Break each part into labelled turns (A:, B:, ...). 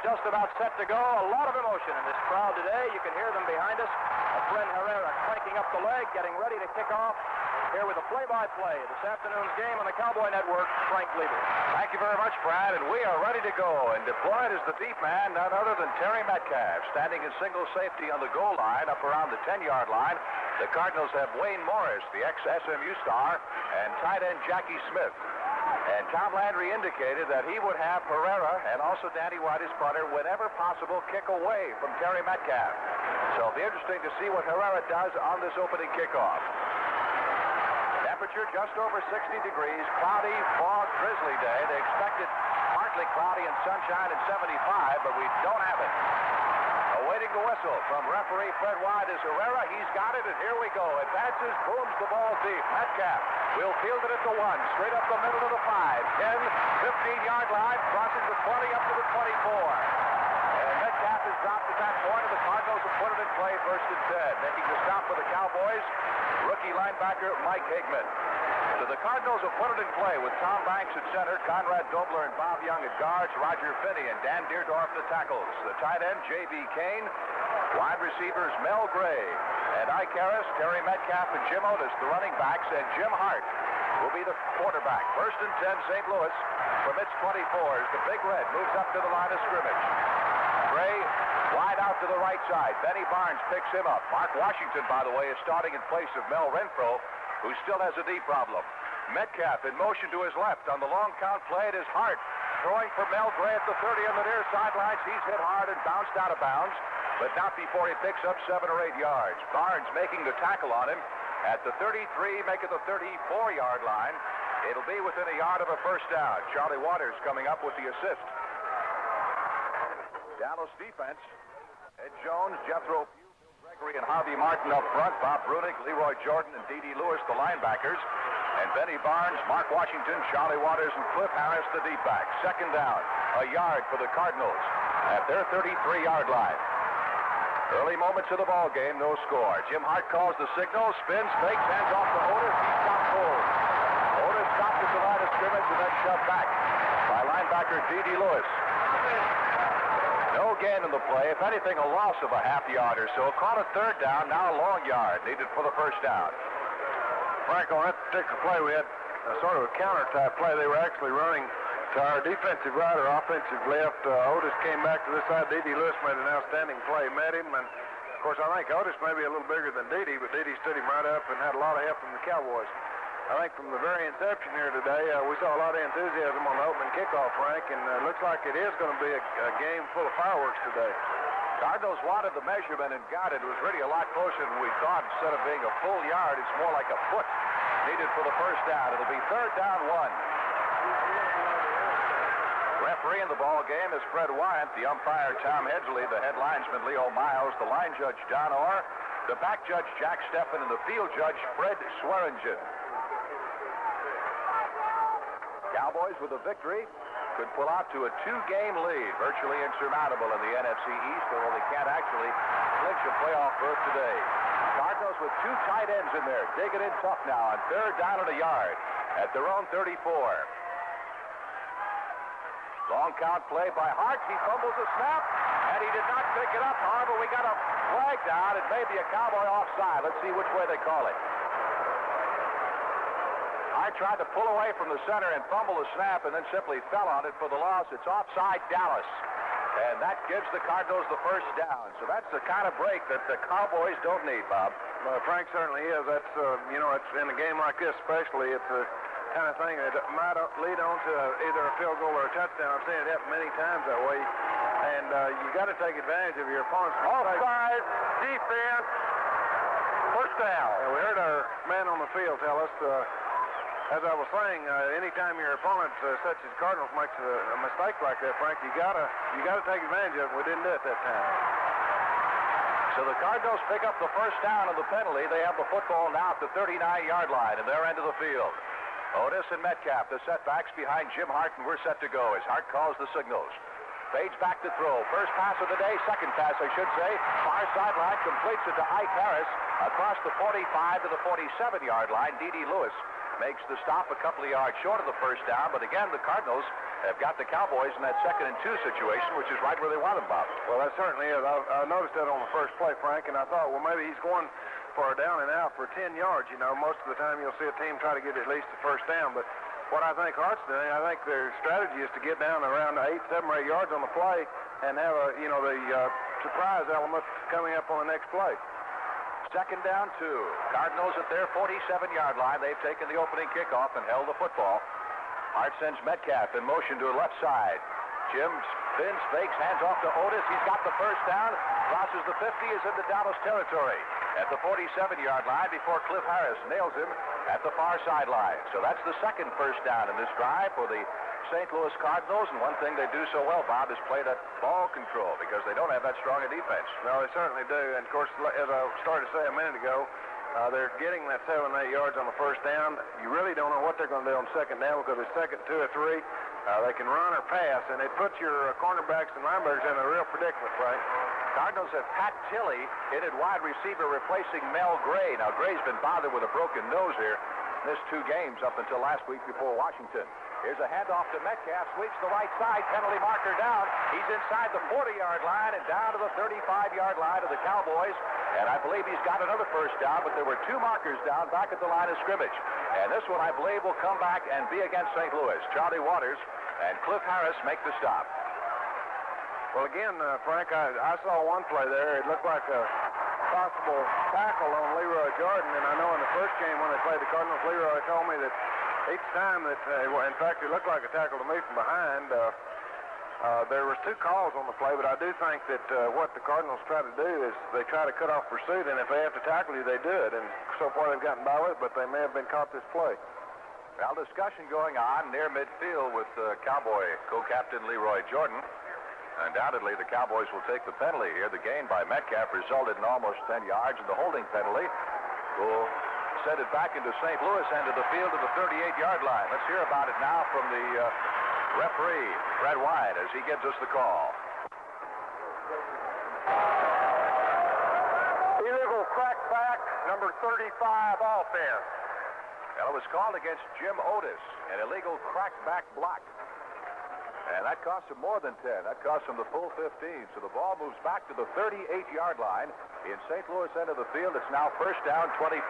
A: just about set to go. A lot of emotion in this crowd today. You can hear them behind us. Efren Herrera cranking up the leg, getting ready to kick off. Here with a play-by-play of this afternoon's game on the Cowboy Network, Frank Glieber.
B: Thank you very much, Brad, and we are ready to go. And deployed is the deep man, none other than Terry Metcalf, standing in single safety on the goal line up around the 10-yard line. The Cardinals have Wayne Morris, the ex-SMU star, and tight end Jackie Smith. And Tom Landry indicated that he would have Herrera and also Danny White, his punter, whenever possible, kick away from Terry Metcalf. So it'll be interesting to see what Herrera does on this opening kickoff. Temperature just over 60 degrees, cloudy, fog, drizzly day. They expected partly cloudy and sunshine at 75, but we don't have it. Awaiting the whistle from referee Fred White is Herrera. He's got it, and here we go. Advances, booms the ball deep. Metcalf will field it at the 1, straight up the middle of the 5, 10, 15-yard line, crosses the 20 up to the 24. And Metcalf is dropped at that point, and the Cardinals have put it in play, 1st and 10. Making the stop for the Cowboys, rookie linebacker Mike Hagman. So the Cardinals have put it in play with Tom Banks at center, Conrad Dobler and Bob Young at guards, Roger Finney and Dan Deerdorf the tackles. The tight end, J.B. Kane. Wide receivers, Mel Gray and Ike Harris, Terry Metcalf and Jim Otis, the running backs, and Jim Hart will be the quarterback. 1st and 10, St. Louis from its 24s. The Big Red moves up to the line of scrimmage. Gray wide out to the right side. Benny Barnes picks him up. Mark Washington, by the way, is starting in place of Mel Renfro, who still has a knee problem. Metcalf in motion to his left on the long count play. It is Hart throwing for Mel Gray at the 30 on the near sidelines. He's hit hard and bounced out of bounds, but not before he picks up 7 or 8 yards. Barnes making the tackle on him at the 33, make it the 34-yard line. It'll be within a yard of a first down. Charlie Waters coming up with the assist. Dallas defense, Ed Jones, Jethro Pugh, Gregory and Harvey Martin up front, Bob Brunick, Leroy Jordan, and D.D. Lewis, the linebackers, and Benny Barnes, Mark Washington, Charlie Waters, and Cliff Harris, the deep back. 2nd down, a yard for the Cardinals at their 33-yard line. Early moments of the ball game, no score. Jim Hart calls the signal, spins, fakes, hands off to Otis. He's got hold. Otis stopped at the line of scrimmage and then shoved back by linebacker D.D. Lewis. No gain in the play. If anything, a loss of a half yard or so. Caught a 3rd down, now a long yard needed for the first down.
C: Frank, on that particular play, we had a sort of a counter-type play. They were actually running to our defensive right or offensive left. Otis came back to this side. D.D. Lewis made an outstanding play, met him, and of course I think Otis may be a little bigger than D.D., but D.D. stood him right up and had a lot of help from the Cowboys. I think from the very inception here today, we saw a lot of enthusiasm on the opening kickoff, Frank, and it looks like it is going to be a game full of fireworks today.
B: Cardinals wanted the measurement and got it. It was really a lot closer than we thought. Instead of being a full yard, it's more like a foot needed for the first down. It'll be 3rd down 1. Referee in the ball game is Fred Wyant, the umpire Tom Hedgley, the head linesman Leo Miles, the line judge Don Orr, the back judge Jack Steffen, and the field judge Fred Swearingen. Cowboys with a victory could pull out to a 2-game lead, virtually insurmountable in the NFC East, although they can't actually clinch a playoff berth today. Cardinals with 2 tight ends in there, digging in tough now on 3rd down and a yard at their own 34. Long count play by Hart. He fumbles the snap, and he did not pick it up. However, we got a flag down. It may be a Cowboy offside. Let's see which way they call it. I tried to pull away from the center and fumble the snap and then simply fell on it for the loss. It's offside Dallas. And that gives the Cardinals the first down. So that's the kind of break that the Cowboys don't need, Bob.
C: Well, Frank certainly is. That's, it's in a game like this especially, it's the kind of thing that might lead on to either a field goal or a touchdown. I've seen it happen many times that way. And you got to take advantage of your opponent's
A: offside, defense, first down.
C: We heard our man on the field tell us, as I was saying, anytime your opponent, such as Cardinals, makes a mistake like that, Frank, you gotta take advantage of it. We didn't do it that time.
B: So the Cardinals pick up the first down on the penalty. They have the football now at the 39-yard line in their end of the field. Otis and Metcalf, the setbacks behind Jim Hart, and we're set to go as Hart calls the signals. Page back to throw. First pass of the day, second pass, I should say. Far sideline, completes it to Ike Harris across the 45 to the 47-yard line. D.D. Lewis makes the stop a couple of yards short of the first down, but again, the Cardinals have got the Cowboys in that 2nd and 2 situation, which is right where they want them, Bob.
C: Well, that certainly is. I noticed that on the first play, Frank, and I thought, well, maybe he's going for a down and out for 10 yards. You know, most of the time you'll see a team try to get at least the first down, but what I think Hart's doing, I think their strategy is to get down around 7 or 8 yards on the play and have the surprise element coming up on the next play.
B: 2nd down 2. Cardinals at their 47-yard line. They've taken the opening kickoff and held the football. Hart sends Metcalf in motion to the left side. Jim spins, fakes, hands off to Otis. He's got the first down. Crosses the 50, is into Dallas territory at the 47-yard line before Cliff Harris nails him at the far sideline. So that's the 2nd first down in this drive for the St. Louis Cardinals, and one thing they do so well, Bob, is play that ball control because they don't have that strong a defense.
C: No, they certainly do. And, of course, as I started to say a minute ago, they're getting that 7 or 8 yards on the first down. You really don't know what they're going to do on 2nd down because it's 2nd, 2 or 3. They can run or pass, and it puts your cornerbacks and linebackers in a real predicament, Frank.
B: Cardinals have Pat Tilley in at wide receiver replacing Mel Gray. Now, Gray's been bothered with a broken nose here. Missed 2 games up until last week before Washington. Here's a handoff to Metcalf, sweeps the right side, penalty marker down. He's inside the 40-yard line and down to the 35-yard line of the Cowboys. And I believe he's got another first down, but there were 2 markers down back at the line of scrimmage. And this one, I believe, will come back and be against St. Louis. Charlie Waters and Cliff Harris make the stop.
C: Well, again, Frank, I saw one play there. It looked like a possible tackle on Leroy Jordan, and I know in the first game when they played the Cardinals, Leroy told me that each time that, in fact, it looked like a tackle to me from behind. There was 2 calls on the play, but I do think that what the Cardinals try to do is they try to cut off pursuit, and if they have to tackle you, they do it. And so far they've gotten by with it, but they may have been caught this play.
B: Well, discussion going on near midfield with Cowboy co-captain Leroy Jordan. Undoubtedly, the Cowboys will take the penalty here. The gain by Metcalf resulted in almost 10 yards, and the holding penalty will send it back into St. Louis end of the field to the 38-yard line. Let's hear about it now from the referee, Fred White, as he gives us the call.
C: Illegal crackback, number 35 offense.
B: Well, it was called against Jim Otis, an illegal crackback block. And that cost him more than 10. That cost him the full 15. So the ball moves back to the 38-yard line in St. Louis end of the field. It's now first down 25.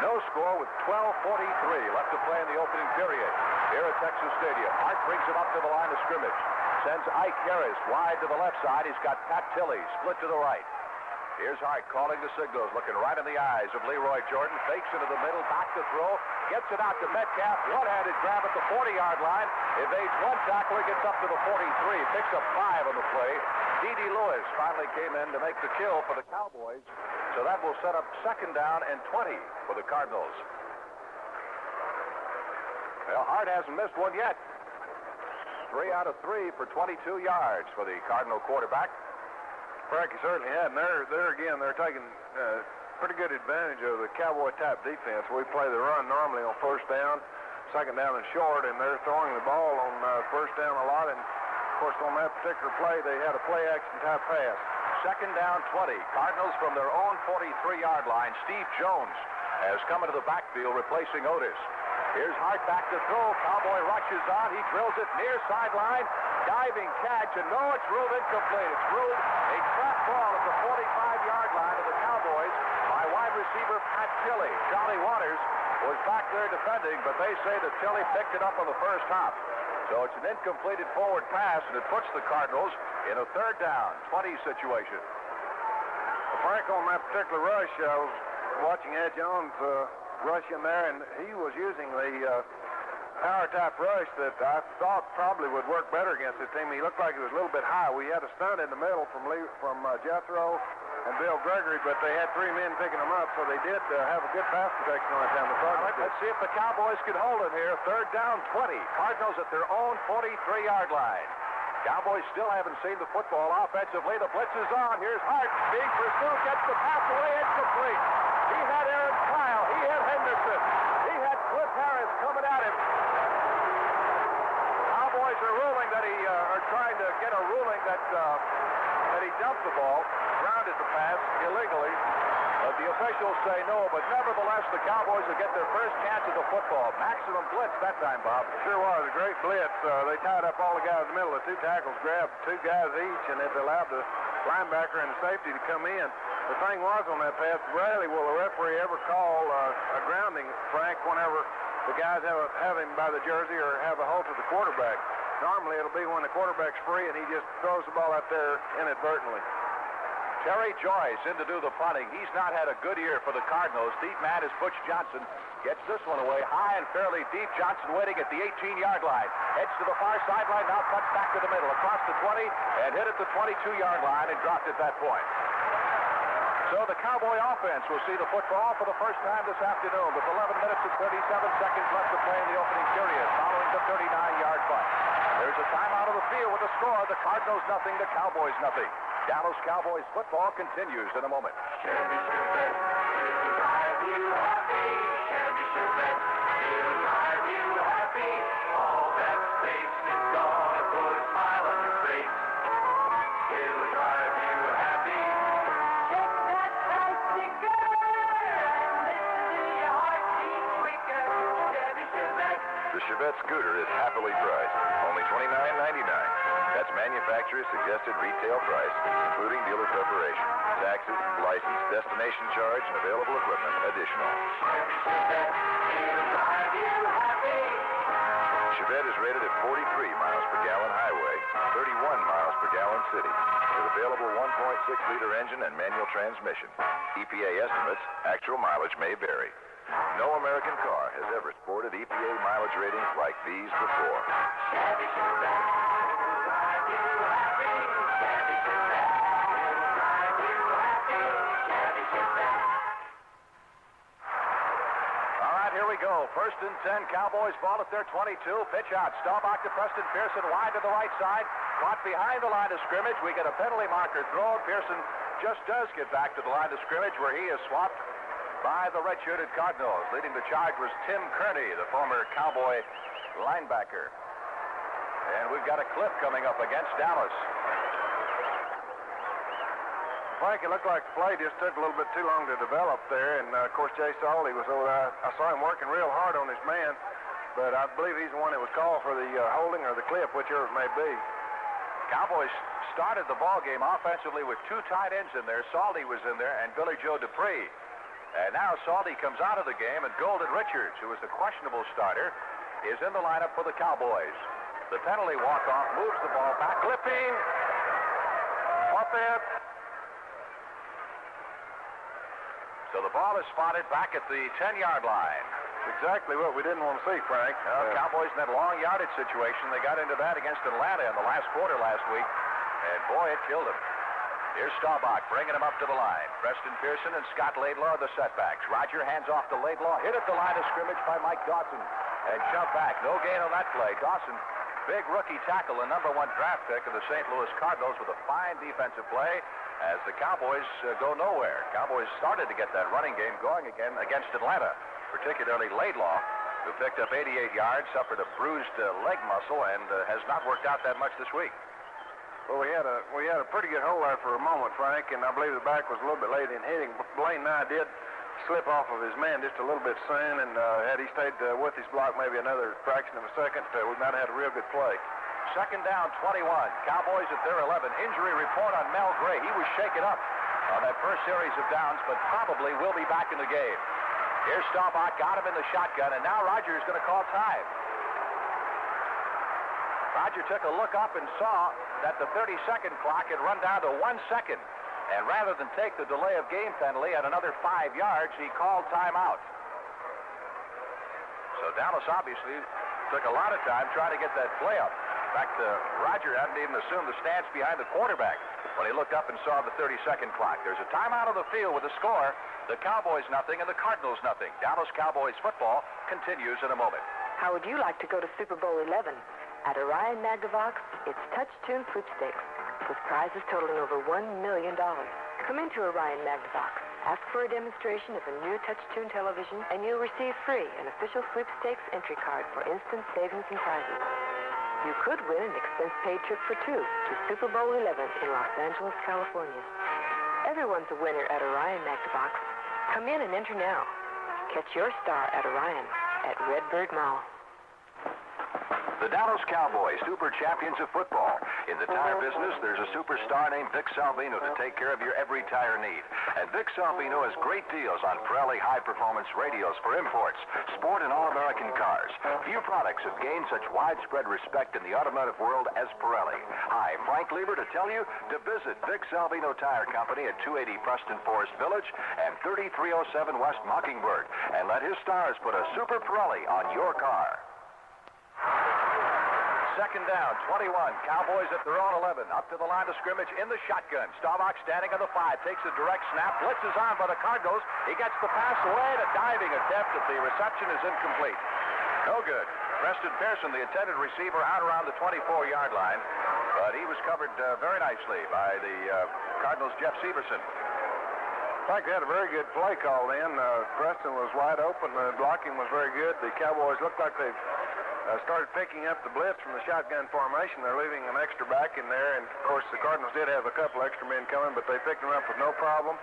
B: No score with 12:43 left to play in the opening period here at Texas Stadium. Hart brings him up to the line of scrimmage. Sends Ike Harris wide to the left side. He's got Pat Tilley split to the right. Here's Hart calling the signals, looking right in the eyes of Leroy Jordan. Fakes into the middle, back to throw. Gets it out to Metcalf. One-handed grab at the 40-yard line. Evades one tackler, gets up to the 43. Picks up 5 on the play. D.D. Lewis finally came in to make the kill for the Cowboys. So that will set up 2nd down and 20 for the Cardinals. Well, Hart hasn't missed one yet. 3 out of 3 for 22 yards for the Cardinal quarterback.
C: Frankie certainly had, and they're taking pretty good advantage of the Cowboy-type defense. We play the run normally on first down, 2nd down and short, and they're throwing the ball on first down a lot. And, of course, on that particular play, they had a play-action-type pass.
B: 2nd down 20. Cardinals from their own 43-yard line. Steve Jones has come into the backfield, replacing Otis. Here's Hart back to throw. Cowboy rushes on. He drills it near sideline. Diving catch, and no, it's ruled incomplete. It's ruled a trap ball at the 45-yard line of the Cowboys by wide receiver Pat Tilley. Charlie Waters was back there defending, but they say that Tilley picked it up on the first hop. So it's an incompleted forward pass, and it puts the Cardinals in a 3rd down, 20 situation.
C: Well, Frank, on that particular rush, I was watching Ed Jones rush in there, and he was using the power-type rush that I thought probably would work better against this team. He looked like he was a little bit high. We had a stunt in the middle from Jethro and Bill Gregory, but they had 3 men picking them up, so they did have a good pass protection on that time.
B: Let's see if the Cowboys can hold it here. 3rd down 20. Cardinals at their own 43-yard line. Cowboys still haven't seen the football offensively. The blitz is on. Here's Hart being pursued. Gets the pass away. Incomplete. He had Aaron Kyle. He had Henderson. He had Cliff Harris coming at him. Cowboys Cowboys are ruling that are trying to get a ruling that he dumped the ball, grounded the pass illegally. But the officials say no, but nevertheless, the Cowboys will get their first chance at the football. Maximum blitz that time, Bob.
C: Sure was a great blitz. They tied up all the guys in the middle. The two tackles grabbed two guys each, and it allowed the linebacker and the safety to come in. The thing was on that pass, rarely will a referee ever call a grounding, Frank, whenever the guys have him by the jersey or have a hold to the quarterback. Normally it'll be when the quarterback's free and he just throws the ball out there inadvertently.
B: Terry Joyce in to do the punting. He's not had a good year for the Cardinals. Deep man is Butch Johnson. Gets this one away high and fairly deep. Johnson waiting at the 18-yard line. Heads to the far sideline, now cuts back to the middle, across the 20, and hit at the 22-yard line and dropped at that point. So the Cowboy offense will see the football for the first time this afternoon with 11 minutes and 37 seconds left to play in the opening period, following the 39-yard punt. There's a timeout of the field with a score. The Cardinals nothing, the Cowboys nothing. Dallas Cowboys football continues in a moment.
D: Chevy Chevette, it'll drive you happy. Chevy Chevette, it'll drive you happy. All that space is gonna put a smile on your face. It'll drive you happy. Check that bicycle and listen to your heart beat quicker. Chevy Chevette.
E: The Chevette scooter is happily priced, only $29.99. That's manufacturer's suggested retail price, including dealer preparation, taxes, license, destination charge, and available equipment additional.
D: Chevy Chevette, it'll drive you happy.
E: Chevette is rated at 43 miles per gallon highway, 31 miles per gallon city, with available 1.6-liter engine and manual transmission. EPA estimates actual mileage may vary. No American car has ever sported EPA mileage ratings like these before.
D: Chevy Chevette, it'll drive you happy. Chevy Chevette, it'll drive you happy. Chevy Chevette.
B: All right, here we go. First and 10, Cowboys ball at their 22. Pitch out. Staubach to Preston Pearson, wide to the right side. Caught behind the line of scrimmage. We get a penalty marker thrown. Pearson just does get back to the line of scrimmage where he is swapped by the red-shirted Cardinals. Leading the charge was Tim Kearney, the former Cowboy linebacker. And we've got a clip coming up against Dallas.
C: Frank, it looked like the play just took a little bit too long to develop there, and of course Jay Salty was over there. I saw him working real hard on his man, but I believe he's the one that was called for the holding or the clip, whichever it may be.
B: Cowboys started the ball game offensively with two tight ends in there. Salty was in there, and Billy Joe Dupree. And now Salty comes out of the game, and Golden Richards, who is the questionable starter, is in the lineup for the Cowboys. The penalty walk-off moves the ball back. Clipping. Up it. So the ball is spotted back at the 10-yard line.
C: Exactly what we didn't want to see, Frank.
B: Cowboys in that long yardage situation, they got into that against Atlanta in the last quarter last week. And boy, it killed them. Here's Staubach bringing him up to the line. Preston Pearson and Scott Laidlaw are the setbacks. Roger hands off to Laidlaw. Hit at the line of scrimmage by Mike Dawson. And shoved back. No gain on that play. Dawson, big rookie tackle, the #1 draft pick of the St. Louis Cardinals with a fine defensive play as the Cowboys go nowhere. Cowboys started to get that running game going again against Atlanta, particularly Laidlaw, who picked up 88 yards, suffered a bruised leg muscle, and has not worked out that much this week.
C: Well, we had a pretty good hold there for a moment, Frank, and I believe the back was a little bit late in hitting. Blaine Nye did slip off of his man just a little bit soon, and had he stayed with his block maybe another fraction of a second, we might have had a real good play.
B: Second down, 21. Cowboys at their 11. Injury report on Mel Gray. He was shaken up on that first series of downs, but probably will be back in the game. Here's Staubach, got him in the shotgun, and now Roger's going to call time. Roger took a look up and saw that the 30-second clock had run down to 1 second. And rather than take the delay of game penalty at another 5 yards, he called timeout. So Dallas obviously took a lot of time trying to get that play up. In fact, Roger hadn't even assumed the stance behind the quarterback when he looked up and saw the 30-second clock. There's a timeout on the field with a score. The Cowboys nothing and the Cardinals nothing. Dallas Cowboys football continues in a moment.
F: How would you like to go to Super Bowl 11? At Orion Magnavox, it's Touch Tune Sweepstakes, with prizes totaling over $1 million. Come into Orion Magnavox, ask for a demonstration of a new Touch Tune television, and you'll receive free an official sweepstakes entry card for instant savings and prizes. You could win an expense-paid trip for two to Super Bowl 11 in Los Angeles, California. Everyone's a winner at Orion Magnabox. Come in and enter now. Catch your star at Orion at Redbird Mall.
B: The Dallas Cowboys, super champions of football. In the tire business, there's a superstar named Vic Salvino to take care of your every tire need. And Vic Salvino has great deals on Pirelli high-performance radials for imports, sport, and all-American cars. Few products have gained such widespread respect in the automotive world as Pirelli. Hi, Frank Glieber to tell you to visit Vic Salvino Tire Company at 280 Preston Forest Village and 3307 West Mockingbird. And let his stars put a Super Pirelli on your car. Second down, 21. Cowboys at their own 11. Up to the line of scrimmage in the shotgun. Staubach standing on the 5. Takes a direct snap. Blitz is on by the Cardinals. He gets the pass away. A diving attempt at the reception is incomplete. No good. Preston Pearson, the intended receiver, out around the 24-yard line. But he was covered very nicely by the Cardinals' Jeff Severson.
C: In fact, they had a very good play called in. Preston was wide open. The blocking was very good. The Cowboys looked like they've started picking up the blitz from the shotgun formation. They're leaving an extra back in there, and of course the Cardinals did have a couple extra men coming, but they picked them up with no problem.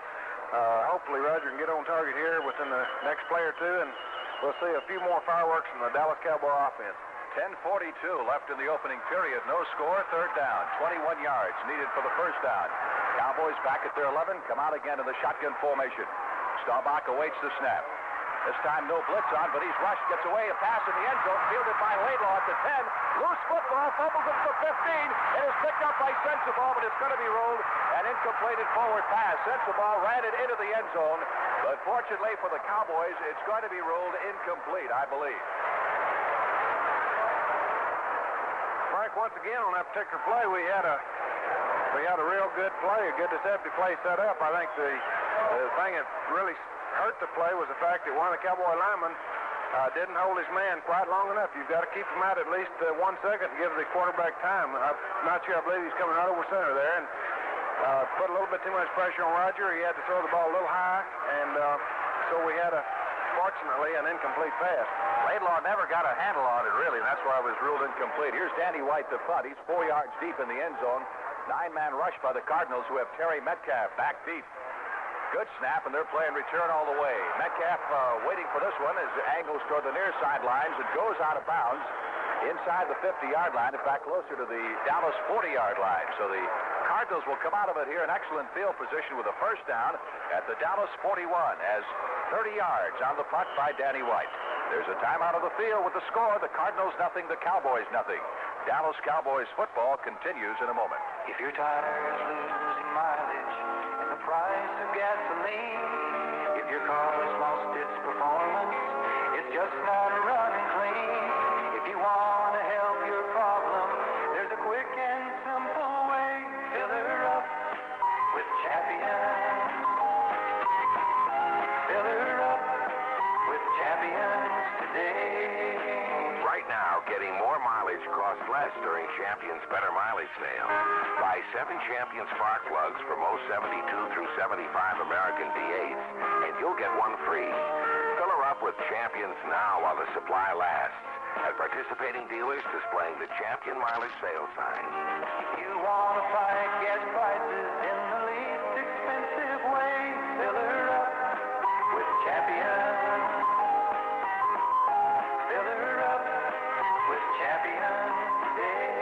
C: Hopefully Roger can get on target here within the next play or two, and we'll see a few more fireworks from the Dallas Cowboy offense.
B: 10:42 left in the opening period. No score, third down. 21 yards needed for the first down. Cowboys back at their 11, come out again in the shotgun formation. Staubach awaits the snap. This time no blitz on, but he's rushed, gets away, a pass in the end zone, fielded by Laidlaw at the 10. Loose football, fumbles it to the 15. It is picked up by Sensabaugh, but it's going to be ruled an incompleted forward pass. Sensabaugh ran it into the end zone, but fortunately for the Cowboys, it's going to be ruled incomplete, I believe.
C: Frank, once again on that particular play, we had a real good play, a good deceptive play set up. I think the thing that really hurt the play was the fact that one of the Cowboy linemen didn't hold his man quite long enough. You've got to keep him out at least 1 second and give the quarterback time. I'm not sure. I believe he's coming right over center there and put a little bit too much pressure on Roger. He had to throw the ball a little high, and so we had fortunately an incomplete pass.
B: Laidlaw never got a handle on it, really, and that's why it was ruled incomplete. Here's Danny White, the punt. He's 4 yards deep in the end zone. 9-man rush by the Cardinals, who have Terry Metcalf back deep. Good snap, and they're playing return all the way. Metcalf waiting for this one as it angles toward the near sidelines. It goes out of bounds inside the 50-yard line, in fact, closer to the Dallas 40-yard line. So the Cardinals will come out of it here in excellent field position with a first down at the Dallas 41 as 30 yards on the punt by Danny White. There's a timeout of the field with the score. The Cardinals nothing, the Cowboys nothing. Dallas Cowboys football continues in a moment.
D: If your tire is losing mileage and the price of gasoline, if your car has lost its performance, it's just not running clean. If you want to help your problem, there's a quick and simple way. Fill her up with Champions. Fill her up with Champions today.
E: Right now, getting more mileage costs less during Champion's Better Mileage Sale. Buy 7 Champion spark plugs for most 72 through 75 American V8s, and you'll get one free. Fill her up with Champions now while the supply lasts at participating dealers displaying the Champion Mileage Sale sign.
D: If you want to fight gas prices in the least expensive way, fill her up with Champions. Fill her up with Champions today.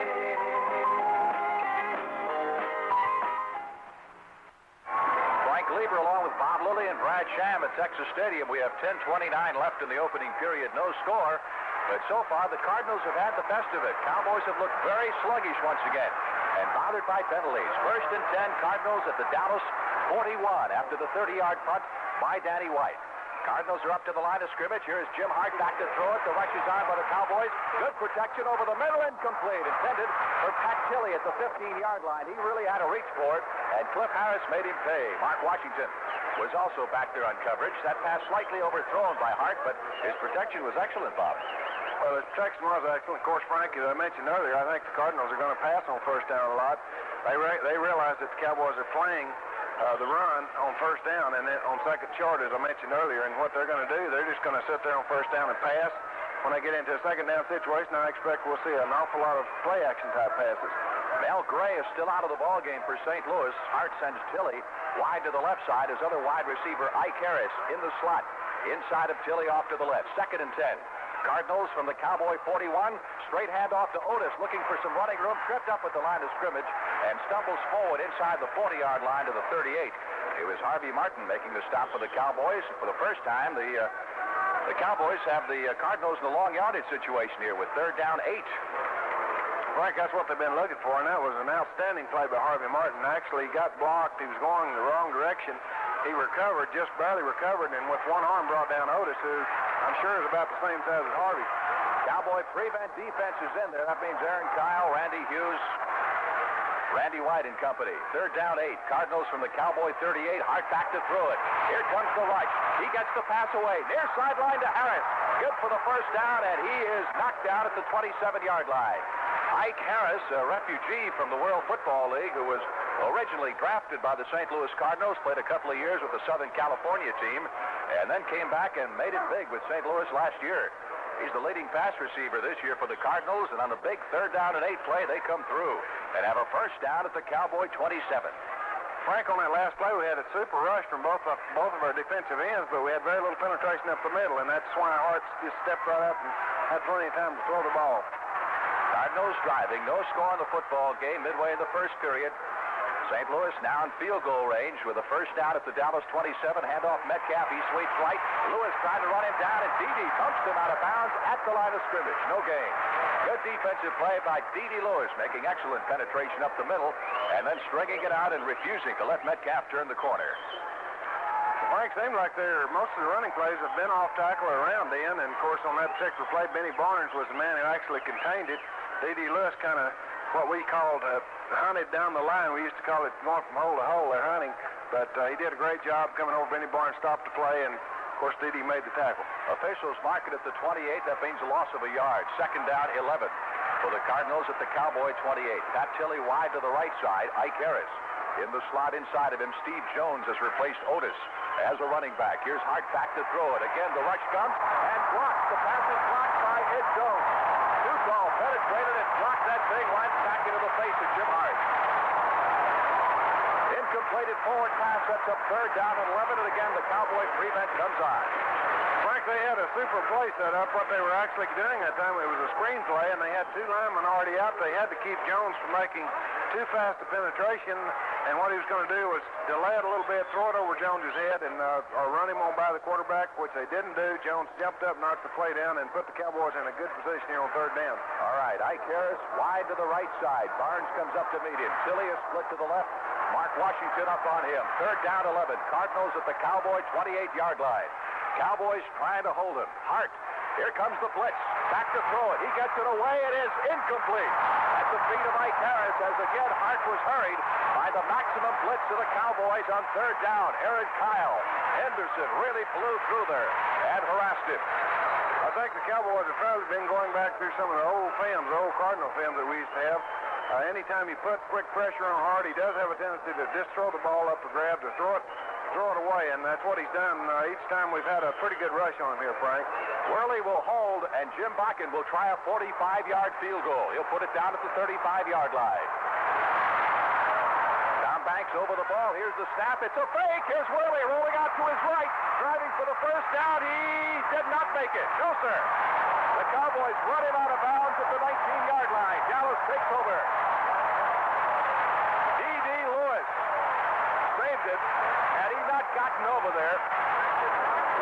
B: Frank Glieber along with Bob Lilly and Brad Sham at Texas Stadium. We have 10:29 left in the opening period. No score. But so far, the Cardinals have had the best of it. Cowboys have looked very sluggish once again and bothered by penalties. First and 10, Cardinals at the Dallas 41 after the 30-yard punt by Danny White. Cardinals are up to the line of scrimmage. Here's Jim Hart back to throw it. The rush is on by the Cowboys. Good protection over the middle, incomplete. Intended for Pat Tilley at the 15-yard line. He really had to reach for it, and Cliff Harris made him pay. Mark Washington was also back there on coverage. That pass slightly overthrown by Hart, but his protection was excellent, Bob.
C: Well, his protection was excellent. Of course, Frank, as I mentioned earlier, I think the Cardinals are going to pass on first down a lot. They realize that the Cowboys are playing the run on first down and then on second short, as I mentioned earlier. And what they're going to do, they're just going to sit there on first down and pass. when they get into a second down situation, I expect we'll see an awful lot of play action type passes.
B: Mel Gray is still out of the ball game for St. Louis. Hart sends Tilley wide to the left side. His other wide receiver, Ike Harris, in the slot. Inside of Tilley off to the left. 2nd and 10. Cardinals from the Cowboy 41. Straight handoff to Otis, looking for some running room. Tripped up at the line of scrimmage and stumbles forward inside the 40-yard line to the 38. It was Harvey Martin making the stop for the Cowboys. For the first time, the Cowboys have the Cardinals in the long yardage situation here with 3rd down 8.
C: Frank, that's what they've been looking for, and that was an outstanding play by Harvey Martin. Actually, he got blocked. He was going the wrong direction. He recovered, just barely recovered, and with one arm brought down Otis, who I'm sure is about the same size as Harvey.
B: Cowboy prevent defense is in there. That means Aaron Kyle, Randy Hughes, Randy White and company. 3rd down 8. Cardinals from the Cowboy 38. Hart back to throw it. Here comes the rush. He gets the pass away. Near sideline to Harris. Good for the first down, and he is knocked down at the 27-yard line. Ike Harris, a refugee from the World Football League who was originally drafted by the St. Louis Cardinals, played a couple of years with the Southern California team, and then came back and made it big with St. Louis last year. He's the leading pass receiver this year for the Cardinals, and on the big 3rd down and 8 play, they come through and have a first down at the Cowboy 27.
C: Frank, on that last play, we had a super rush from both of our defensive ends, but we had very little penetration up the middle, and that's why Hart just stepped right up and had plenty of time to throw the ball.
B: Cardinals driving, no score in the football game midway in the first period. St. Louis now in field goal range with a first down at the Dallas 27. Handoff Metcalf, he sweeps right. Lewis trying to run him down, and Dede bumps him out of bounds at the line of scrimmage. No gain. Good defensive play by Dede Lewis, making excellent penetration up the middle, and then stringing it out and refusing to let Metcalf turn the corner.
C: Frank, seemed like most of the running plays have been off tackle or around in, and of course on that particular play, Benny Barnes was the man who actually contained it. Dede Lewis kind of what we called hunted down the line. We used to call it going from hole to hole. They're hunting, but he did a great job coming over. Benny Barnes stopped the play, and of course Dede made the tackle.
B: Officials mark it at the 28. That means a loss of a yard. 2nd down 11 for the Cardinals at the Cowboy 28. Pat Tilley wide to the right side. Ike Harris in the slot inside of him. Steve Jones has replaced Otis as a running back. Here's Hart back to throw it. Again, the rush comes and blocks. The pass is blocked by Ed Jones. Too-tall penetrated and blocked that thing right back into the face of Jim Hart. Incompleted forward pass. That's up 3rd down and 11. And again, the Cowboy prevent comes on.
C: Frank, they had a super play set up. What they were actually doing that time, it was a screen play, and they had 2 linemen already out. They had to keep Jones from making too fast a penetration, and what he was going to do was delay it a little bit, throw it over Jones's head, and or run him on by the quarterback, which they didn't do. Jones jumped up, knocked the play down, and put the Cowboys in a good position here on 3rd down.
B: All right, Ike Harris wide to the right side. Barnes comes up to meet him. Tilley is split to the left. Mark Washington up on him. 3rd down 11. Cardinals at the Cowboy 28-yard line. Cowboys trying to hold him. Hart. Here comes the blitz. Back to throw it. He gets it away. It is incomplete. At the feet of Ike Harris, as again Hart was hurried by the maximum blitz of the Cowboys on 3rd down. Aaron Kyle. Henderson really flew through there and harassed him.
C: I think the Cowboys have probably been going back through some of the old films, the old Cardinal films that we used to have. Anytime you put quick pressure on Hart, he does have a tendency to just throw the ball up for grabs or throw it away, and that's what he's done each time we've had a pretty good rush on him here, Frank.
B: Worley will hold, and Jim Bakken will try a 45-yard field goal. He'll put it down at the 35-yard line. Tom Banks over the ball. Here's the snap. It's a fake. Here's Worley rolling out to his right, driving for the first down. He did not make it. No, sir. The Cowboys run him out of bounds at the 19-yard line. Dallas takes over. D.D. Lewis saved it. Had he not gotten over there,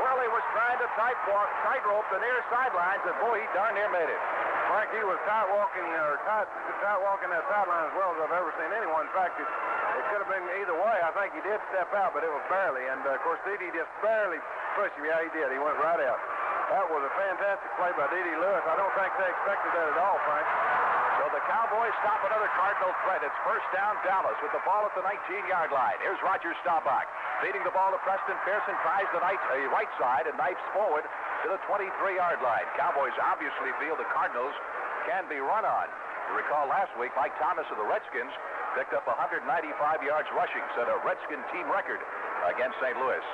B: Worley was trying to tightrope the near sidelines, and boy, he darn near made it.
C: Frank, he was tight walking that sideline as well as I've ever seen anyone. In fact, it could have been either way. I think he did step out, but it was barely. And, of course, D.D. just barely pushed him. Yeah, he did. He went right out. That was a fantastic play by D.D. Lewis. I don't think they expected that at all, Frank.
B: So the Cowboys stop another Cardinal threat. It's first down Dallas with the ball at the 19-yard line. Here's Roger Staubach feeding the ball to Preston Pearson. Tries the right side and knifes forward to the 23-yard line. Cowboys obviously feel the Cardinals can be run on. You recall last week, Mike Thomas of the Redskins picked up 195 yards rushing, set a Redskin team record against St. Louis.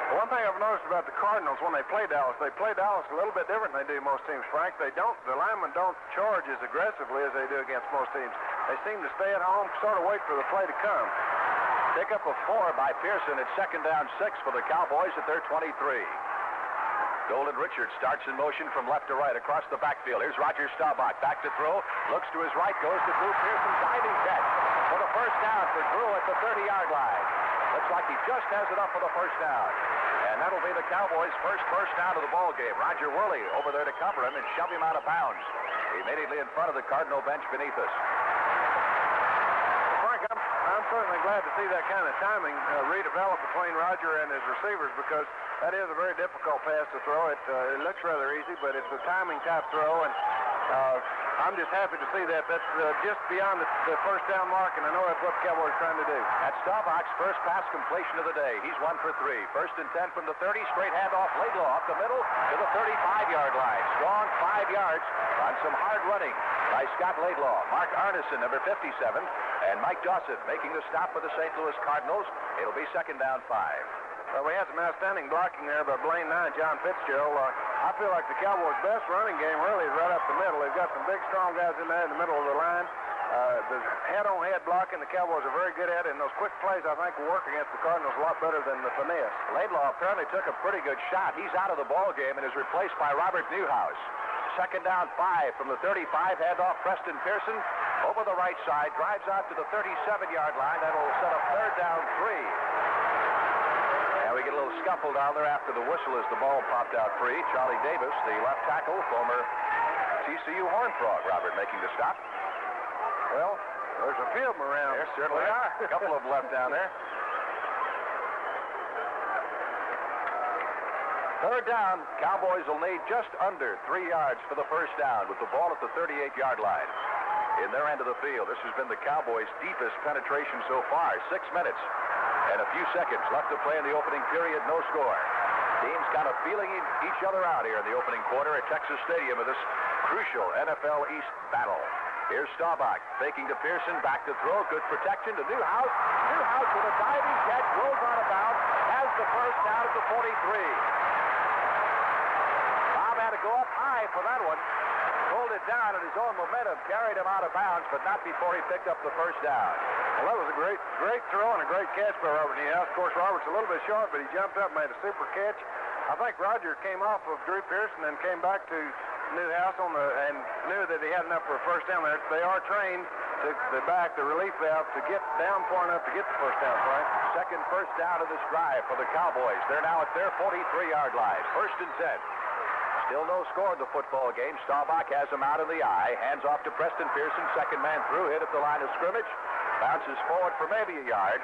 C: One thing I've noticed about the Cardinals when they play Dallas a little bit different than they do most teams, Frank. The linemen don't charge as aggressively as they do against most teams. They seem to stay at home, sort of wait for the play to come.
B: Pick up a 4 by Pearson. It's second down 6 for the Cowboys at their 23. Golden Richards starts in motion from left to right across the backfield. Here's Roger Staubach. Back to throw. Looks to his right. Goes to Drew Pearson. Diving catch for the first down for Drew at the 30-yard line. Looks like he just has it up for the first down. And that'll be the Cowboys' first down of the ball game. Roger Worley over there to cover him and shove him out of bounds. Immediately in front of the Cardinal bench beneath us.
C: Frank, I'm certainly glad to see that kind of timing redevelop between Roger and his receivers, because that is a very difficult pass to throw. It looks rather easy, but it's a timing type throw, and I'm just happy to see that. That's just beyond the first down mark, and I know that's what the Cowboys are trying to do.
B: That's Staubach's first pass completion of the day. He's 1 for 3. First and 10 from the 30. Straight handoff. Laidlaw up the middle to the 35-yard line. Strong 5 yards on some hard running by Scott Laidlaw. Mark Arneson, number 57, and Mike Dawson making the stop for the St. Louis Cardinals. It'll be second down 5.
C: Well, we had some outstanding blocking there by Blaine Nye and John Fitzgerald. I feel like the Cowboys' best running game really is right up the middle. They've got some big, strong guys in there in the middle of the line. The head-on-head blocking the Cowboys are very good at it, and those quick plays, I think, will work against the Cardinals a lot better than the finesse.
B: Laidlaw apparently took a pretty good shot. He's out of the ball game and is replaced by Robert Newhouse. Second down 5 from the 35. Handoff Preston Pearson over the right side. Drives out to the 37-yard line. That'll set up third down 3. We get a little scuffle down there after the whistle as the ball popped out free. Charlie Davis, the left tackle, former TCU Horned Frog, Robert, making the stop.
C: Well, there's a few of them around.
B: There certainly are. A couple of them left down there. Third down, Cowboys will need just under 3 yards for the first down with the ball at the 38-yard line. In their end of the field, this has been the Cowboys' deepest penetration so far. 6 minutes. And a few seconds left to play in the opening period, no score. Teams kind of feeling each other out here in the opening quarter at Texas Stadium of this crucial NFL East battle. Here's Staubach faking to Pearson, back to throw, good protection to Newhouse. Newhouse with a diving catch, rolls out of bounds, has the first down at the 43. Bob had to go up high for that one. Pulled it down, and his own momentum carried him out of bounds, but not before he picked up the first down.
C: Well, that was a great throw and a great catch by Robert Newhouse. Of course, Robert's a little bit short, but he jumped up and made a super catch. I think Roger came off of Drew Pearson and came back to Newhouse and knew that he had enough for a first down there. They are trained to the relief valve to get down far enough to get the first down, Frank.
B: Second first down of this drive for the Cowboys. They're now at their 43-yard line. First and 10. Still no score in the football game. Staubach has him out in the eye. Hands off to Preston Pearson. Second man through. Hit at the line of scrimmage. Bounces forward for maybe a yard.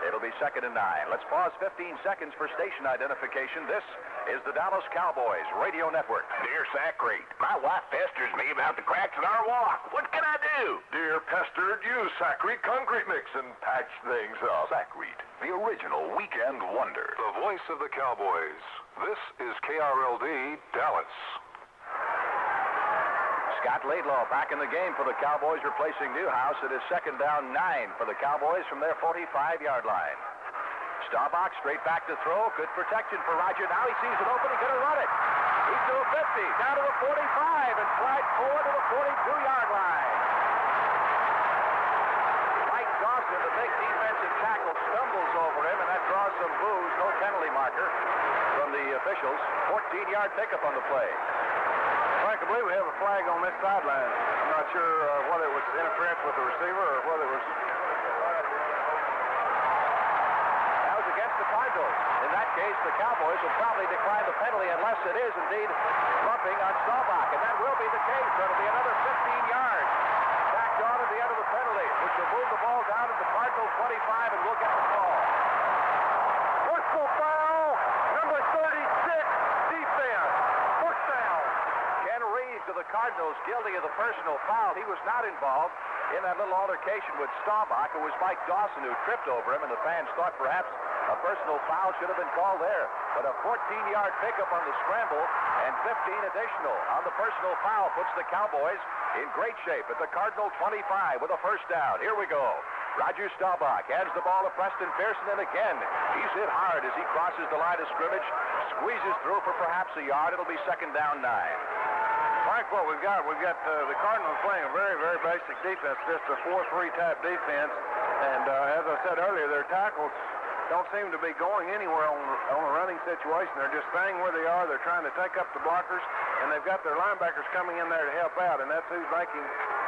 B: It'll be second and 9. Let's pause 15 seconds for station identification. This is the Dallas Cowboys Radio Network.
G: Dear Sacrete, my wife pesters me about the cracks in our walk. What can I do?
E: Dear pestered, use Sacrete concrete mix and patch things up.
G: Sacrete, the original weekend wonder.
E: The voice of the Cowboys. This is KRLD, Dallas.
B: Scott Laidlaw back in the game for the Cowboys, replacing Newhouse. It is second down 9 for the Cowboys from their 45-yard line. Staubach straight back to throw. Good protection for Roger. Now he sees it open. He's going to run it. He's to a 50, down to the 45, and slides forward to the 42-yard line. Mike Dawson, the big defensive tackle, stumbles over him, and that draws some boos. No penalty marker from the officials. 14-yard pickup on the play.
C: Frank, I believe we have a flag on this sideline. I'm not sure whether it was interference with the receiver or whether it was...
B: That was against the Cardinals. In that case, the Cowboys will probably decline the penalty unless it is indeed bumping on Staubach. And that will be the case. It'll be another 15 yards. Backed on at the end of the penalty, which will move the ball down to the Cardinals 25, and we'll get the ball.
C: Personal foul, number 36, defense. First down.
B: Ken Reed to the Cardinals, guilty of the personal foul. He was not involved in that little altercation with Staubach. It was Mike Dawson who tripped over him, and the fans thought perhaps a personal foul should have been called there. But a 14-yard pickup on the scramble and 15 additional on the personal foul puts the Cowboys in great shape at the Cardinal 25 with a first down. Here we go. Roger Staubach hands the ball to Preston Pearson, and again, he's hit hard as he crosses the line of scrimmage, squeezes through for perhaps a yard. It'll be 2nd down 9.
C: Frank, what we've got the Cardinals playing a very, very basic defense, just a 4-3 type defense. And as I said earlier, their tackles don't seem to be going anywhere on a running situation. They're just staying where they are. They're trying to take up the blockers, and they've got their linebackers coming in there to help out, and that's who's making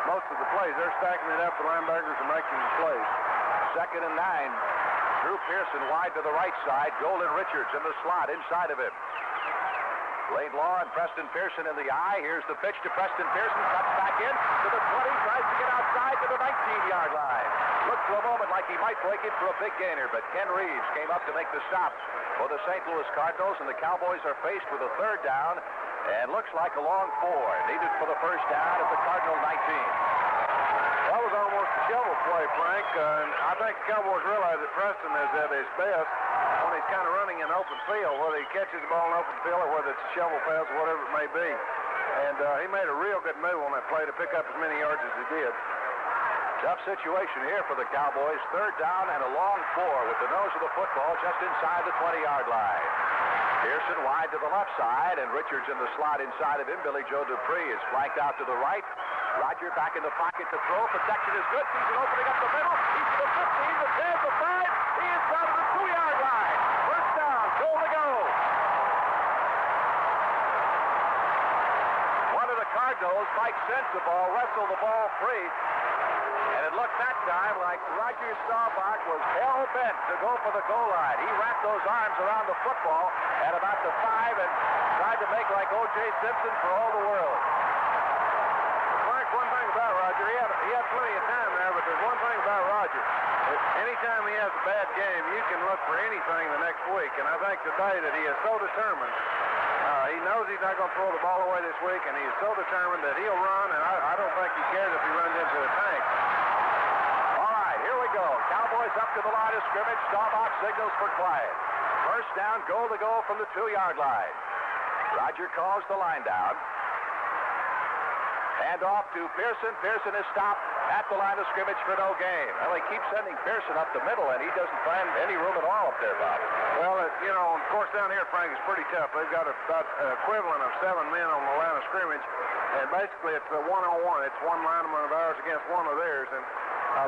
C: most of the plays. They're stacking it up. The linebackers are making the plays.
B: 2nd and 9. Drew Pearson wide to the right side. Golden Richards in the slot inside of him. Lane Law and Preston Pearson in the eye. Here's the pitch to Preston Pearson. Cuts back in to the 20. Tries to get outside to the 19-yard line. Looked for a moment like he might break it for a big gainer, but Ken Reeves came up to make the stop for the St. Louis Cardinals, and the Cowboys are faced with a 3rd down, and looks like a long 4 needed for the 1st down at the Cardinal 19.
C: That was almost a shovel play, Frank. And I think the Cowboys realize that Preston is at his best when he's kind of running in open field, whether he catches the ball in open field or whether it's a shovel pass or whatever it may be. And he made a real good move on that play to pick up as many yards as he did.
B: Tough situation here for the Cowboys. 3rd down and a long 4 with the nose of the football just inside the 20-yard line. Pearson wide to the left side, and Richards in the slot inside of him. Billy Joe Dupree is flanked out to the right. Roger back in the pocket to throw. Protection is good. Sees an opening up the middle. He's to the 15, the 10, the 5. He is down to the 2-yard line. 1st down. Goal to go. One of the Cardinals, Mike Sensabaugh, wrestled the ball free. And it looked that time like Roger Staubach was hell-bent to go for the goal line. He wrapped those arms around the football at about the 5 and tried to make like O.J. Simpson for all the world.
C: Frank, one thing about Roger, he had plenty of time there, but there's one thing about Roger. Anytime he has a bad game, you can look for anything the next week. And I think today that he is so determined. He knows he's not going to throw the ball away this week, and he is so determined that he'll run, and I don't think he cares if he runs into a tank.
B: All right, here we go. Cowboys up to the line of scrimmage. Staubach signals for quiet. 1st down, goal to go from the 2-yard line. Roger calls the line down. Hand off to Pearson. Pearson is stopped at the line of scrimmage for no gain. Well, they keep sending Pearson up the middle, and he doesn't find any room at all up there, Bob.
C: Well, of course, down here, Frank, it's pretty tough. They've got about an equivalent of 7 men on the line of scrimmage, and basically it's a one-on-one. It's one lineman of ours against one of theirs, and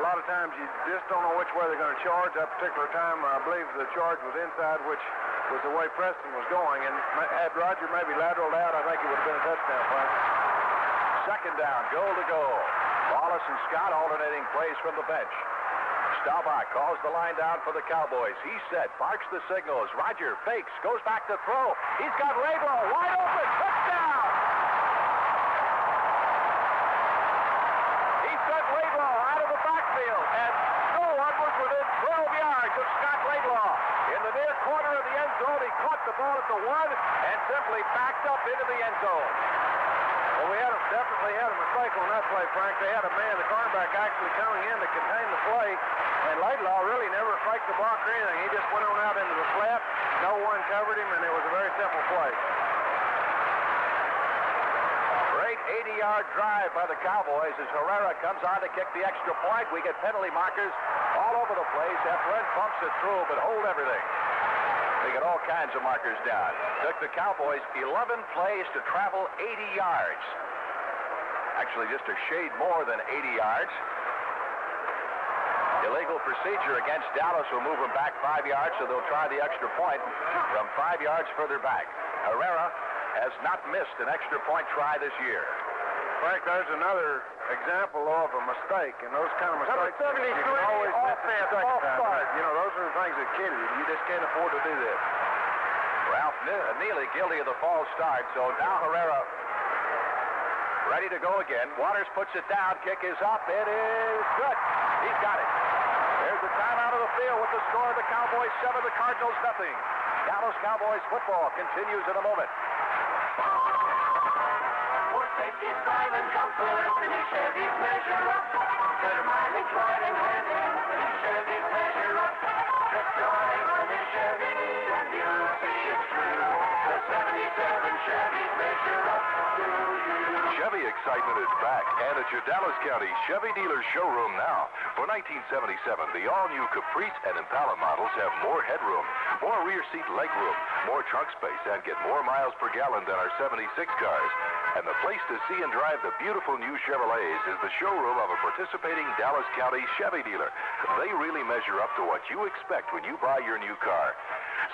C: a lot of times you just don't know which way they're going to charge. That particular time, I believe the charge was inside, which was the way Preston was going, and had Roger maybe lateraled out, I think it would have been a touchdown, Frank.
B: 2nd down, goal to go. Wallace and Scott alternating plays from the bench. Staubach calls the line down for the Cowboys. He's set, barks the signals. Roger fakes, goes back to throw. He's got Laidlaw wide open. Touchdown! He sent Laidlaw out of the backfield, and no one was within 12 yards of Scott Laidlaw. In the near corner of the end zone, he caught the ball at the 1 and simply backed up into the end zone.
C: Well, we definitely had a mistake on that play, Frank. They had a man, the cornerback, actually coming in to contain the play, and Laidlaw really never faked the block or anything. He just went on out into the flat. No one covered him, and it was a very simple play.
B: Great 80-yard drive by the Cowboys as Herrera comes on to kick the extra point. We get penalty markers all over the place. Efren pumps it through, but hold everything. They get all kinds of markers down. Took the Cowboys 11 plays to travel 80 yards. Actually, just a shade more than 80 yards. Illegal procedure against Dallas will move them back 5 yards, so they'll try the extra point from 5 yards further back. Herrera has not missed an extra point try this year.
C: Frank, there's another example of a mistake, and those kind of mistakes,
A: Number 73,
C: you can always miss the
A: offense,
C: second
A: false
C: time.
A: start.
C: Those are the things that kill you. You just can't afford to do that.
B: Ralph Neely guilty of the false start, so now Herrera ready to go again. Waters puts it down. Kick is up. It is good. He's got it. There's the timeout of the field with the score of the Cowboys 7, the Cardinals 0. Dallas Cowboys football continues in a moment.
D: For safety, style, and comfort, the new Chevys measure up. Better mileage, ride, and handling, the new Chevys measure up. Just drive a new Chevy, and you'll see it's true. The 77 Chevys measure up to you.
E: Chevy excitement is back And at your Dallas County Chevy dealer showroom now. For 1977, the all-new Caprice and Impala models have more headroom, more rear seat legroom, more trunk space, and get more miles per gallon than our 76 cars. And the place to see and drive the beautiful new Chevrolets is the showroom of a participating Dallas County Chevy dealer. They really measure up to what you expect when you buy your new car.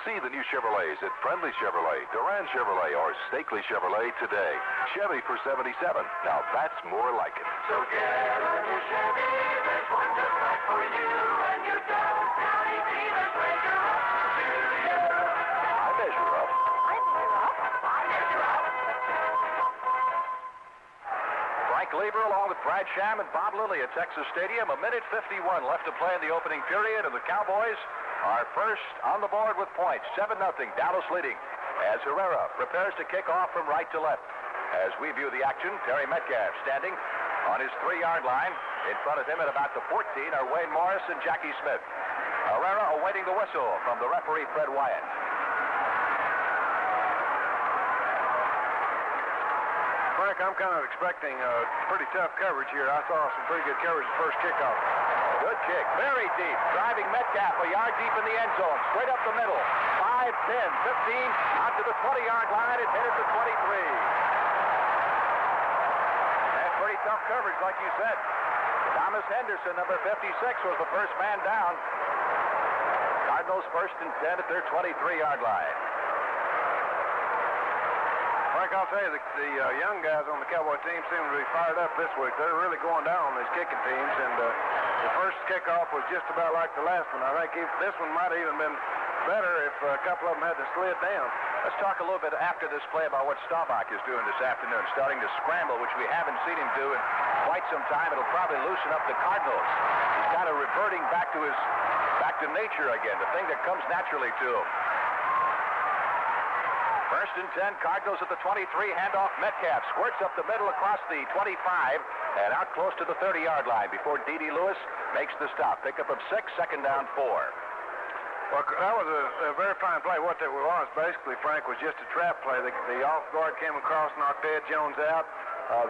E: See the new Chevrolets at Friendly Chevrolet, Duran Chevrolet, or Stakely Chevrolet today. Chevy for 77. Now that's more like it.
D: So get a new Chevy, there's one just right for you, and your Dallas County dealers measure up to you.
B: I measure up.
F: I measure up.
D: I measure up.
B: Frank Glieber along with Brad Sham and Bob Lilly at Texas Stadium. 1:51 left to play in the opening period, and the Cowboys are first on the board with points. 7-0, Dallas leading as Herrera prepares to kick off from right to left. As we view the action, Terry Metcalf standing on his 3-yard line. In front of him at about the 14 are Wayne Morris and Jackie Smith. Herrera awaiting the whistle from the referee, Fred Wyatt.
C: Frank, I'm kind of expecting pretty tough coverage here. I saw some pretty good coverage the first kickoff.
B: Good kick, very deep. Driving Metcalf a yard deep in the end zone. Straight up the middle. 5, 10, 15, out to the 20-yard line. It's headed to 23. And pretty tough coverage, like you said. Thomas Henderson, number 56, was the first man down. Cardinals first and 10 at their 23-yard line.
C: Frank, I'll tell you, the young guys on the Cowboy team seem to be fired up this week. They're really going down on these kicking teams, and the first kickoff was just about like the last one. I think this one might have even been better if a couple of them had to slid down.
B: Let's talk a little bit after this play about what Staubach is doing this afternoon, starting to scramble, which we haven't seen him do in quite some time. It'll probably loosen up the Cardinals. He's kind of reverting back to nature again, the thing that comes naturally to him. First and 10, Cardinals at the 23, handoff Metcalf. Squirts up the middle across the 25 and out close to the 30-yard line before D.D. Lewis makes the stop. Pickup of 6, second down 4.
C: Well, that was a very fine play. What that was, basically, Frank, was just a trap play. The off guard came across, knocked Ed Jones out.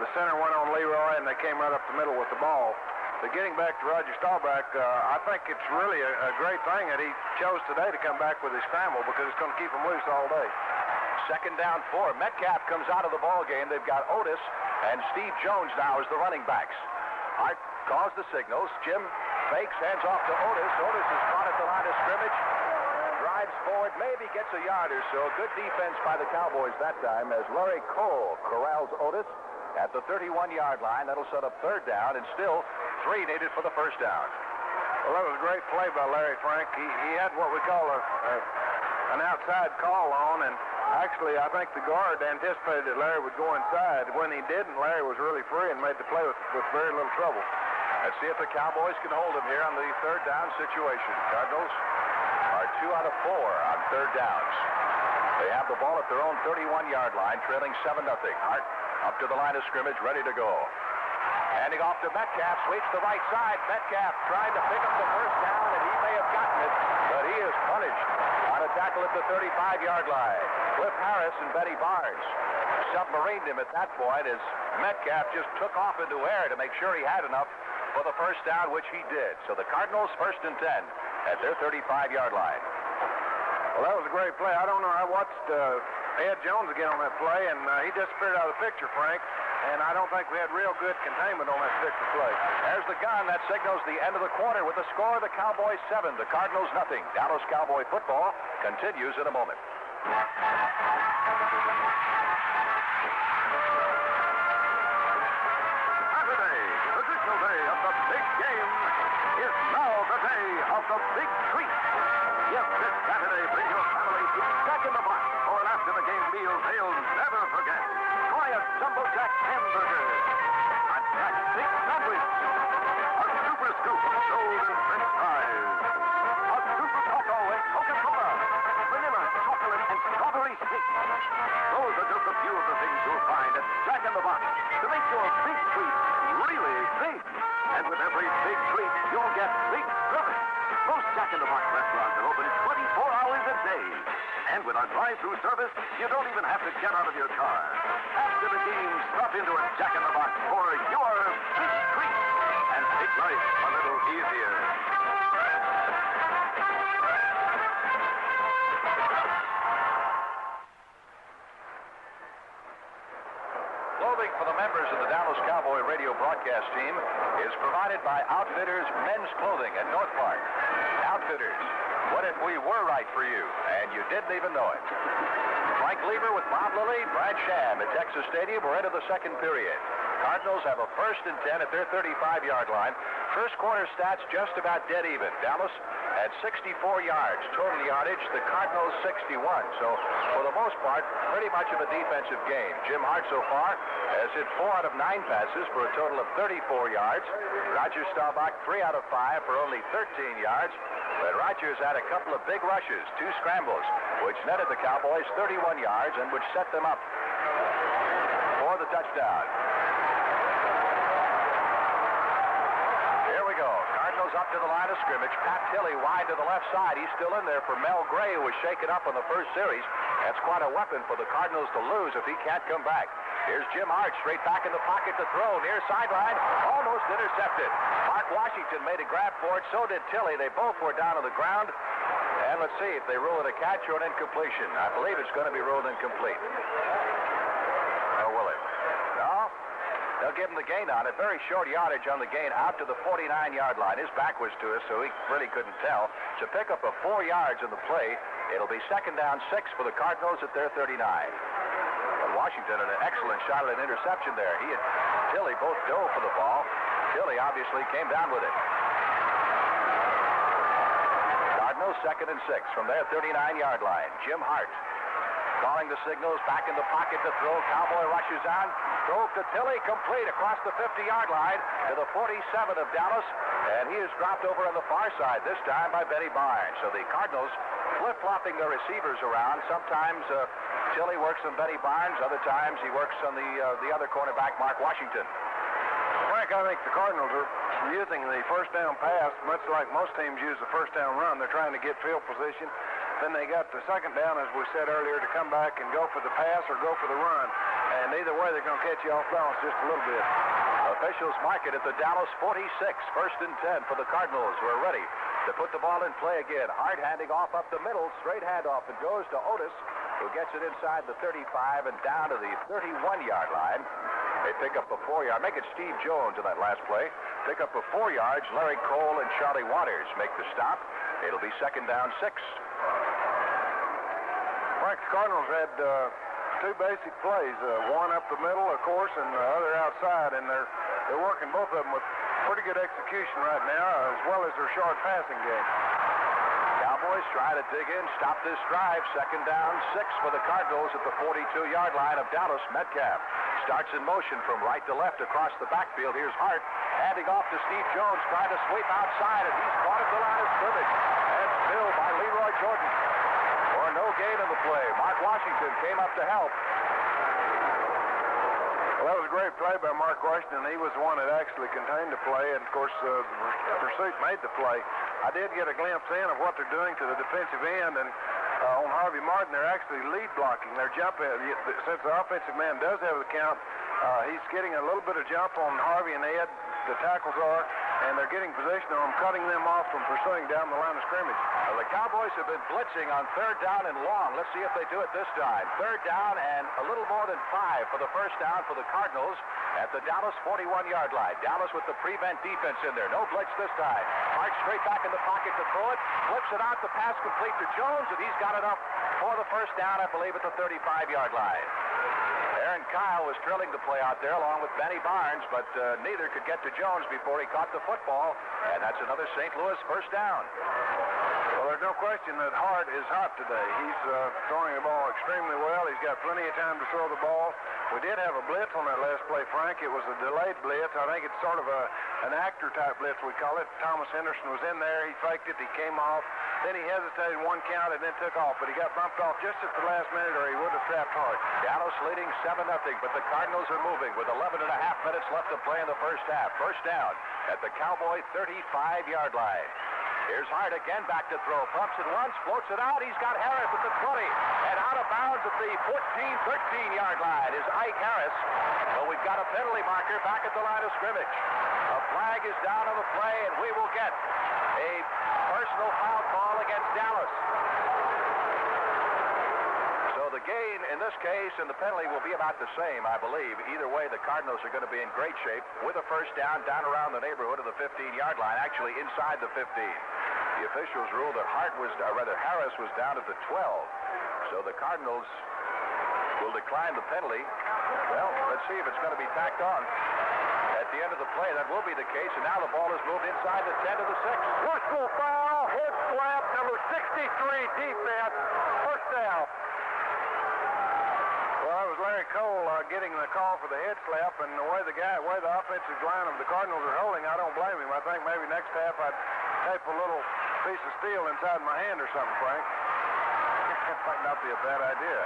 C: The center went on Leroy, and they came right up the middle with the ball. But getting back to Roger Staubach, I think it's really a great thing that he chose today to come back with his scramble because it's going to keep him loose all day.
B: Second down 4. Metcalf comes out of the ball game. They've got Otis and Steve Jones now as the running backs. Hart calls the signals. Jim fakes, hands off to Otis. Otis is caught at the line of scrimmage. Drives forward, maybe gets a yard or so. Good defense by the Cowboys that time as Larry Cole corrals Otis at the 31-yard line. That'll set up third down, and still 3 needed for the first down.
C: Well, that was a great play by Larry, Frank. He had what we call an outside call on, and actually, I think the guard anticipated that Larry would go inside. When he didn't, Larry was really free and made the play with very little trouble.
B: Let's see if the Cowboys can hold him here on the third down situation. Cardinals are 2 out of 4 on third downs. They have the ball at their own 31-yard line, trailing 7-0. Hart up to the line of scrimmage, ready to go. Handing off to Metcalf, sweeps the right side. Metcalf trying to pick up the first down, and he may have gotten it, but he is punished on a tackle at the 35-yard line. Cliff Harris and Benny Barnes submarined him at that point as Metcalf just took off into air to make sure he had enough for the first down, which he did. So the Cardinals first and 10 at their 35-yard line.
C: Well, that was a great play. I don't know. I watched Ed Jones again on that play, and he disappeared out of the picture, Frank. And I don't think we had real good containment on that particular play.
B: There's the gun. That signals the end of the quarter with the score of the Cowboys 7, the Cardinals nothing. Dallas Cowboy football continues in a moment.
G: Saturday, the traditional day of the big game, is now the day of the big treat. Yes, this Saturday, bring your family to Jack in the Box for an after-the-game meal they'll never forget. Try a Jumbo Jack hamburger, a Jack steak sandwich, a super scoop of golden French fries, a super taco with Coca-Cola, vanilla, chocolate, and strawberry steak. Those are just a few of the things you'll find at Jack in the Box to make your big treat really big. And with every big treat, you'll get big service. Most Jack in the Box restaurants are open 24 hours a day. And with our drive-through service, you don't even have to get out of your car. After the game, stop into a Jack in the Box for your big treat and make life a little easier.
B: Clothing for the members of the Dallas Cowboy radio broadcast team is provided by Outfitters Men's Clothing at North Park. Outfitters, what if we were right for you and you didn't even know it? Frank Glieber with Bob Lilly, Brad Sham at Texas Stadium. We're into the second period. Cardinals have a 1st and 10 at their 35-yard line. First quarter stats just about dead even. Dallas had 64 yards total yardage. The Cardinals 61. So for the most part, pretty much of a defensive game. Jim Hart so far has hit 4 out of 9 passes for a total of 34 yards. Roger Staubach 3 out of 5 for only 13 yards. But Rodgers had a couple of big rushes, 2 scrambles, which netted the Cowboys 31 yards and which set them up for the touchdown. Here we go. Cardinals up to the line of scrimmage. Pat Tilley wide to the left side. He's still in there for Mel Gray, who was shaken up in the first series. That's quite a weapon for the Cardinals to lose if he can't come back. Here's Jim Hart straight back in the pocket to throw. Near sideline. Almost intercepted. Mark Washington made a grab for it. So did Tilley. They both were down on the ground. And let's see if they rule it a catch or an incompletion. I believe it's going to be ruled incomplete. Or will it? No. They'll give him the gain on it. Very short yardage on the gain out to the 49-yard line. His back was to us, so he really couldn't tell. To pick up a 4 yards in the play, it'll be 2nd down 6 for the Cardinals at their 39. But Washington had an excellent shot at an interception there. He and Tilley both dove for the ball. Tilley obviously came down with it. Cardinals 2nd and 6 from their 39-yard line. Jim Hart calling the signals, back in the pocket to throw. Cowboy rushes on. Throw to Tilley, complete across the 50-yard line to the 47 of Dallas. And he is dropped over on the far side, this time by Benny Barnes. So the Cardinals flip-flopping their receivers around. Sometimes Tilley works on Benny Barnes. Other times he works on the other cornerback, Mark Washington.
C: Frank, I think the Cardinals are using the first down pass much like most teams use the first down run. They're trying to get field position. Then they got the second down, as we said earlier, to come back and go for the pass or go for the run. And either way, they're going to catch you off balance just a little bit.
B: Officials mark it at the Dallas 46. 1st and 10 for the Cardinals, who are ready to put the ball in play again. Hart handing off up the middle. Straight handoff. It goes to Otis, who gets it inside the 35 and down to the 31-yard line. They pick up a 4-yard. Make it Steve Jones in that last play. Pick up a 4 yards. Larry Cole and Charlie Waters make the stop. It'll be 2nd down 6.
C: Frank, the Cardinals had 2 basic plays. One up the middle, of course, and the other outside. And they're working both of them with pretty good execution right now, as well as their short passing game.
B: Cowboys try to dig in, stop this drive. 2nd down 6 for the Cardinals at the 42-yard line of Dallas. Metcalf starts in motion from right to left across the backfield. Here's Hart handing off to Steve Jones, trying to sweep outside, and he's caught at the line of scrimmage. And spilled by Leroy Jordan. For no gain in the play. Mark Washington came up to help.
C: Well, that was a great play by Mark Washington. He was the one that actually contained the play, and, of course, the pursuit made the play. I did get a glimpse in of what they're doing to the defensive end, and on Harvey Martin, they're actually lead blocking. They're jumping. Since the offensive man does have the count, he's getting a little bit of jump on Harvey and Ed, the tackles are, and they're getting position on them, cutting them off from pursuing down the line of scrimmage.
B: Well, the Cowboys have been blitzing on 3rd down and long. Let's see if they do it this time. 3rd down and a little more than 5 for the first down for the Cardinals at the Dallas 41-yard line. Dallas with the prevent defense in there. No blitz this time. Hart straight back in the pocket to throw it. Flips it out. The pass complete to Jones, and he's got it up for the first down, I believe, at the 35-yard line. Aaron Kyle was trilling the play out there along with Benny Barnes, but neither could get to Jones before he caught the football, and that's another St. Louis first down.
C: Well, there's no question that Hart is hot today. He's throwing the ball extremely well. He's got plenty of time to throw the ball. We did have a blitz on that last play, Frank. It was a delayed blitz. I think it's sort of an actor-type blitz, we call it. Thomas Henderson was in there. He faked it. He came off. Then he hesitated 1 count and then took off. But he got bumped off just at the last minute, or he would have trapped Hart.
B: Dallas leading 7-0, but the Cardinals are moving with 11 and a half minutes left to play in the first half. First down at the Cowboy 35-yard line. Here's Hart again back to throw. Pumps it once, floats it out. He's got Harris at the 20. And out of bounds at the 13-yard line is Ike Harris. But we've got a penalty marker back at the line of scrimmage. A flag is down on the play, and we will get a personal foul call against Dallas. So the gain in this case and the penalty will be about the same, I believe. Either way, the Cardinals are going to be in great shape with a first down around the neighborhood of the 15-yard line, actually inside the 15. The officials ruled that Harris was down at the 12. So the Cardinals will decline the penalty. Well, let's see if it's going to be tacked on. At the end of the play, that will be the case, and now the ball is moved inside the 10 to the 6.
C: Whistle foul, head slap, number 63 defense, first down. Well, that was Larry Cole getting the call for the head slap, and the way the offensive line of the Cardinals are holding, I don't blame him. I think maybe next half I'd tape a little piece of steel inside my hand or something, Frank.
B: That might not be a bad idea.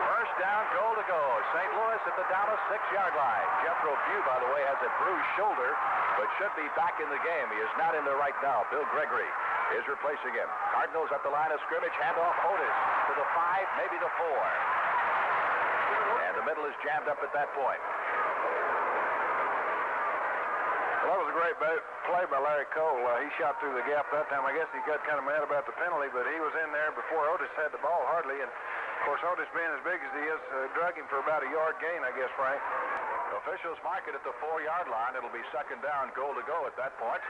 B: First down, goal to go. St. Louis at the Dallas 6-yard line. Jethro Pugh, by the way, has a bruised shoulder, but should be back in the game. He is not in there right now. Bill Gregory is replacing him. Cardinals at the line of scrimmage. Handoff Otis to the 5, maybe the 4. And the middle is jammed up at that point.
C: Well, that was a great play by Larry Cole. He shot through the gap that time. I guess he got kind of mad about the penalty, but he was in there before Otis had the ball hardly. And, of course, Otis being as big as he is, drug him for about a yard gain, I guess, Frank.
B: Officials mark it at the 4-yard line. It'll be second down, goal to go at that point.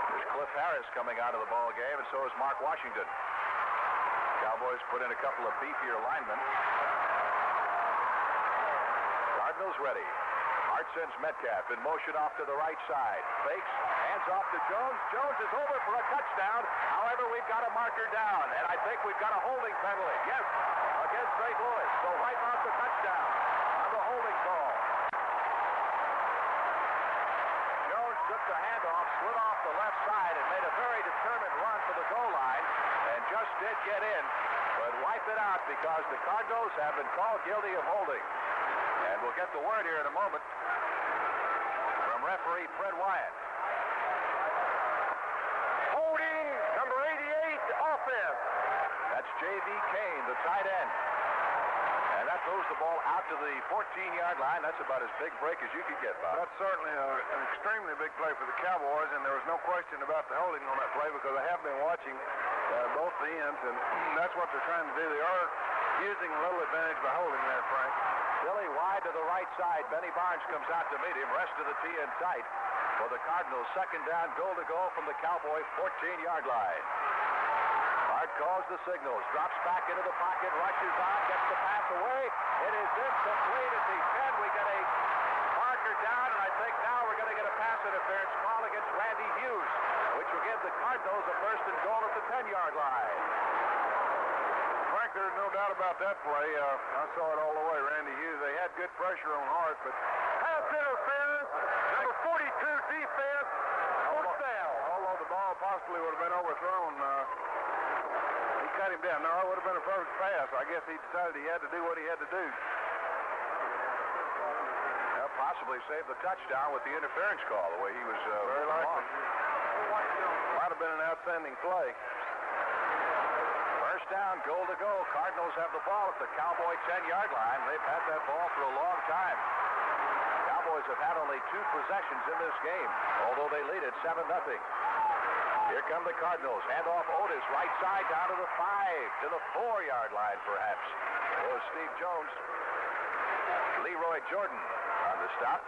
B: There's Cliff Harris coming out of the ball game, and so is Mark Washington. Cowboys put in a couple of beefier linemen. Cardinals ready. Hart sends Metcalf in motion off to the right side. Fakes, hands off to Jones. Jones is over for a touchdown. However, we've got a marker down, and I think we've got a holding penalty. Yes, against St. Louis. So wipe out the touchdown on the holding call. Jones took the handoff, slid off the left side, and made a very determined run for the goal line, and just did get in, but wiped it out because the Cardinals have been called guilty of holding. And we'll get the word here in a moment from referee Fred Wyatt.
C: Holding, number 88, offense.
B: That's J.V. Kane, the tight end. And that throws the ball out to the 14-yard line. That's about as big break as you could get, Bob.
C: That's certainly an extremely big play for the Cowboys, and there was no question about the holding on that play because I have been watching both the ends, and that's what they're trying to do. They are using a little advantage by holding there, Frank.
B: Billy wide to the right side. Benny Barnes comes out to meet him. Rest of the tee in tight for the Cardinals. Second down, goal to go from the Cowboy 14-yard line. Hart calls the signals. Drops back into the pocket. Rushes on. Gets the pass away. It is incomplete at the 10. We get a marker down, and I think now we're going to get a pass interference call against Randy Hughes, which will give the Cardinals a first and goal at the 10-yard line.
C: Frank, there's no doubt about that play. I saw it all the way, Randy Hughes. They had good pressure on Hart, but pass interference, number 42 defense, first down. Although the ball possibly would have been overthrown, he cut him down. No, it would have been a perfect pass. I guess he decided he had to do what he had to do.
B: Well, possibly saved the touchdown with the interference call, the way he was
C: very likely. Might have been an outstanding play.
B: First down, goal to go. Cardinals have the ball at the Cowboy 10-yard line. They've had that ball for a long time. Cowboys have had only 2 possessions in this game, although they lead it 7-0. Here come the Cardinals. Hand off Otis, right side down to the 5, to the 4-yard line, perhaps. There's Steve Jones. Leroy Jordan on the stop.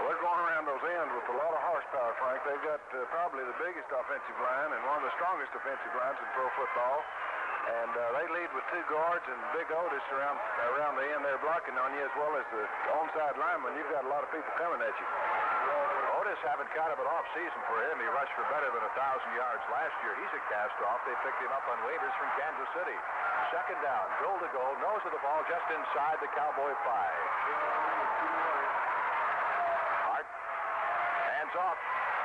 C: They're going around those ends with a lot of horsepower, Frank. They've got probably the biggest offensive line and one of the strongest offensive lines in pro football. And they lead with 2 guards and Big Otis around the end there blocking on you, as well as the onside lineman. You've got a lot of people coming at you.
B: Otis having kind of an off season for him. He rushed for better than 1,000 yards last year. He's a cast-off. They picked him up on waivers from Kansas City. Second down, goal to go. Nose of the ball just inside the Cowboy 5. Off.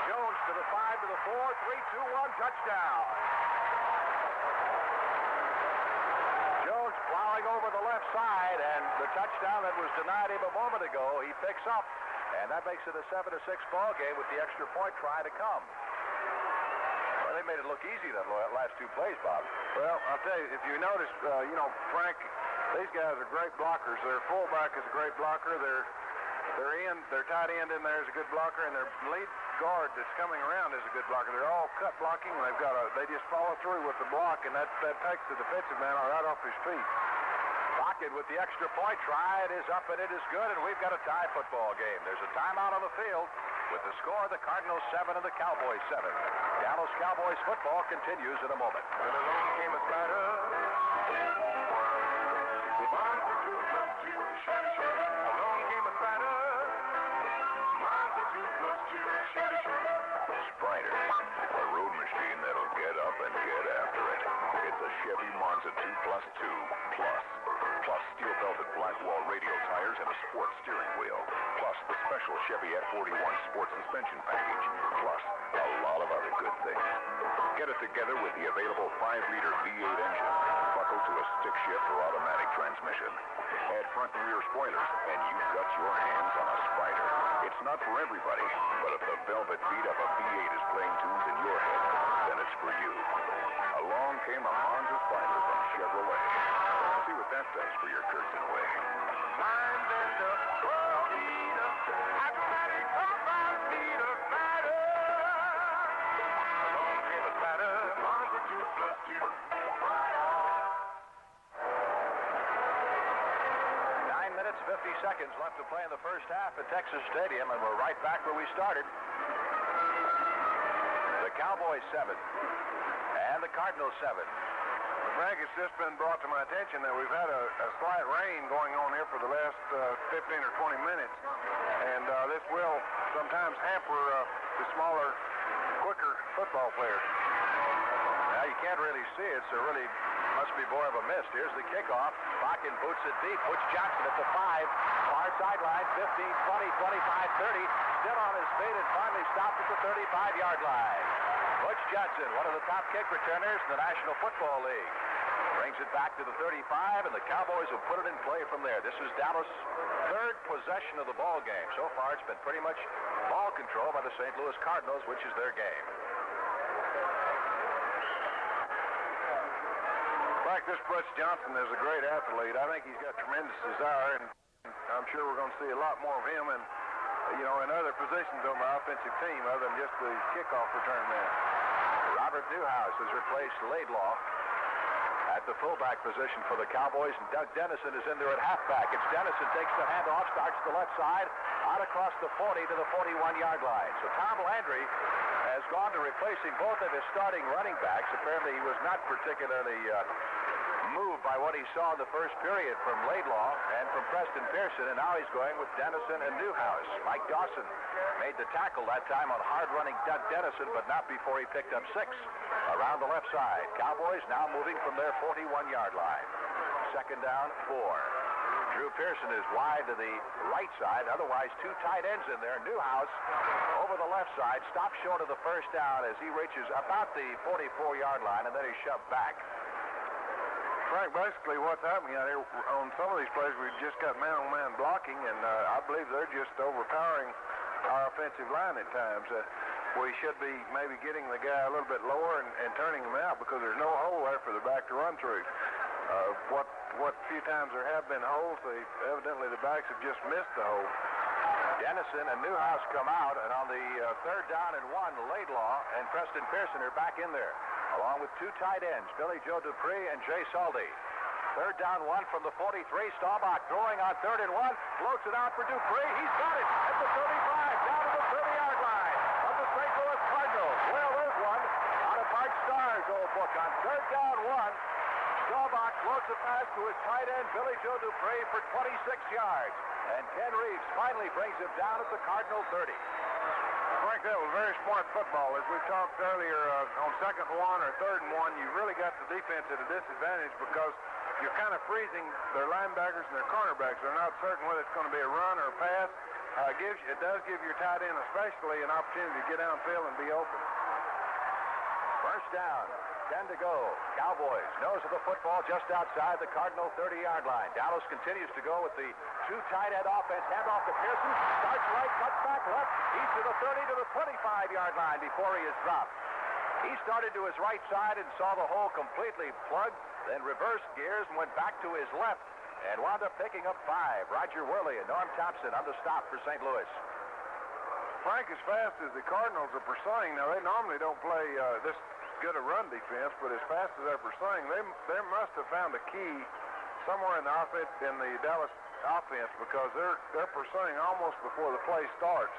B: Jones to the 5, to the 4, 3, 2, 1, touchdown. Jones plowing over the left side, and the touchdown that was denied him a moment ago, he picks up, And that makes it a 7-6 ball game with the extra point try to come. Well, they made it look easy that last two plays, Bob.
C: Well, I'll tell you, if you notice, Frank, these guys are great blockers. Their fullback is a great blocker. Their tight end in there is a good blocker, and their lead guard that's coming around is a good blocker. They're all cut blocking. They just follow through with the block, and that takes the defensive man right off his feet.
B: Lockett with the extra point try. It is up and it is good, and we've got a tie football game. There's a timeout on the field with the score: the Cardinals 7 and the Cowboys 7. Dallas Cowboys football continues in a moment.
C: And along came a spider. Along came a spider.
E: Spider, a road machine that'll get up and get after it. It's a Chevy Monza 2+2 plus steel-belted Blackwall radial tires and a sports steering wheel, plus the special Chevy F41 sports suspension package, plus a lot of other good things. Get it together with the available 5-liter V8 engine, buckled to a stick-shift or automatic transmission. Add front and rear spoilers, and you've got your hands on a Spider. It's not for everybody, but if the velvet beat of a V8 is playing tunes in your head, then it's for you. Along came a Monza Spider from Chevrolet. See what that does for your curtain away.
C: Mind bender, world eater, automatic compound feeder, spider. Along came a spider, Monza 2+2.
B: 9 minutes, 50 seconds left to play in the first half at Texas Stadium, and we're right back where we started. The Cowboys 7 and the Cardinals 7.
C: Frank, it's just been brought to my attention that we've had a slight rain going on here for the last 15 or 20 minutes. And this will sometimes hamper the smaller, quicker football players.
B: Now, you can't really see it, so really must be more of a mist. Here's the kickoff. Bakken boots it deep. Butch Johnson at the 5. Far sideline, 15, 20, 25, 30. Still on his feet and finally stopped at the 35-yard line. Butch Johnson, one of the top kick returners in the National Football League. Brings it back to the 35, and the Cowboys will put it in play from there. This is Dallas' third possession of the ball game. So far, it's been pretty much ball control by the St. Louis Cardinals, which is their game.
C: Frank, this Butch Johnson is a great athlete. I think he's got tremendous desire, and I'm sure we're going to see a lot more of him in other positions on the offensive team other than just the kickoff return man.
B: Robert Newhouse has replaced Laidlaw at the fullback position for the Cowboys, and Doug Dennison is in there at halfback. It's Dennison takes the handoff, starts the left side, out across the 40 to the 41-yard line. So Tom Landry has gone to replacing both of his starting running backs. Apparently he was not particularly moved by what he saw in the first period from Laidlaw and from Preston Pearson, and now he's going with Dennison and Newhouse. Mike Dawson made the tackle that time on hard-running Doug Dennison, but not before he picked up 6 around the left side. Cowboys now moving from their 41-yard line. Second down, 4. Drew Pearson is wide to the right side. Otherwise, 2 tight ends in there. Newhouse over the left side, stops short of the first down as he reaches about the 44-yard line, and then he's shoved back.
C: Frank, basically what's happening out here on some of these plays, we've just got man-on-man blocking, and I believe they're just overpowering our offensive line at times. We should be maybe getting the guy a little bit lower and turning him out because there's no hole there for the back to run through. What few times there have been holes, evidently the backs have just missed the hole.
B: Dennison and Newhouse come out, and on the third down and 1, Laidlaw and Preston Pearson are back in there, along with 2 tight ends, Billy Joe Dupree and Jay Saldi. Third down 1 from the 43. Staubach throwing on 3rd and 1. Floats it out for Dupree. He's got it at the 35, down to the 30-yard line of the St. Louis Cardinals. Well, there's one out of Art Starr's old book on 3rd down 1. Staubach floats a pass to his tight end, Billy Joe Dupree, for 26 yards. And Ken Reeves finally brings him down at the Cardinal 30.
C: Frank, that was very smart football. As we talked earlier, on 2nd and 1 or 3rd and 1, you really got the defense at a disadvantage because you're kind of freezing their linebackers and their cornerbacks. They're not certain whether it's going to be a run or a pass. It does give your tight end especially an opportunity to get downfield and be open.
B: First down 10 to go. Cowboys, nose of the football just outside the Cardinal 30-yard line. Dallas continues to go with the two tight end offense. Hand off to Pearson. Starts right, cuts back left. He's to the 30 to the 25-yard line before he is dropped. He started to his right side and saw the hole completely plugged, then reversed gears and went back to his left and wound up picking up 5. Roger Worley and Norm Thompson on the stop for St. Louis.
C: Frank, as fast as the Cardinals are pursuing, now they normally don't play this good a run defense, but as fast as they're pursuing, they must have found a key somewhere in the offense, in the Dallas offense, because they're pursuing almost before the play starts.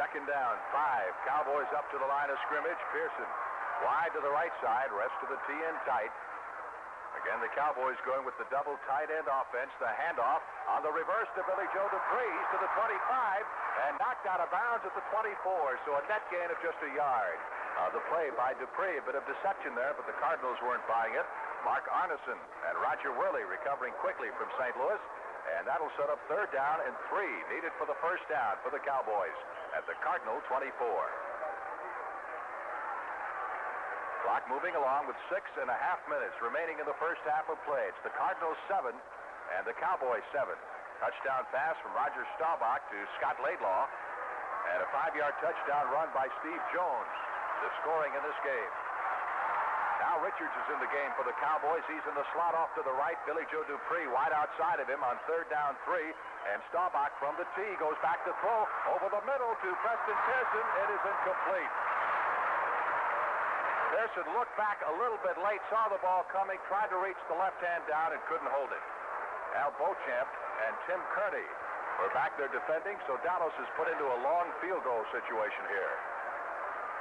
B: Second down, 5. Cowboys up to the line of scrimmage. Pearson wide to the right side, rest of the T in tight. Again, the Cowboys going with the double tight end offense. The handoff on the reverse to Billy Joe Dupree. He's to the 25 and knocked out of bounds at the 24. So a net gain of just a yard. The play by Dupree, a bit of deception there, but the Cardinals weren't buying it. Mark Arneson and Roger Worley recovering quickly from St. Louis. And that'll set up 3rd down and 3 needed for the first down for the Cowboys at the Cardinal 24. Clock moving along with 6.5 minutes remaining in the first half of play. It's the Cardinals 7 and the Cowboys 7. Touchdown pass from Roger Staubach to Scott Laidlaw. And a 5-yard touchdown run by Steve Jones. The scoring in this game. Now Richards is in the game for the Cowboys. He's in the slot off to the right. Billy Joe Dupree wide outside of him on 3rd down 3. And Staubach from the tee goes back to throw over the middle to Preston Pearson. It is incomplete. Pearson looked back a little bit late, saw the ball coming, tried to reach the left hand down and couldn't hold it. Al Beauchamp and Tim Kearney were back there defending, so Dallas is put into a long field goal situation here.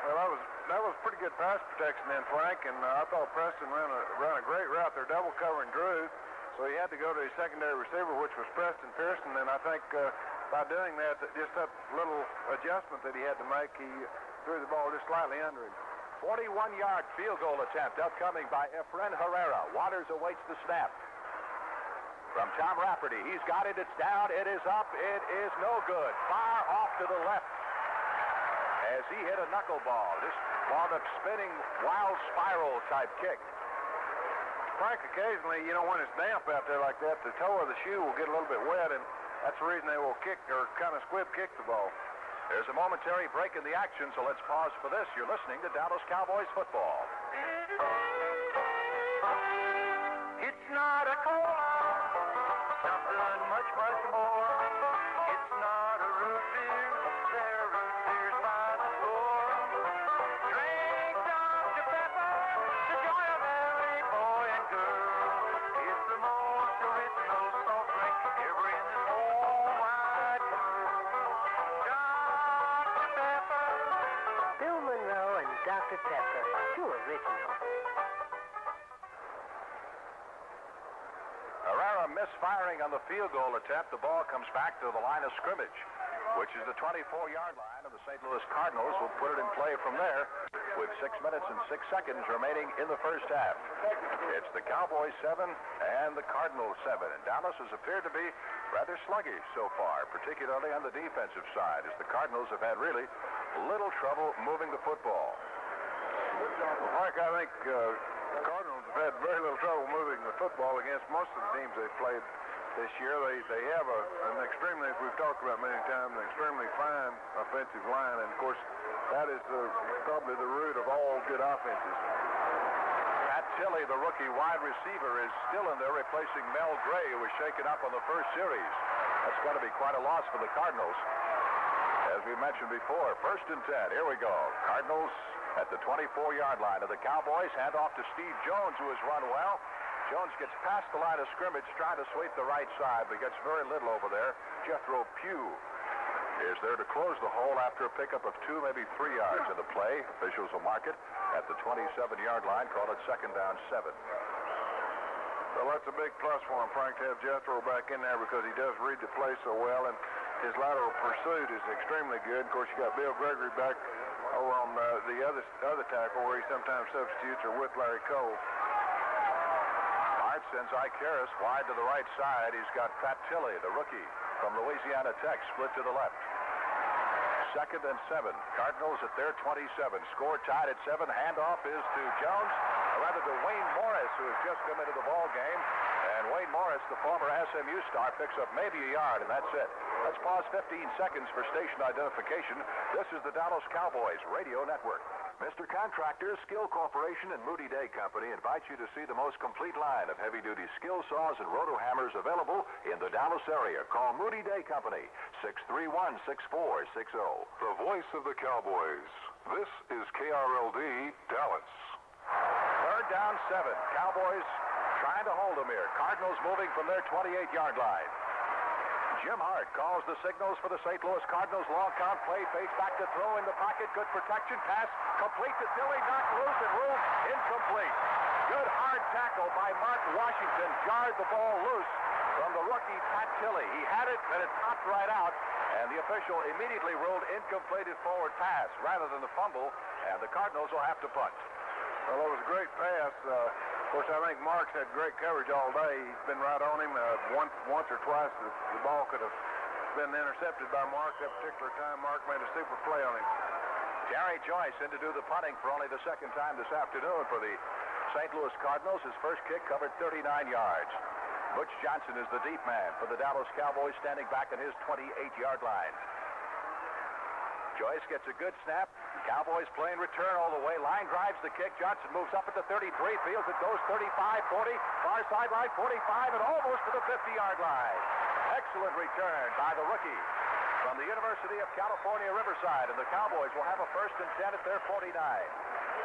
C: Well, that was pretty good pass protection then, Frank, and I thought Preston ran a great route. They're double covering Drew, so he had to go to his secondary receiver, which was Preston Pearson, and I think by doing that, just that little adjustment that he had to make, he threw the ball just slightly under him.
B: 41-yard field goal attempt upcoming by Efren Herrera. Waters awaits the snap. From Tom Rafferty, he's got it, it's down, it is up, it is no good. Far off to the left as he hit a knuckleball. This wound up spinning wild spiral type kick.
C: Frank, occasionally, when it's damp out there like that, the toe of the shoe will get a little bit wet, and that's the reason they will kick or kind of squib kick the ball.
B: There's a momentary break in the action, so let's pause for this. You're listening to Dallas Cowboys football.
D: It's not a cola, something much, much more. It's not a root beer, there are root beers by the door. Drink Dr. Pepper, the joy of every boy and girl. It's the most original soft drink ever in this whole wide world. Dr. Pepper.
F: Bill Monroe and Dr. Pepper, too original.
B: Herrera misfiring on the field goal attempt. The ball comes back to the line of scrimmage, which is the 24-yard line of the St. Louis Cardinals. Will put it in play from there with 6 minutes and 6 seconds remaining in the first half. It's the Cowboys 7 and the Cardinals 7. And Dallas has appeared to be rather sluggish so far, particularly on the defensive side, as the Cardinals have had really little trouble moving the football.
C: Well, Frank, I think the Cardinals have had very little trouble moving the football against most of the teams they've played this year. They have an extremely, as we've talked about many times, an extremely fine offensive line, and of course that is probably the root of all good offenses.
B: Pat Tilley, the rookie wide receiver, is still in there replacing Mel Gray, who was shaken up on the first series. That's going to be quite a loss for the Cardinals. As we mentioned before, 1st and 10. Here we go. Cardinals at the 24-yard line of the Cowboys. Hand off to Steve Jones, who has run well. Jones gets past the line of scrimmage, trying to sweep the right side, but gets very little over there. Jethro Pugh is there to close the hole after a pickup of 2, maybe 3 yards in the play. Officials will mark it at the 27-yard line. Call it 2nd down 7.
C: Well, that's a big plus for him, Frank, to have Jethro back in there, because he does read the play so well, and his lateral pursuit is extremely good. Of course, you got Bill Gregory back over on the other tackle, where he sometimes substitutes, or with Larry Cole.
B: Hart sends Ike Harris wide to the right side. He's got Pat Tilley, the rookie from Louisiana Tech, split to the left. 2nd and 7. Cardinals at their 27. Score tied at 7. Handoff is to Jones, or rather to Wayne Morris, who has just come into the ball game. And Wayne Morris, the former SMU star, picks up maybe a yard, and that's it. Let's pause 15 seconds for station identification. This is the Dallas Cowboys Radio Network. Mr. Contractor, Skill Corporation and Moody Day Company invite you to see the most complete line of heavy-duty skill saws and roto hammers available in the Dallas area. Call Moody Day Company, 631-6460.
H: The voice of the Cowboys. This is KRLD, Dallas.
B: 3rd down, 7. Cowboys trying to hold them here. Cardinals moving from their 28-yard line. Jim Hart calls the signals for the St. Louis Cardinals. Long count play, fades back to throw in the pocket. Good protection. Pass complete to Lilly. Knocked loose and ruled incomplete. Good hard tackle by Mark Washington. Jarred the ball loose from the rookie Pat Tilley. He had it, and it popped right out. And the official immediately ruled incompleted forward pass rather than the fumble. And the Cardinals will have to punt.
C: Well, it was a great pass. Of course, I think Mark's had great coverage all day. He's been right on him. Once or twice, the ball could have been intercepted by Mark. That particular time, Mark made a super play on him.
B: Terry Joyce in to do the punting for only the second time this afternoon for the St. Louis Cardinals. His first kick covered 39 yards. Butch Johnson is the deep man for the Dallas Cowboys, standing back on his 28-yard line. Joyce gets a good snap. Cowboys playing return all the way. Line drives the kick. Johnson moves up at the 33. Feels it goes 35, 40. Far sideline, 45, and almost to the 50-yard line. Excellent return by the rookie from the University of California, Riverside. And the Cowboys will have a 1st and 10 at their 49.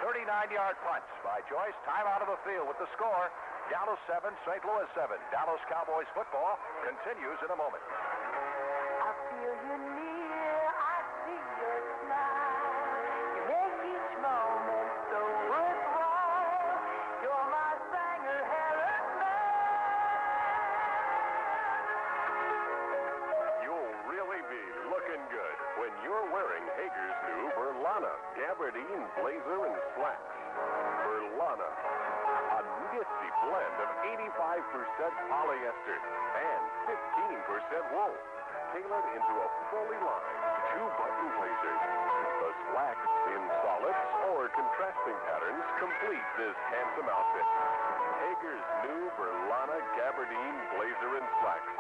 B: 39-yard punch by Joyce. Time out of the field with the score. Dallas 7, St. Louis 7. Dallas Cowboys football continues in a moment.
D: I feel you near, I see your smile. You make each moment so worthwhile. You're my Sanger Harris man.
H: You'll really be looking good when you're wearing Hager's new Verlana gabardine blazer and slacks. Verlana, a nifty blend of 85% polyester and 15% wool, tailored into a fully lined 2-button blazer. The slacks in solids or contrasting patterns complete this handsome outfit. Hager's new Verlana gabardine blazer and slacks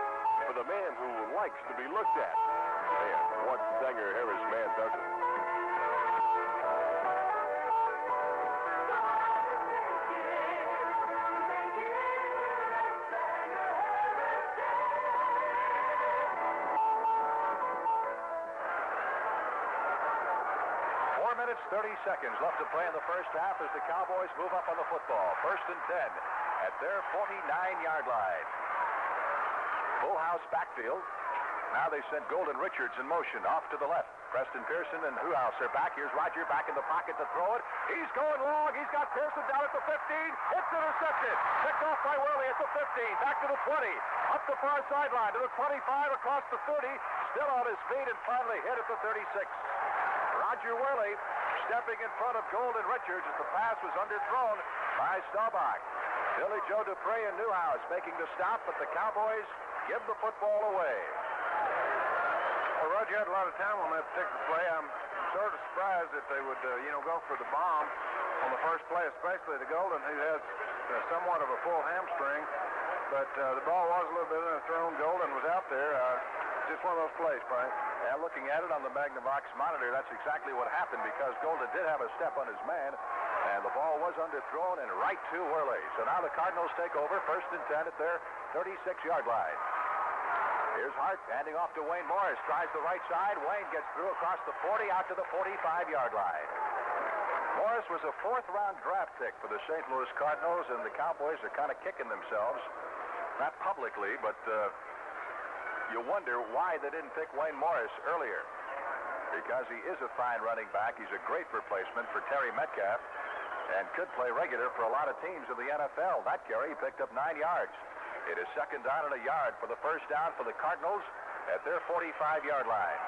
H: for the man who likes to be looked at. And what Sanger Harris man doesn't?
B: 30 seconds left to play in the first half as the Cowboys move up on the football. 1st and 10 at their 49-yard line. Full house backfield. Now they send Golden Richards in motion off to the left. Preston Pearson and Huhouse are back. Here's Roger back in the pocket to throw it. He's going long. He's got Pearson down at the 15. It's intercepted. Picked off by Worley at the 15. Back to the 20. Up the far sideline to the 25, across the 30. Still on his feet and finally hit at the 36. Roger Worley stepping in front of Golden Richards as the pass was underthrown by Staubach. Billy Joe Dupre and Newhouse making the stop, but the Cowboys give the football away.
C: Well, Roger had a lot of time on that particular play. I'm sort of surprised that they would, go for the bomb on the first play, especially the Golden, who has somewhat of a full hamstring. But the ball was a little bit underthrown. Golden was out there. Just one of those plays, Frank.
B: Yeah, looking at it on the Magnavox monitor, that's exactly what happened because Golden did have a step on his man, and the ball was underthrown and right to Worley. So now the Cardinals take over, 1st and 10 at their 36-yard line. Here's Hart handing off to Wayne Morris. Tries the right side. Wayne gets through across the 40 out to the 45-yard line. Morris was a 4th-round draft pick for the St. Louis Cardinals, and the Cowboys are kind of kicking themselves. Not publicly, but you wonder why they didn't pick Wayne Morris earlier. Because he is a fine running back. He's a great replacement for Terry Metcalf and could play regular for a lot of teams in the NFL. That carry, he picked up 9 yards. It is 2nd down and a yard for the first down for the Cardinals at their 45-yard line.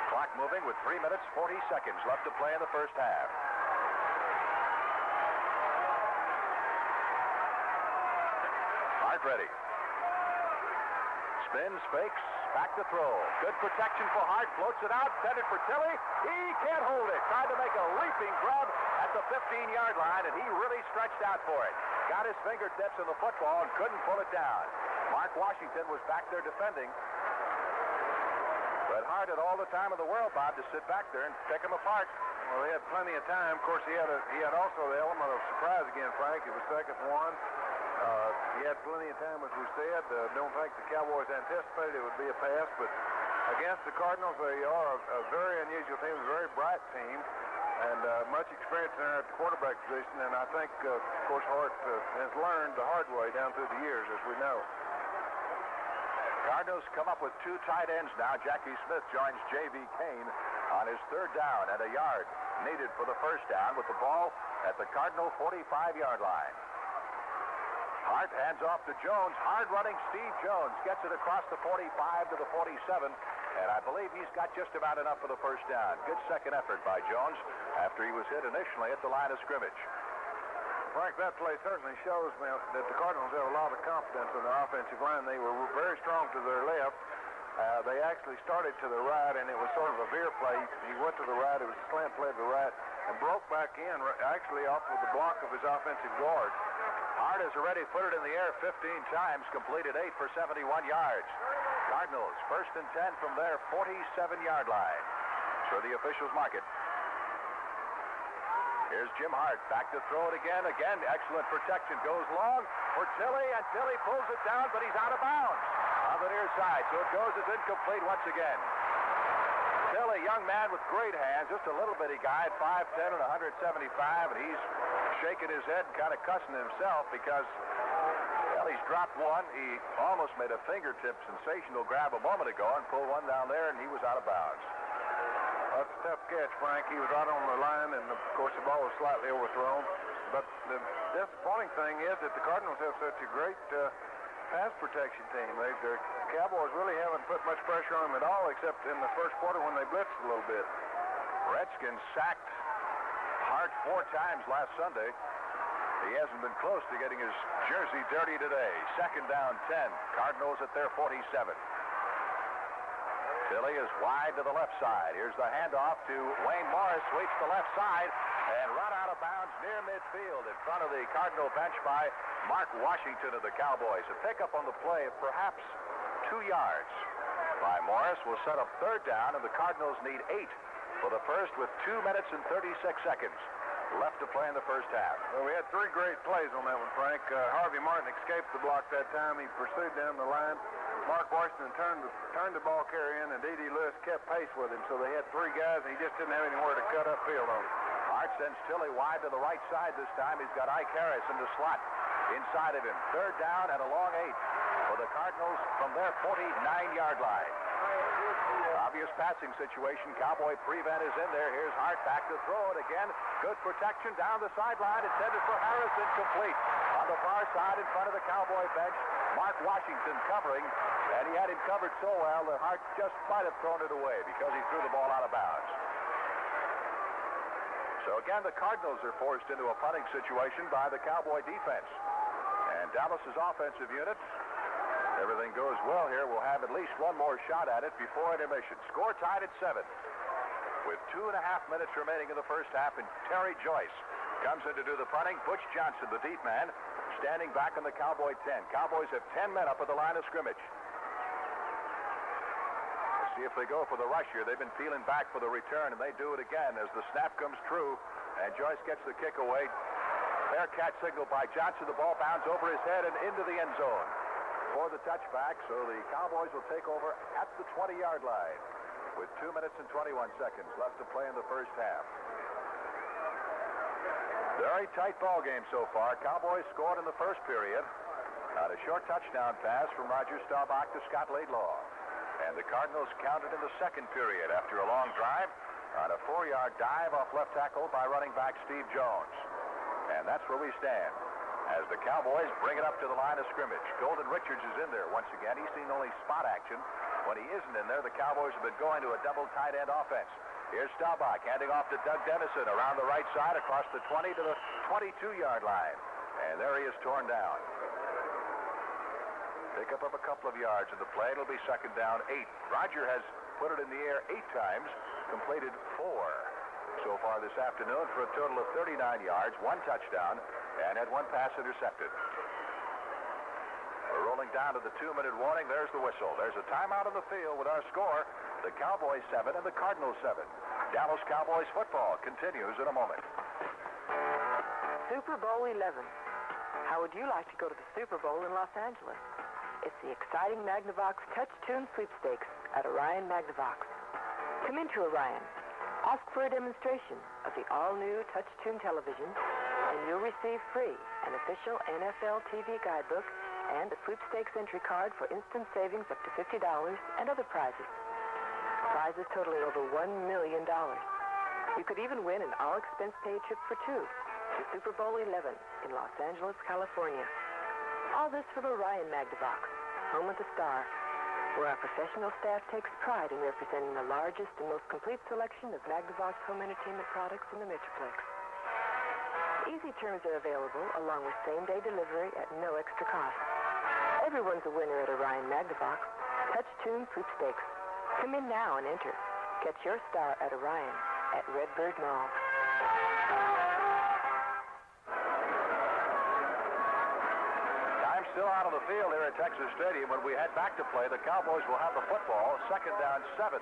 B: Clock moving with 3 minutes, 40 seconds left to play in the first half. Hart ready. Spins, fakes, Back to throw. Good protection for Hart. Floats it out. Sent it for Tilley. He can't hold it. Tried to make a leaping grab at the 15-yard line, and he really stretched out for it. Got his fingertips in the football and couldn't pull it down. Mark Washington was back there defending. But Hart had all the time in the world, Bob, to sit back there and pick him apart.
C: Well, he had plenty of time. Of course, he had also the element of surprise again, Frank. It was second and one. He had plenty of time, as we said. Don't think the Cowboys anticipated it would be a pass, but against the Cardinals, they are a very unusual team, a very bright team, and much experience there at the quarterback position. And I think, of course, Hart has learned the hard way down through the years, as we know.
B: Cardinals come up with two tight ends now. Jackie Smith joins J.V. Kane on his third down and a yard needed for the first down with the ball at the Cardinal 45-yard line. Hart hands off to Jones. Hard running Steve Jones gets it across the 45 to the 47, and I believe he's got just about enough for the first down. Good second effort by Jones after he was hit initially at the line of scrimmage.
C: Frank, that play certainly shows me that the Cardinals have a lot of confidence in their offensive line. They were very strong to their left. They actually started to the right, and it was sort of a veer play. He went to the right. It was a slant play to the right and broke back in, actually off of the block of his offensive guard.
B: Hart has already put it in the air 15 times, completed 8 for 71 yards. Cardinals, first and 10 from their 47-yard line. So the officials mark it. Here's Jim Hart, back to throw it again. Again, excellent protection. Goes long for Tilley, and Tilley pulls it down, but he's out of bounds on the near side. So it goes as incomplete once again. Tilley, young man with great hands, just a little bitty guy at 5'10 and 175, and he's shaking his head and kind of cussing himself because, well, he's dropped one. He almost made a fingertip sensational grab a moment ago and pulled one down there, and he was out of bounds.
C: That's a tough catch, Frank. He was right on the line, and, of course, the ball was slightly overthrown. But the disappointing thing is that the Cardinals have such a great pass protection team. The Cowboys really haven't put much pressure on them at all, except in the first quarter when they blitzed a little bit.
B: Redskins sacked Hart 4 times last Sunday. He hasn't been close to getting his jersey dirty today. Second down 10. Cardinals at their 47. Tilley is wide to the left side. Here's the handoff to Wayne Morris. Sweeps the left side and run out of bounds near midfield in front of the Cardinal bench by Mark Washington of the Cowboys. A pickup on the play of perhaps 2 yards by Morris will set up third down, and the Cardinals need 8 for the first with 2 minutes and 36 seconds left to play in the first half.
C: Well, we had 3 great plays on that one, Frank. Harvey Martin escaped the block that time. He pursued down the line. Mark Washington turned the ball carrier in, and D.D. Lewis kept pace with him. So they had 3 guys, and he just didn't have anywhere to cut upfield on him.
B: Hart sends Tilley wide to the right side this time. He's got Ike Harris in the slot inside of him. Third down and a long 8 for the Cardinals from their 49-yard line. Obvious passing situation. Cowboy prevent is in there. Here's Hart back to throw it again. Good protection down the sideline. Intended for Harris, incomplete. On the far side in front of the Cowboy bench, Mark Washington covering, and he had him covered so well that Hart just might have thrown it away because he threw the ball out of bounds. So again, the Cardinals are forced into a punting situation by the Cowboy defense. And Dallas's offensive unit, everything goes well here, we'll have at least one more shot at it before intermission. Score tied at 7 with 2.5 minutes remaining in the first half, and Terry Joyce comes in to do the punting. Butch Johnson, the deep man, standing back in the Cowboy 10. Cowboys have 10 men up at the line of scrimmage. Let's see if they go for the rush here. They've been peeling back for the return, and they do it again as the snap comes true, and Joyce gets the kick away. Fair catch signal by Johnson. The ball bounds over his head and into the end zone for the touchback, so the Cowboys will take over at the 20-yard line with 2 minutes and 21 seconds left to play in the first half. Very tight ball game so far. Cowboys scored in the first period on a short touchdown pass from Roger Staubach to Scott Laidlaw. And the Cardinals counted in the second period after a long drive on a 4-yard dive off left tackle by running back Steve Jones. And that's where we stand as the Cowboys bring it up to the line of scrimmage. Golden Richards is in there once again. He's seen only spot action. When he isn't in there, the Cowboys have been going to a double tight end offense. Here's Staubach handing off to Doug Dennison around the right side across the 20 to the 22-yard line. And there he is torn down. Pickup of a couple of yards in the play. It'll be second down 8. Roger has put it in the air 8 times, completed 4 so far this afternoon for a total of 39 yards, 1 touchdown, and had 1 pass intercepted. We're rolling down to the 2-minute warning. There's the whistle. There's a timeout on the field with our score, the Cowboys 7 and the Cardinals 7. Dallas Cowboys football continues in a moment.
F: Super Bowl 11. How would you like to go to the Super Bowl in Los Angeles? It's the exciting Magnavox Touch Tune Sweepstakes at Orion Magnavox. Come into Orion. Ask for a demonstration of the all-new Touch Tune television, and you'll receive free an official NFL TV guidebook and a sweepstakes entry card for instant savings up to $50 and other prizes. Prizes totaling over $1 million. You could even win an all-expense-paid trip for 2 to Super Bowl 11 in Los Angeles, California. All this from Orion Magnavox, home of the star, where our professional staff takes pride in representing the largest and most complete selection of Magnavox home entertainment products in the Metroplex. Easy terms are available, along with same-day delivery at no extra cost. Everyone's a winner at Orion Magnavox. Touch Tune Sweepstakes. Come in now and enter. Catch your star at Orion at Redbird Mall.
B: Still out on the field here at Texas Stadium. When we head back to play, the Cowboys will have the football, second down 7,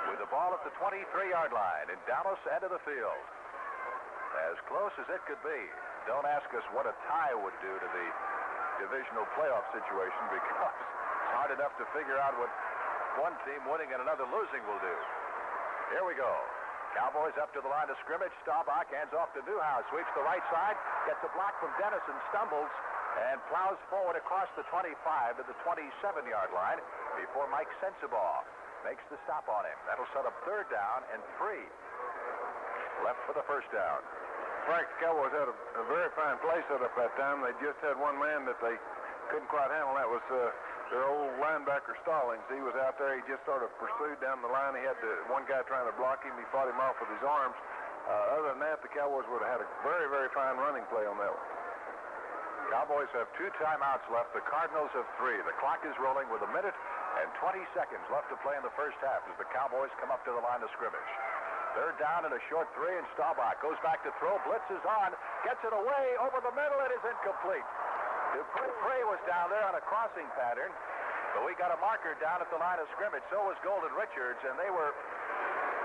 B: with the ball at the 23-yard line in Dallas end of the field. As close as it could be. Don't ask us what a tie would do to the divisional playoff situation, because it's hard enough to figure out what one team winning and another losing will do. Here we go. Cowboys up to the line of scrimmage. Staubach hands off to Newhouse. Sweeps the right side. Gets a block from Dennison. Stumbles. And plows forward across the 25 to the 27-yard line before Mike Sensabaugh makes the stop on him. That'll set up third down and 3 left for the first down.
C: Frank, the Cowboys had a very fine play set up that time. They just had one man that they couldn't quite handle. That was their old linebacker Stallings. He was out there. He just sort of pursued down the line. He had one guy trying to block him. He fought him off with his arms. Other than that, the Cowboys would have had a very, very fine running play on that one.
B: Cowboys have 2 timeouts left. The Cardinals have 3. The clock is rolling with 1 minute and 20 seconds left to play in the first half as the Cowboys come up to the line of scrimmage. Third down and a short 3, and Staubach goes back to throw. Blitz is on. Gets it away over the middle. It is incomplete. Dupree was down there on a crossing pattern, but we got a marker down at the line of scrimmage. So was Golden Richards, and they were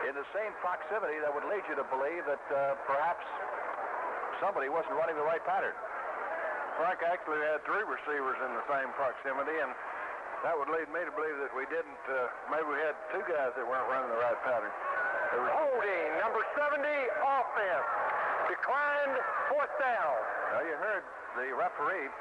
B: in the same proximity that would lead you to believe that perhaps somebody wasn't running the right pattern.
C: Frank actually had 3 receivers in the same proximity, and that would lead me to believe that we didn't, maybe we had 2 guys that weren't running the right pattern.
G: Holding, number 70, offense. Declined, 4th down.
B: Now, you heard the referee,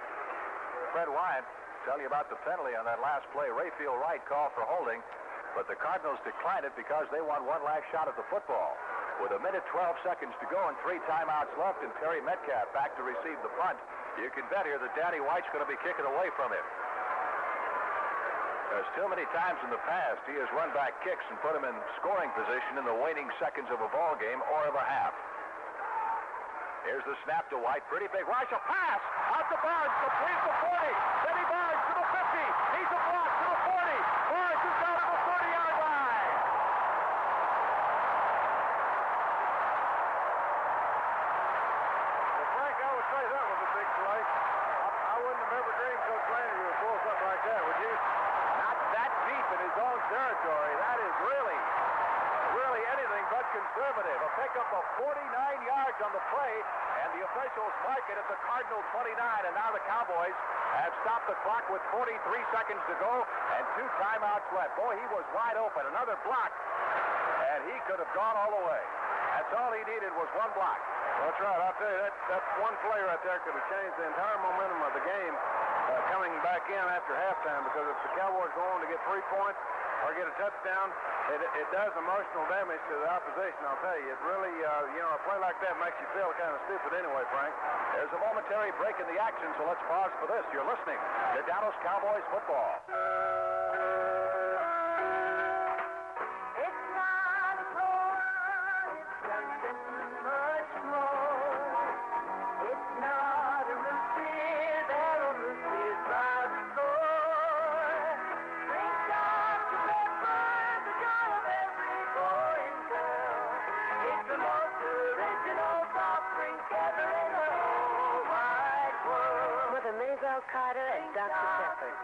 B: Fred Wyatt, tell you about the penalty on that last play. Rayfield Wright called for holding, but the Cardinals declined it because they want one last shot at the football. With 1 minute 12 seconds to go and 3 timeouts left, and Terry Metcalf back to receive the punt, you can bet here that Danny White's going to be kicking away from him. Because too many times in the past, he has run back kicks and put him in scoring position in the waning seconds of a ball game or of a half. Here's the snap to White. Pretty big rush. A pass out to Barnes. Complete to 40. Then he Barnes to the 50. He's a block to the 40. Barnes is down to the 30-yard line.
C: Well, Frank, I would say that was a big play. I wouldn't have ever dreamed Coach Landry would pull something like that, would you?
B: Not that deep in his own territory. That is really anything but conservative. A pickup of 49 yards on the play, and the officials mark it at the Cardinal 29, and now the Cowboys have stopped the clock with 43 seconds to go and 2 timeouts left. Boy, he was wide open. Another block, and he could have gone all the way. That's all he needed was 1 block.
C: Well, that's right. I'll tell you, that one play right there could have changed the entire momentum of the game coming back in after halftime, because if the Cowboys go on to get 3 points or get a touchdown, it does emotional damage to the opposition, I'll tell you. It really, a play like that makes you feel kind of stupid anyway, Frank.
B: There's a momentary break in the action, so let's pause for this. You're listening to Dallas Cowboys football.
D: It's not a throne, it's something much more. It's not a routine, there are routines by the door.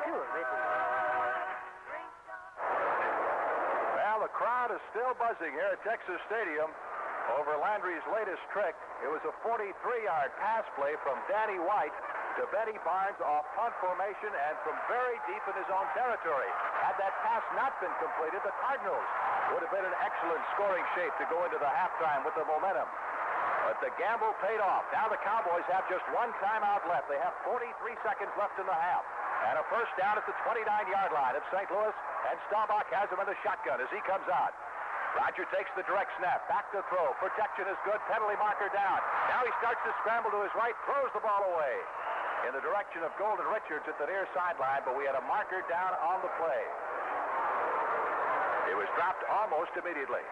F: too original.
B: Well, the crowd is still buzzing here at Texas Stadium over Landry's latest trick. It was a 43-yard pass play from Danny White to Betty Barnes off punt formation and from very deep in his own territory. Had that pass not been completed, the Cardinals would have been in excellent scoring shape to go into the halftime with the momentum. But the gamble paid off. Now the Cowboys have just one timeout left. They have 43 seconds left in the half. And a first down at the 29-yard line of St. Louis, and Staubach has him in the shotgun as he comes out. Roger takes the direct snap, back to throw. Protection is good, penalty marker down. Now he starts to scramble to his right, throws the ball away in the direction of Golden Richards at the near sideline, but we had a marker down on the play. It was dropped almost immediately.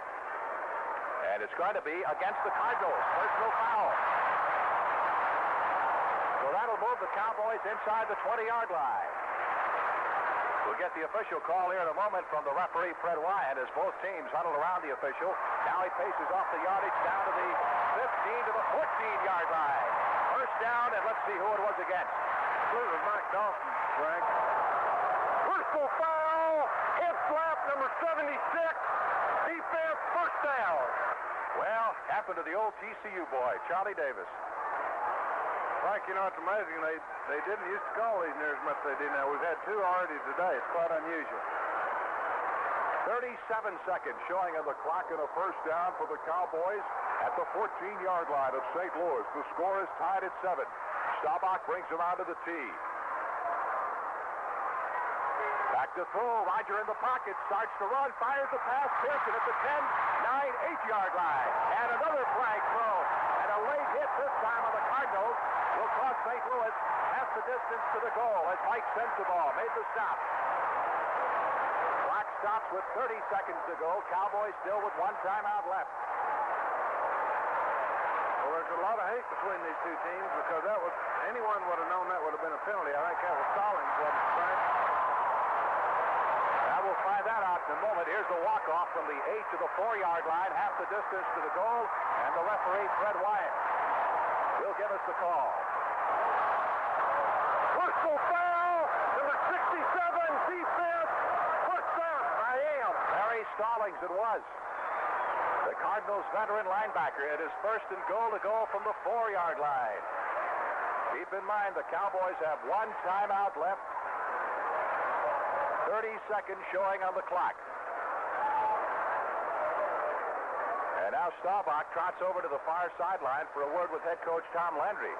B: And it's going to be against the Cardinals. Personal foul. So that'll move the Cowboys inside the 20-yard line. We'll get the official call here in a moment from the referee, Fred Wyatt, as both teams huddle around the official. Now he paces off the yardage down to the 15 to the 14-yard line. First down, and let's see who it was against.
C: It was Mike Dawson, Frank. Personal foul. Hip slap number 76. Defense first down.
B: Well, happened to the old TCU boy, Charlie Davis.
C: Frank, you know, it's amazing. They didn't used to call these near as much as they do now. We've had two already today. It's quite unusual.
B: 37 seconds showing on the clock and a first down for the Cowboys at the 14-yard line of St. Louis. The score is tied at 7. Staubach brings him out to the tee. Back to throw. Roger in the pocket. Starts to run. Fires the pass. Pearson at the 10, 9, 8-yard line. And another flag throw. And a late hit this time on the Cardinals will cost St. Louis half the distance to the goal as Mike sends the ball. Made the stop. Clock stops with 30 seconds to go. Cowboys still with one timeout left.
C: Well, there's a lot of hate between these two teams because anyone would have known that would have been a penalty. I think that was Stallings, wasn't it, Frank?
B: We'll find that out in a moment. Here's the walk-off from the 8 to the 4-yard line, half the distance to the goal, and the referee, Fred Wyatt, will give us the call.
C: Personal foul, number 67, defense, first down. I am.
B: Barry Stallings it was. The Cardinals veteran linebacker at his first and goal to go from the 4-yard line. Keep in mind the Cowboys have one timeout left. 30 seconds showing on the clock. And now Staubach trots over to the far sideline for a word with head coach Tom Landry.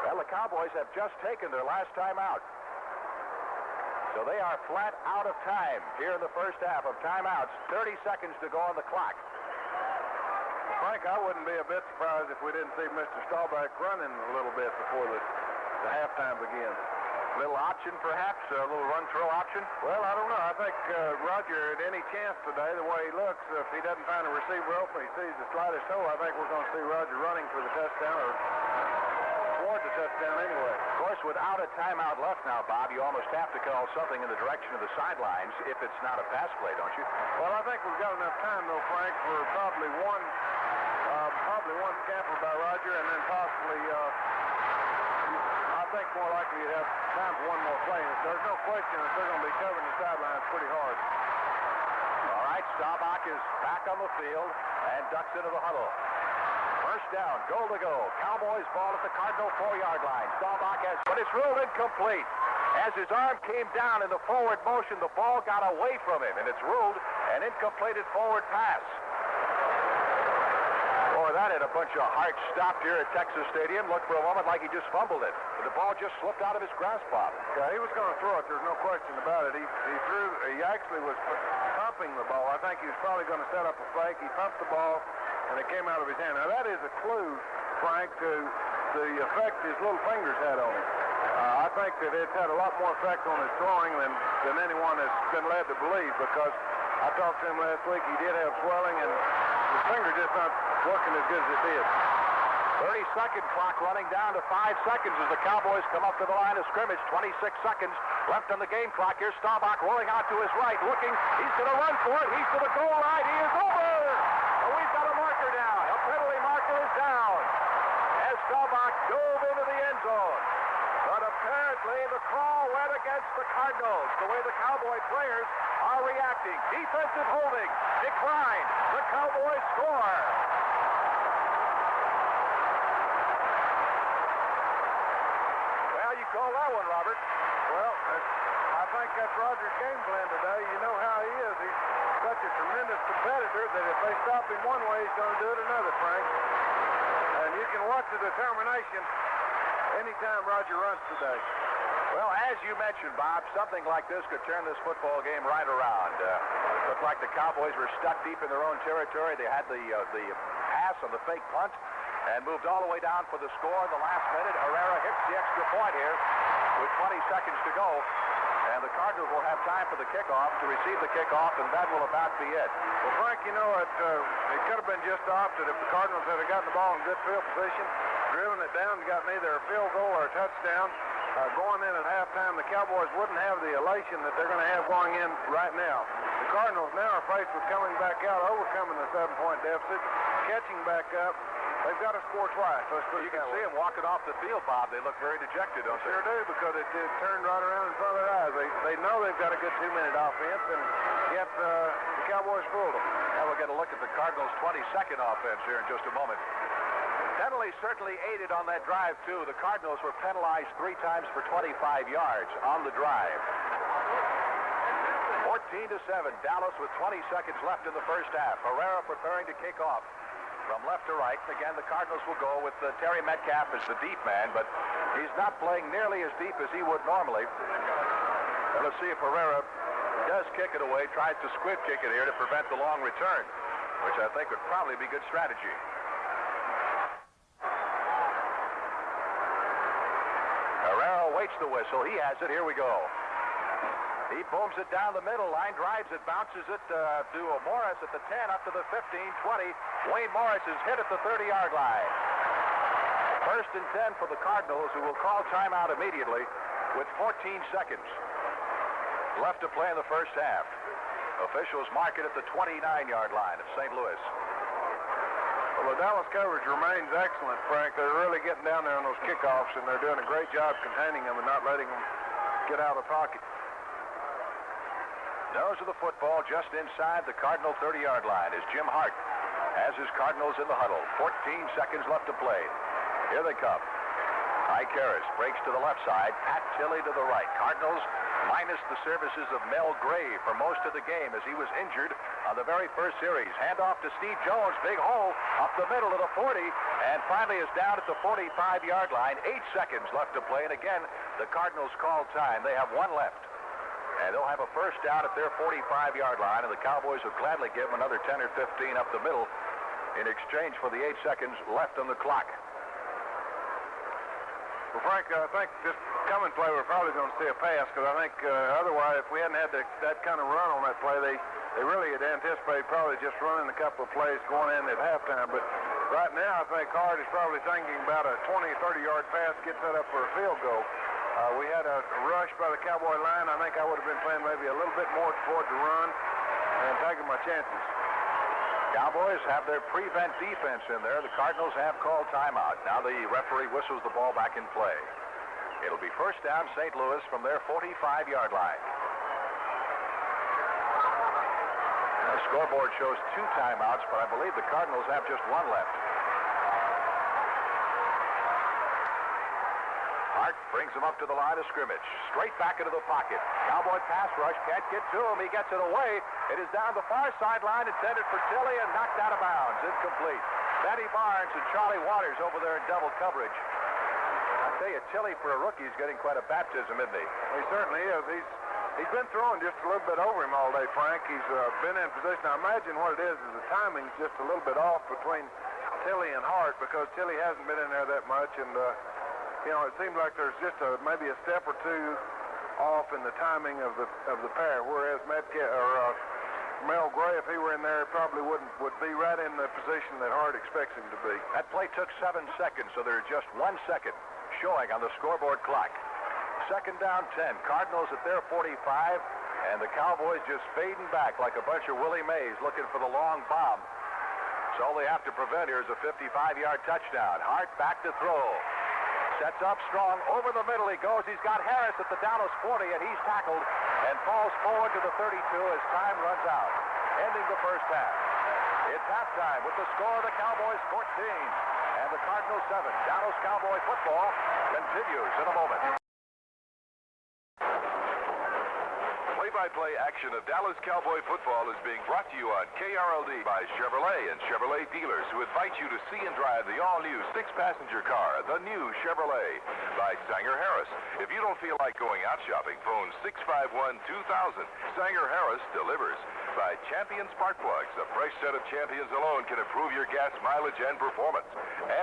B: Well, the Cowboys have just taken their last timeout. So they are flat out of time here in the first half of timeouts. 30 seconds to go on the clock.
C: Frank, I wouldn't be a bit surprised if we didn't see Mr. Staubach running a little bit before the halftime begins.
B: Little option, perhaps? A little run-throw option?
C: Well, I don't know. I think Roger, at any chance today, the way he looks, if he doesn't find a receiver open, he sees the slightest hole, I think we're going to see Roger running for the touchdown or toward the touchdown anyway.
B: Of course, without a timeout left now, Bob, you almost have to call something in the direction of the sidelines if it's not a pass play, don't you?
C: Well, I think we've got enough time, though, Frank, for probably one scamper by Roger, and then possibly, I think more likely you'd have time for one more play. There's no question that they're going to be covering the sidelines pretty hard.
B: All right, Staubach is back on the field and ducks into the huddle. First down, goal to go. Cowboys ball at the Cardinal 4-yard line. Staubach has, but it's ruled incomplete. As his arm came down in the forward motion, the ball got away from him, and it's ruled an incompleted forward pass. Boy, that had a bunch of hearts stopped here at Texas Stadium. Looked for a moment like he just fumbled it. But the ball just slipped out of his grasp, Bob.
C: Yeah, he was going to throw it. There's no question about it. He actually was pumping the ball. I think he was probably going to set up a fake. He pumped the ball, and it came out of his hand. Now, that is a clue, Frank, to the effect his little fingers had on him. I think that it's had a lot more effect on his throwing than anyone has been led to believe, because I talked to him last week. He did have swelling, and his finger just not working as good as it did.
B: 30-second clock running down to 5 seconds as the Cowboys come up to the line of scrimmage. 26 seconds left on the game clock. Here's Staubach rolling out to his right, looking. He's going to run for it. He's to the goal line. He is over. And we've got a marker down. A penalty marker is down as Staubach dove into the end zone. But apparently the call went against the Cardinals. Cardinals, the way the Cowboy players are reacting. Defensive holding declined. The Cowboys score. Well, you call that one, Robert.
C: Well, I think that's Roger's game plan today. You know how he is. He's such a tremendous competitor that if they stop him one way, he's going to do it another, Frank. And you can watch the determination anytime Roger runs today.
B: Well, as you mentioned, Bob, something like this could turn this football game right around. Looked like the Cowboys were stuck deep in their own territory. They had the pass on the fake punt and moved all the way down for the score in the last minute. Herrera hits the extra point here with 20 seconds to go. And the Cardinals will have time for the kickoff to receive the kickoff, and that will about be it.
C: Well, Frank, you know, it could have been just opposite if the Cardinals had gotten the ball in good field position, driven it down, and gotten either a field goal or a touchdown. Going in at halftime, the Cowboys wouldn't have the elation that they're going to have going in right now. The Cardinals now are faced with coming back out, overcoming the 7-point deficit, catching back up. They've got to score twice.
B: You can see them walking off the field, Bob. They look very dejected, don't they?
C: Sure do, because it turned right around in front of their eyes. They know they've got a good 2-minute offense, and yet the Cowboys fooled them.
B: Now we'll get a look at the Cardinals' 22nd offense here in just a moment. Penalties certainly aided on that drive, too. The Cardinals were penalized 3 times for 25 yards on the drive. 14-7, Dallas with 20 seconds left in the first half. Herrera preparing to kick off from left to right. Again, the Cardinals will go with Terry Metcalf as the deep man, but he's not playing nearly as deep as he would normally. Well, let's see if Herrera does kick it away, tries to squib kick it here to prevent the long return, which I think would probably be good strategy. Herrera waits the whistle. He has it. Here we go. He booms it down the middle line, drives it, bounces it to Morris at the 10, up to the 15, 20. Wayne Morris is hit at the 30-yard line. First and 10 for the Cardinals, who will call timeout immediately with 14 seconds left to play in the first half. Officials mark it at the 29-yard line of St. Louis.
C: Well, the Dallas coverage remains excellent, Frank. They're really getting down there on those kickoffs, and they're doing a great job containing them and not letting them get out of the pocket.
B: Nose of the football just inside the Cardinal 30-yard line is Jim Hart. Has his Cardinals in the huddle. 14 seconds left to play. Here they come. Ike Harris breaks to the left side. Pat Tilley to the right. Cardinals minus the services of Mel Gray for most of the game as he was injured on the very first series. Handoff to Steve Jones. Big hole up the middle of the 40. And finally is down at the 45-yard line. 8 seconds left to play. And again, the Cardinals call time. They have 1 left. And they'll have a first down at their 45-yard line, and the Cowboys will gladly give them another 10 or 15 up the middle in exchange for the 8 seconds left on the clock.
C: Well, Frank, I think this coming play we're probably going to see a pass, because I think otherwise, if we hadn't had that kind of run on that play, they really had anticipated probably just running a couple of plays going in at halftime. But right now, I think Hart is probably thinking about a 20, 30-yard pass, get set up for a field goal. We had a rush by the Cowboy line. I think I would have been playing maybe a little bit more toward the run and taking my chances.
B: Cowboys have their prevent defense in there. The Cardinals have called timeout. Now the referee whistles the ball back in play. It'll be first down St. Louis from their 45-yard line. The scoreboard shows 2 timeouts, but I believe the Cardinals have just 1 left. Hart brings him up to the line of scrimmage. Straight back into the pocket. Cowboy pass rush. Can't get to him. He gets it away. It is down the far sideline, intended for Tilley, and knocked out of bounds. Incomplete. Benny Barnes and Charlie Waters over there in double coverage. I tell you, Tilley, for a rookie, is getting quite a baptism, isn't he?
C: He certainly is. He's been throwing just a little bit over him all day, Frank. He's been in position. I imagine what it is the timing's just a little bit off between Tilley and Hart, because Tilley hasn't been in there that much, and you know, it seems like there's just maybe a step or 2 off in the timing of the pair, whereas Mel Gray, if he were in there, probably would be right in the position that Hart expects him to be.
B: That play took 7 seconds, so there's just 1 second showing on the scoreboard clock. Second down 10. Cardinals at their 45, and the Cowboys just fading back like a bunch of Willie Mays looking for the long bomb. So all they have to prevent here is a 55-yard touchdown. Hart back to throw. Sets up strong. Over the middle he goes. He's got Harris at the Dallas 40, and he's tackled and falls forward to the 32 as time runs out, ending the first half. It's halftime with the score of the Cowboys 14 and the Cardinals 7. Dallas Cowboy football continues in a moment.
E: Play-by-play action of Dallas Cowboy football is being brought to you on KRLD by Chevrolet and Chevrolet dealers, who invite you to see and drive the all-new 6-passenger car, the new Chevrolet. By Sanger Harris. If you don't feel like going out shopping, phone 651-2000. Sanger Harris delivers. By Champion Spark Plugs. A fresh set of Champions alone can improve your gas mileage and performance.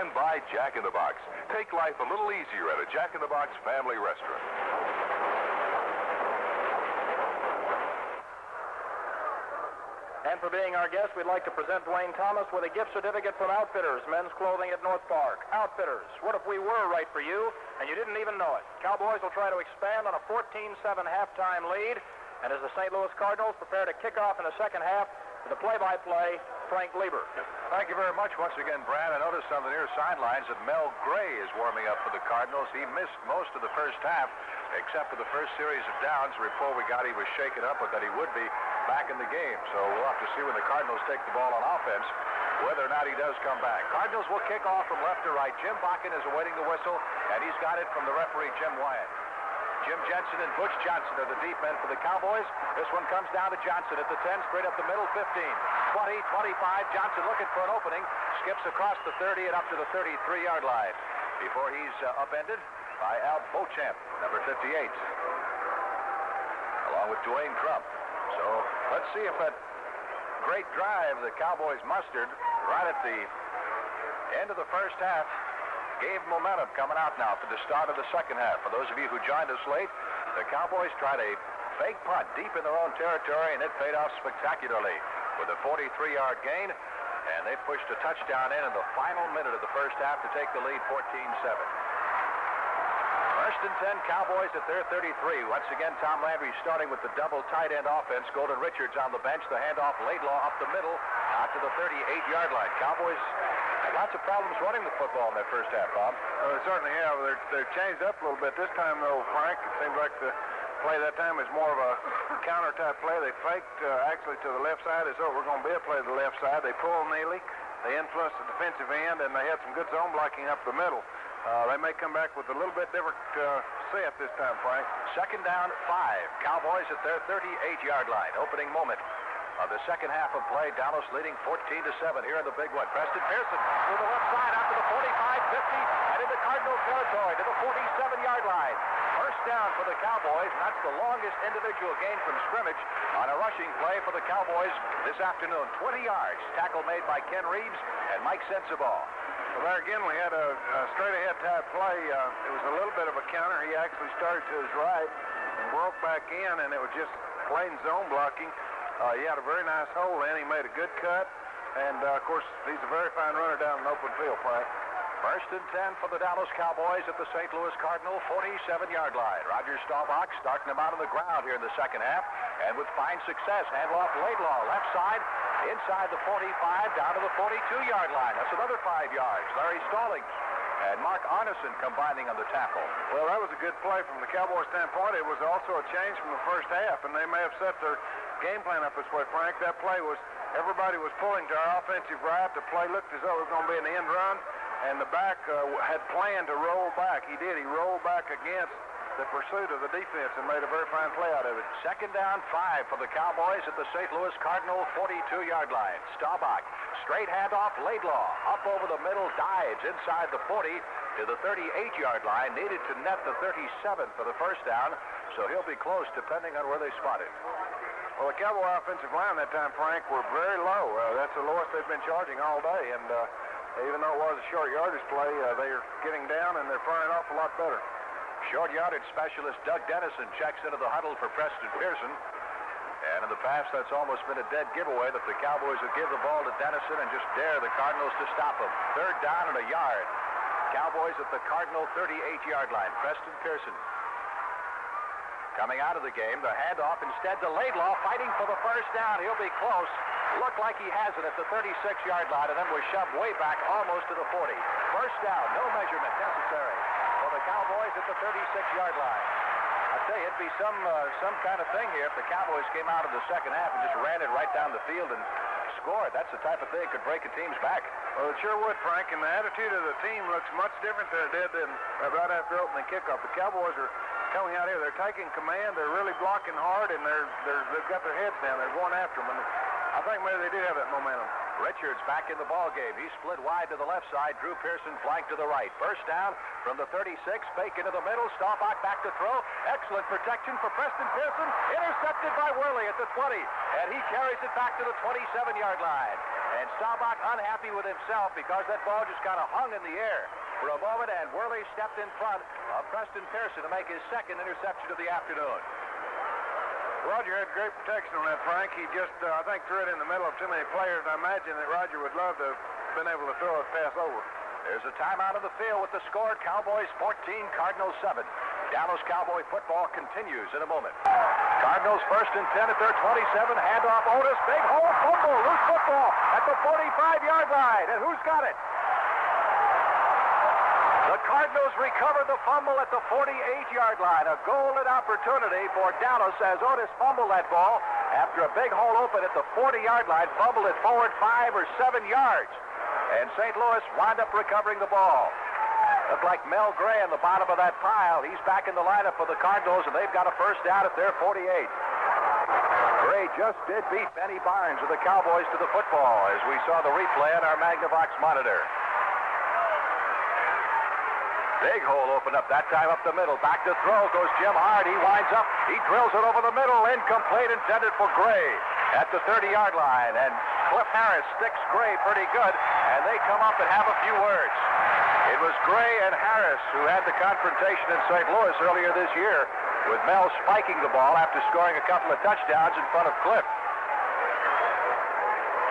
E: And by Jack in the Box. Take life a little easier at a Jack in the Box family restaurant.
A: And for being our guest, we'd like to present Dwayne Thomas with a gift certificate from Outfitters, men's clothing at North Park. Outfitters, what if we were right for you and you didn't even know it? Cowboys will try to expand on a 14-7 halftime lead, and as the St. Louis Cardinals prepare to kick off in the second half, with the play-by-play, Frank Glieber.
B: Thank you very much once again, Brad. I noticed on the near sidelines that Mel Gray is warming up for the Cardinals. He missed most of the first half, except for the first series of downs. The report we got, he was shaken up, but that he would be back in the game. So we'll have to see when the Cardinals take the ball on offense, whether or not he does come back. Cardinals will kick off from left to right. Jim Bakken is awaiting the whistle, and he's got it from the referee, Jim Wyatt. Jim Jensen and Butch Johnson are the deep men for the Cowboys. This one comes down to Johnson at the 10, straight up the middle, 15, 20, 25. Johnson looking for an opening, skips across the 30 and up to the 33-yard line before he's upended by Al Beauchamp, number 58, along with Dwayne Crump. So let's see if that great drive the Cowboys mustered right at the end of the first half gave momentum coming out now for the start of the second half. For those of you who joined us late, the Cowboys tried a fake punt deep in their own territory, and it paid off spectacularly with a 43-yard gain, and they pushed a touchdown in the final minute of the first half to take the lead 14-7. First and 10, Cowboys at their 33. Once again, Tom Landry starting with the double tight end offense. Golden Richards on the bench. The handoff, Laidlaw up the middle, out to the 38-yard line. Cowboys had lots of problems running the football in their first half, Bob.
C: They certainly have. They're changed up a little bit this time, though, Frank. It seems like the play that time is more of a counter-type play. They faked actually to the left side as though it were going to be a play to the left side. They pulled Neely. They influenced the defensive end, and they had some good zone blocking up the middle. They may come back with a little bit different set this time, Frank.
B: Second down, 5. Cowboys at their 38-yard line. Opening moment of the second half of play. Dallas leading 14-7 here in the big one. Preston Pearson to the left side out to the 45, 50, and into Cardinal territory to the 47-yard line. First down for the Cowboys, and that's the longest individual gain from scrimmage on a rushing play for the Cowboys this afternoon. 20 yards. Tackle made by Ken Reeves and Mike Sensabaugh.
C: Well, there again, we had a straight-ahead type play. It was a little bit of a counter. He actually started to his right and broke back in, and it was just plain zone blocking. He had a very nice hole in. He made a good cut, and, of course, he's a very fine runner down an open field, Frank.
B: First and 10 for the Dallas Cowboys at the St. Louis Cardinal 47-yard line. Roger Staubach starting them out on the ground here in the second half, and with fine success. Handoff Laidlaw, left side, inside the 45, down to the 42-yard line. That's another 5 yards. Larry Stallings and Mark Arneson combining on the tackle.
C: Well, that was a good play from the Cowboys' standpoint. It was also a change from the first half, and they may have set their game plan up this way, Frank. That play was, everybody was pulling to our offensive right. The play looked as though it was going to be an end run, and the back had planned to roll back. He did. He rolled back against the pursuit of the defense and made a very fine play out of it.
B: Second down, 5 for the Cowboys at the St. Louis Cardinal 42-yard line. Staubach, straight handoff, Laidlaw, up over the middle, dives inside the 40 to the 38-yard line. Needed to net the 37 for the first down, so he'll be close depending on where they spot it.
C: Well, the Cowboy offensive line that time, Frank, were very low. That's the lowest they've been charging all day, and even though it was a short yardage play, they're getting down and they're firing off a lot better.
B: Short yardage specialist Doug Dennison checks into the huddle for Preston Pearson. And in the past, that's almost been a dead giveaway that the Cowboys would give the ball to Dennison and just dare the Cardinals to stop him. Third down and a yard. Cowboys at the Cardinal 38-yard line. Preston Pearson coming out of the game. The handoff instead to Laidlaw, fighting for the first down. He'll be close. Looked like he has it at the 36-yard line and then was shoved way back almost to the 40. First down, no measurement necessary for Cowboys at the 36-yard line. I tell you, it'd be some kind of thing here if the Cowboys came out in the second half and just ran it right down the field and scored. That's the type of thing that could break a team's back.
C: Well, it sure would, Frank, and the attitude of the team looks much different than it did right after opening kickoff. The Cowboys are coming out here. They're taking command. They're really blocking hard, and they've got their heads down. They're going after them, and I think maybe they do have that momentum.
B: Richards back in the ball game. He split wide to the left side. Drew Pearson flanked to the right. First down from the 36. Fake into the middle. Staubach back to throw. Excellent protection for Preston Pearson. Intercepted by Worley at the 20. And he carries it back to the 27-yard line. And Staubach unhappy with himself because that ball just kind of hung in the air for a moment. And Worley stepped in front of Preston Pearson to make his second interception of the afternoon.
C: Roger had great protection on that, Frank. He just, I think, threw it in the middle of too many players. I imagine that Roger would love to have been able to throw a pass over.
B: There's a timeout of the field with the score. Cowboys 14, Cardinals 7. Dallas Cowboy football continues in a moment. Cardinals first and 10 at their 27. Handoff Otis. Big hole. Fumble. Loose football at the 45-yard line. And who's got it? The Cardinals recover the fumble at the 48-yard line. A golden opportunity for Dallas as Otis fumbled that ball after a big hole open at the 40-yard line. Fumbled it forward 5 or 7 yards. And St. Louis wound up recovering the ball. Looked like Mel Gray on the bottom of that pile. He's back in the lineup for the Cardinals, and they've got a first down at their 48. Gray just did beat Benny Barnes of the Cowboys to the football as we saw the replay on our Magnavox monitor. Big hole opened up, that time up the middle. Back to throw goes Jim Hart. He winds up. He drills it over the middle. Incomplete, intended for Gray at the 30-yard line. And Cliff Harris sticks Gray pretty good, and they come up and have a few words. It was Gray and Harris who had the confrontation in St. Louis earlier this year, with Mel spiking the ball after scoring a couple of touchdowns in front of Cliff.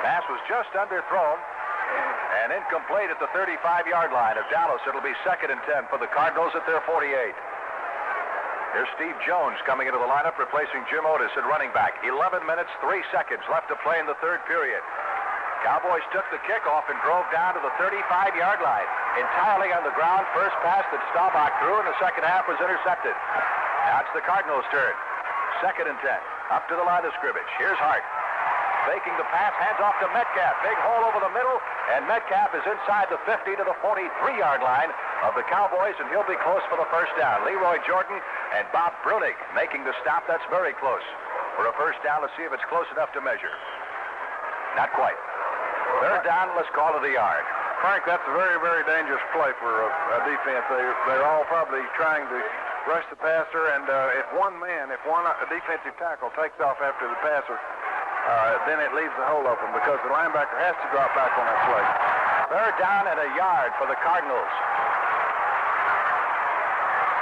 B: Pass was just underthrown and incomplete at the 35-yard line of Dallas. It'll be second and 10 for the Cardinals at their 48. Here's Steve Jones coming into the lineup, replacing Jim Otis at running back. 11 minutes, 3 seconds left to play in the third period. Cowboys took the kickoff and drove down to the 35-yard line. Entirely on the ground, first pass that Staubach threw in the second half was intercepted. Now it's the Cardinals' turn. Second and 10. Up to the line of scrimmage. Here's Hart. Faking the pass, hands off to Metcalf. Big hole over the middle, and Metcalf is inside the 50 to the 43-yard line of the Cowboys, and he'll be close for the first down. Leroy Jordan and Bob Brunig making the stop. That's very close for a first down. Let's see if it's close enough to measure. Not quite. Third down, let's call it a yard.
C: Frank, that's a very, very dangerous play for a defense. They're all probably trying to rush the passer, and if one defensive tackle takes off after the passer, then it leaves the hole open because the linebacker has to drop back on that play.
B: Third down and a yard for the Cardinals.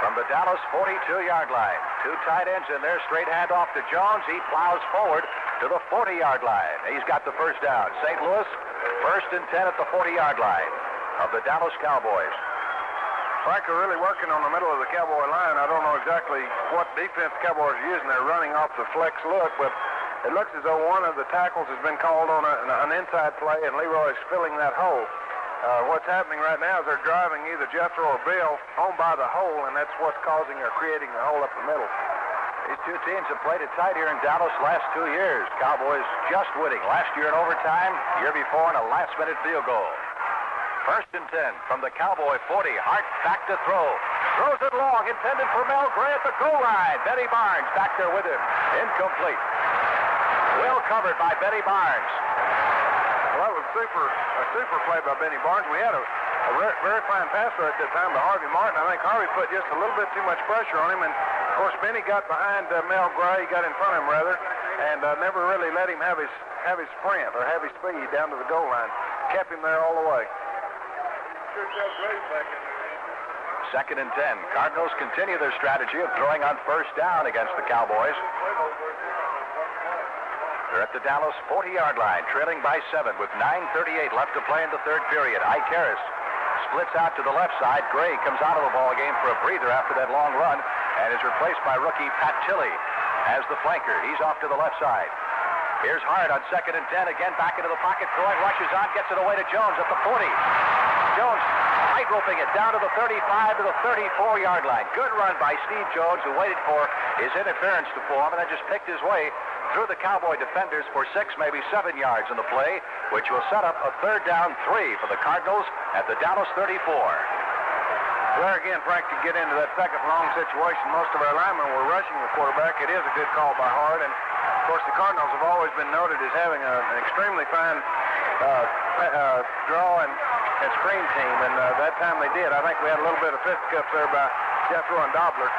B: From the Dallas 42-yard line. Two tight ends in there. Straight handoff to Jones. He plows forward to the 40-yard line. He's got the first down. St. Louis, first and 10 at the 40-yard line of the Dallas Cowboys.
C: Frank are really working on the middle of the Cowboy line. I don't know exactly what defense the Cowboys are using. They're running off the flex look, but it looks as though one of the tackles has been called on an inside play, and Leroy's filling that hole. What's happening right now is they're driving either Jethro or Bill home by the hole, and that's what's causing or creating the hole up the middle.
B: These two teams have played it tight here in Dallas last 2 years. Cowboys just winning last year in overtime, year before in a last-minute field goal. First and 10 from the Cowboy 40. Hart back to throw. Throws it long, intended for Mel Gray at the goal line. Benny Barnes back there with him. Incomplete. Well covered by Benny Barnes.
C: Well, that was a super play by Benny Barnes. We had a very fine passer at that time by Harvey Martin. I think Harvey put just a little bit too much pressure on him, and of course Benny got behind Mel Gray. He got in front of him rather, and never really let him have his sprint or have his speed down to the goal line. Kept him there all the way.
B: Second and 10. Cardinals continue their strategy of throwing on first down against the Cowboys. They're at the Dallas 40-yard line, trailing by 7 with 9:38 left to play in the third period. Ike Harris splits out to the left side. Gray comes out of the ball game for a breather after that long run and is replaced by rookie Pat Tilley as the flanker. He's off to the left side. Here's Hart on 2nd and 10. Again, back into the pocket. Throwing, rushes on, gets it away to Jones at the 40. Jones tight-roping it down to the 35 to the 34-yard line. Good run by Steve Jones, who waited for his interference to form and then just picked his way through the Cowboy defenders for 6, maybe 7 yards in the play, which will set up a 3rd down 3 for the Cardinals at the Dallas 34.
C: There again, Frank, to get into that second long situation, most of our linemen were rushing the quarterback. It is a good call by Hart, and of course the Cardinals have always been noted as having an extremely fine draw and screen team, and that time they did. I think we had a little bit of fisticuffs there by Jethro and Dobler.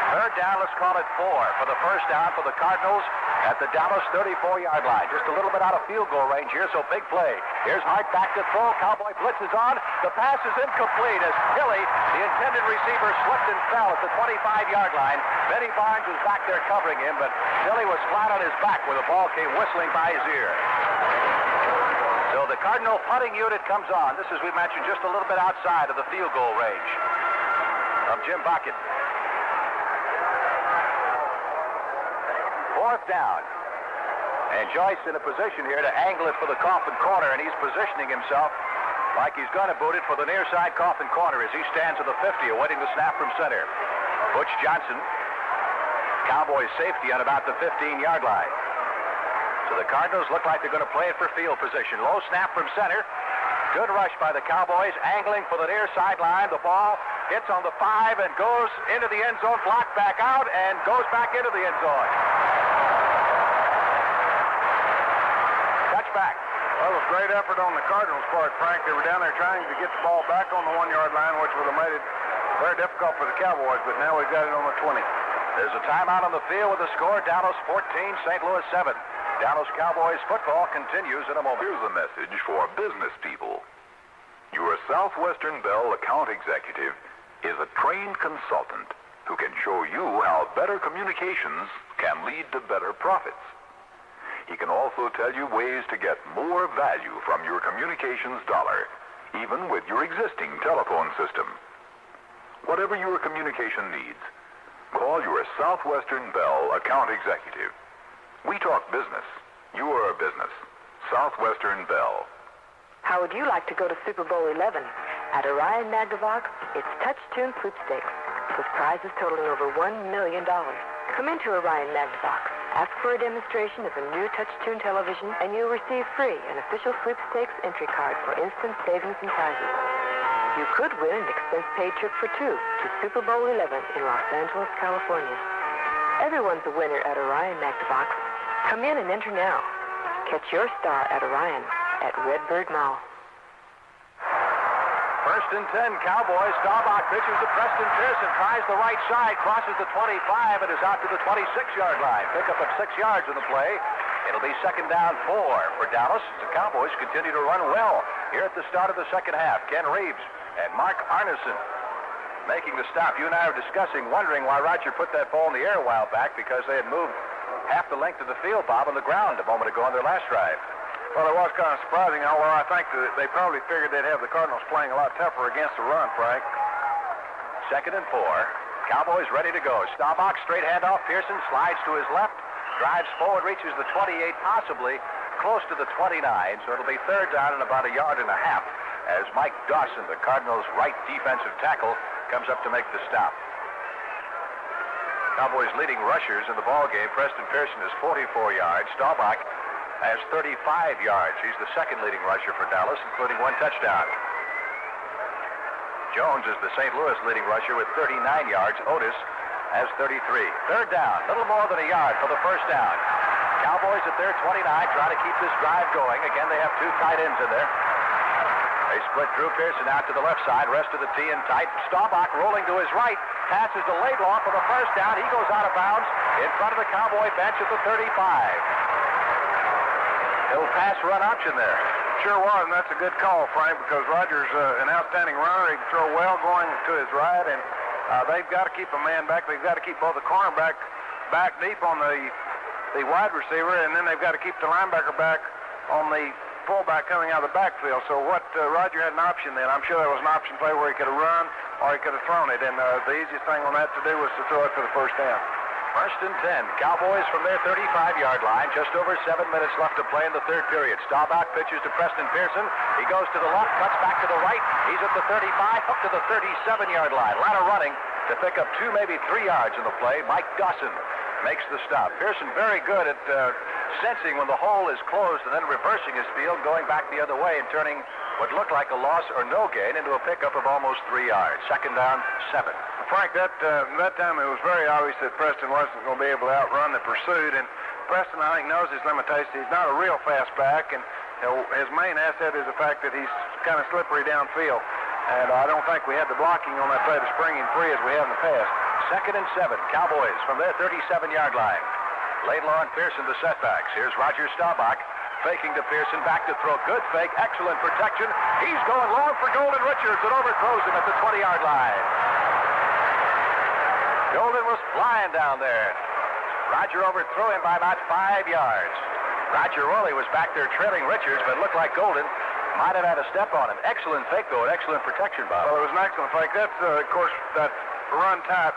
B: 3rd down, let's call it 4 for the 1st down for the Cardinals at the Dallas 34-yard line. Just a little bit out of field goal range here, so big play. Here's Hart back to throw. Cowboy blitz is on. The pass is incomplete as Lilly, the intended receiver, slipped and fell at the 25-yard line. Benny Barnes was back there covering him, but Lilly was flat on his back where the ball came whistling by his ear. So the Cardinal punting unit comes on. This, as we mentioned, just a little bit outside of the field goal range of Jim Bucket. 4th down. And Joyce in a position here to angle it for the coffin corner, and he's positioning himself like he's going to boot it for the near side coffin corner as he stands at the 50, awaiting the snap from center. Butch Johnson, Cowboys safety on about the 15-yard line. So the Cardinals look like they're going to play it for field position. Low snap from center. Good rush by the Cowboys, angling for the near sideline. The ball hits on the 5 and goes into the end zone, blocked back out, and goes back into the end zone. Touchback.
C: Well, it was a great effort on the Cardinals' part, Frank. They were down there trying to get the ball back on the 1-yard line, which would have made it very difficult for the Cowboys, but now we've got it on the 20.
B: There's a timeout on the field with the score, Dallas 14, St. Louis 7. Dallas Cowboys football continues in a moment.
E: Here's a message for business people. Your Southwestern Bell account executive is a trained consultant who can show you how better communications can lead to better profits. He can also tell you ways to get more value from your communications dollar, even with your existing telephone system. Whatever your communication needs, call your Southwestern Bell account executive. We talk business. Your business. Southwestern Bell.
F: How would you like to go to Super Bowl 11? At Orion Magnavox, it's Touch Tune Sweepstakes, with prizes totaling over $1 million. Come into Orion Magnavox, ask for a demonstration of the new Touch Tune television, and you'll receive free an official sweepstakes entry card for instant savings and prizes. You could win an expense-paid trip for 2 to Super Bowl 11 in Los Angeles, California. Everyone's a winner at Orion Magnavox. Come in and enter now. Catch your star at Orion at Redbird Mall.
B: 1st and 10, Cowboys. Staubach pitches to Preston Pearson, tries the right side, crosses the 25, and is out to the 26-yard line. Pick up at 6 yards in the play. It'll be 2nd down 4 for Dallas. The Cowboys continue to run well here at the start of the second half. Ken Reeves and Mark Arneson making the stop. You and I were discussing, wondering why Roger put that ball in the air a while back, because they had moved half the length of the field, Bob, on the ground a moment ago on their last drive.
C: Well, it was kind of surprising, although I think that they probably figured they'd have the Cardinals playing a lot tougher against the run, Frank.
B: 2nd and 4. Cowboys ready to go. Staubach, straight handoff. Pearson slides to his left, drives forward, reaches the 28, possibly close to the 29. So it'll be 3rd down and about 1.5 yards as Mike Dawson, the Cardinals' right defensive tackle, comes up to make the stop. Cowboys leading rushers in the ball game. Preston Pearson is 44 yards. Staubach has 35 yards. He's the 2nd leading rusher for Dallas, including 1 touchdown. Jones is the St. Louis leading rusher with 39 yards. Otis has 33. 3rd down, little more than 1 yard for the 1st down. Cowboys at their 29, trying to keep this drive going. Again, they have 2 tight ends in there. They split Drew Pearson out to the left side, rest of the T in tight. Staubach rolling to his right, passes to Laidlaw for the 1st down. He goes out of bounds in front of the Cowboy bench at the 35. Little pass-run option there.
C: Sure was, and that's a good call, Frank, because Rogers an outstanding runner. He can throw well going to his right, and they've got to keep a man back. They've got to keep both the cornerback back deep on the wide receiver, and then they've got to keep the linebacker back on the fullback coming out of the backfield. So what Roger had an option then. I'm sure there was an option play where he could have run or he could have thrown it, and the easiest thing on that to do was to throw it for the 1st down.
B: First and 10. Cowboys from their 35-yard line. Just over 7 minutes left to play in the third period. Staubach pitches to Preston Pearson. He goes to the left, cuts back to the right. He's at the 35, up to the 37-yard line. A lot of running to pick up 2, maybe 3 yards in the play. Mike Dawson makes the stop. Pearson very good at sensing when the hole is closed and then reversing his field, going back the other way and turning what looked like a loss or no gain into a pickup of almost 3 yards. Second down, 7.
C: Frank, that time it was very obvious that Preston wasn't going to be able to outrun the pursuit, and Preston, I think, knows his limitations. He's not a real fast back, and his main asset is the fact that he's kind of slippery downfield. And I don't think we had the blocking on that play to spring him free as we have in the past.
B: Second and 7. Cowboys from their 37-yard line. Laidlaw and Pearson the setbacks. Here's Roger Staubach faking to Pearson, back to throw. Good fake, excellent protection. He's going long for Golden Richards and overthrows him at the 20-yard line. Golden was flying down there. Roger overthrew him by about 5 yards. Roger Rowley was back there trailing Richards, but it looked like Golden might have had a step on him. Excellent fake, though, and excellent protection, Bob.
C: Well, it was an excellent fake. That's, of course, that run-type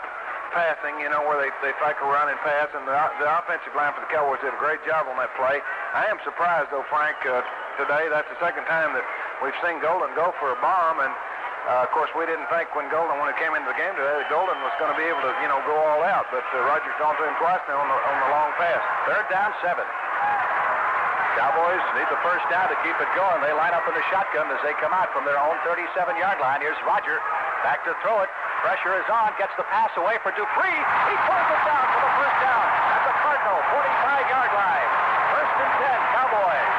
C: passing, where they fake a run and pass, and the offensive line for the Cowboys did a great job on that play. I am surprised, though, Frank, today. That's the second time that we've seen Golden go for a bomb, and of course, we didn't think when it came into the game today, that Golden was going to be able to, go all out. But Roger's gone to him twice now on the long pass.
B: Third down, 7. Cowboys need the first down to keep it going. They line up in the shotgun as they come out from their own 37-yard line. Here's Roger back to throw it. Pressure is on. Gets the pass away for Dupree. He pulls it down for the first down at the Cardinal 45-yard line. First and 10, Cowboys.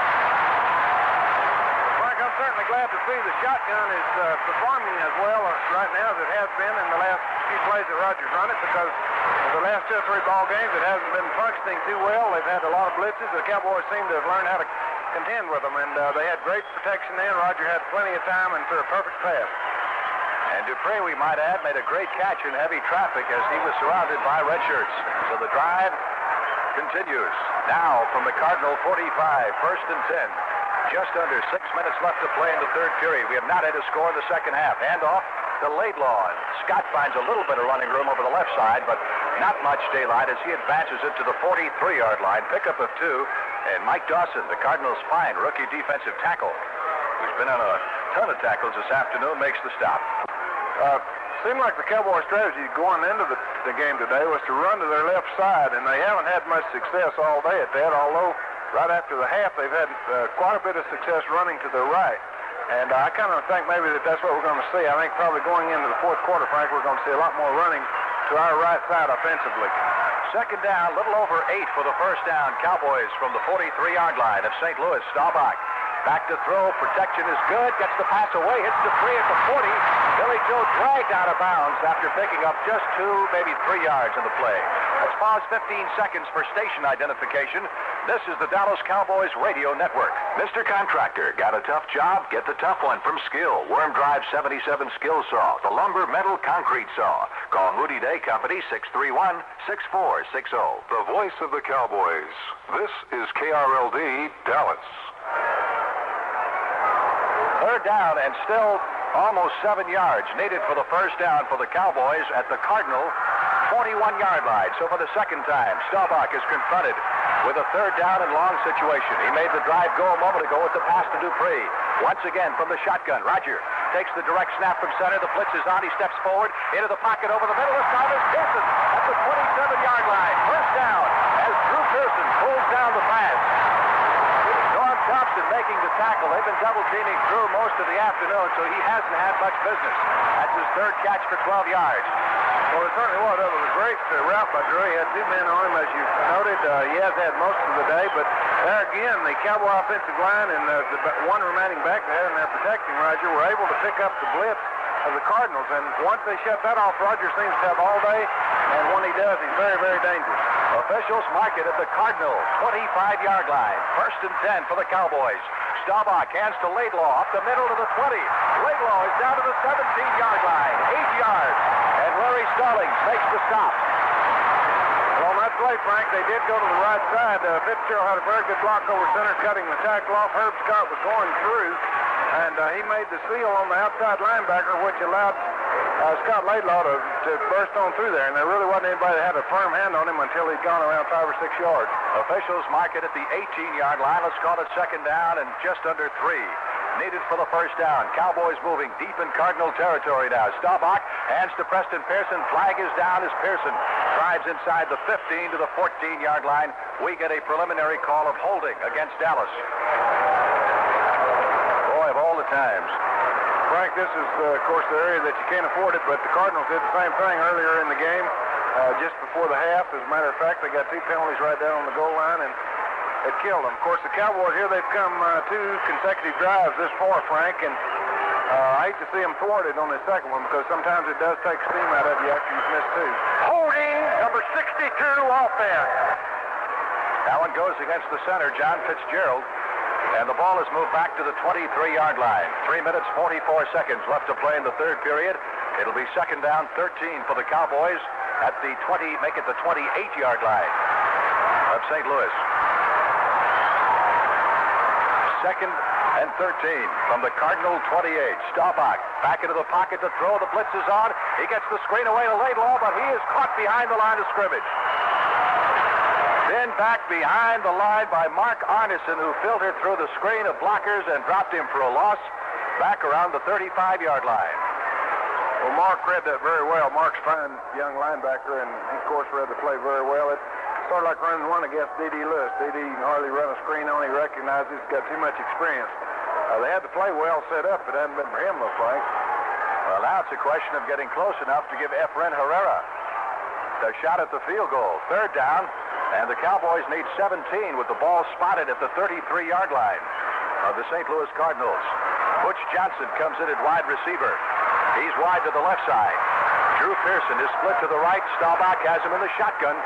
C: I'm certainly glad to see the shotgun is performing as well right now as it has been in the last few plays that Roger's run it, because the last 2 or 3 ball games it hasn't been functioning too well. They've had a lot of blitzes. The Cowboys seem to have learned how to contend with them, and they had great protection there. Roger had plenty of time and threw a perfect pass.
B: And Dupree, we might add, made a great catch in heavy traffic as he was surrounded by red shirts. So the drive continues. Now from the Cardinal 45, first and 10. Just under 6 minutes left to play in the third period. We have not had a score in the second half. Handoff to Laidlaw. Scott finds a little bit of running room over the left side, but not much daylight as he advances it to the 43-yard line. Pickup of 2. And Mike Dawson, the Cardinals' fine rookie defensive tackle, who's been on a ton of tackles this afternoon, makes the stop.
C: Seemed like the Cowboy strategy going into the game today was to run to their left side, and they haven't had much success all day at that, although right after the half, they've had quite a bit of success running to their right. And I kind of think maybe that's what we're going to see. I think probably going into the fourth quarter, Frank, we're going to see a lot more running to our right side offensively.
B: Second down, a little over 8 for the first down. Cowboys from the 43-yard line of St. Louis. Staubach back to throw. Protection is good. Gets the pass away. Hits Dupree at the 40. Billy Joe dragged out of bounds after picking up just 2, maybe 3 yards in the play. Let's pause 15 seconds for station identification. This is the Dallas Cowboys Radio Network.
E: Mr. Contractor, got a tough job? Get the tough one from Skill. Worm Drive 77 Skill Saw. The lumber metal concrete saw. Call Moody Day Company 631-6460.
H: The voice of the Cowboys. This is KRLD, Dallas.
B: Third down and still almost 7 yards needed for the first down for the Cowboys at the Cardinal 41-yard line. So for the second time, Staubach is confronted with a third down and long situation. He made the drive go a moment ago with the pass to Dupree. Once again from the shotgun, Roger takes the direct snap from center. The blitz is on. He steps forward into the pocket over the middle. This time is Pearson at the 27-yard line. First down as Drew Pearson pulls down the pass. Thompson making the tackle. They've been double teaming Drew most of the afternoon, so he hasn't had much business. That's his third catch for 12 yards.
C: Well, it certainly was. It was a great route by Drew. He had 2 men on him, as you noted. He has had most of the day, but there again, the Cowboy offensive line and the one remaining back there, and they're protecting Roger, were able to pick up the blitz of the Cardinals. And once they shut that off, Roger seems to have all day, and when he does, he's very, very dangerous.
B: Officials mark it at the Cardinal 25-yard line. First and 10 for the Cowboys. Staubach hands to Laidlaw up the middle to the 20. Laidlaw is down to the 17-yard line. 8 yards. And Larry Stallings makes the stop.
C: Well, on that play, Frank, they did go to the right side. Fitzgerald had a very good block over center, cutting the tackle off. Herb Scott was going through, and he made the seal on the outside linebacker, which allowed Scott Laidlaw to burst on through there, and there really wasn't anybody that had a firm hand on him until he'd gone around 5 or 6 yards.
B: Officials mark it at the 18-yard line. Let's call it second down and just under 3 needed for the first down. Cowboys moving deep in Cardinal territory now. Staubach hands to Preston Pearson. Flag is down as Pearson drives inside the 15 to the 14-yard line. We get a preliminary call of holding against Dallas. Boy, of all the times.
C: Frank, this is, of course, the area that you can't afford it, but the Cardinals did the same thing earlier in the game, just before the half. As a matter of fact, they got 2 penalties right down on the goal line, and it killed them. Of course, the Cowboys here, they've come 2 consecutive drives this far, Frank, and I hate to see them thwarted on the second one because sometimes it does take steam out of you after you've missed 2.
G: Holding number 62 offense.
B: That one goes against the center, John Fitzgerald. And the ball is moved back to the 23-yard line. 3 minutes, 44 seconds left to play in the third period. It'll be second down, 13 for the Cowboys at the 28-yard line of St. Louis. Second and 13 from the Cardinal 28. Staubach back into the pocket to throw. The blitz is on. He gets the screen away to Laidlaw, but he is caught behind the line of scrimmage. Then back behind the line by Mark Arneson, who filtered through the screen of blockers and dropped him for a loss back around the 35-yard line.
C: Well, Mark read that very well. Mark's a fine young linebacker, and he, of course, read the play very well. It's sort of like running one against D.D. Lewis. D.D. can hardly run a screen on. He recognizes he's got too much experience. They had the play well set up. It hadn't been for him, though, Frank.
B: Well, now it's a question of getting close enough to give Efren Herrera a shot at the field goal. Third down. And the Cowboys need 17 with the ball spotted at the 33-yard line of the St. Louis Cardinals. Butch Johnson comes in at wide receiver. He's wide to the left side. Drew Pearson is split to the right. Staubach has him in the shotgun.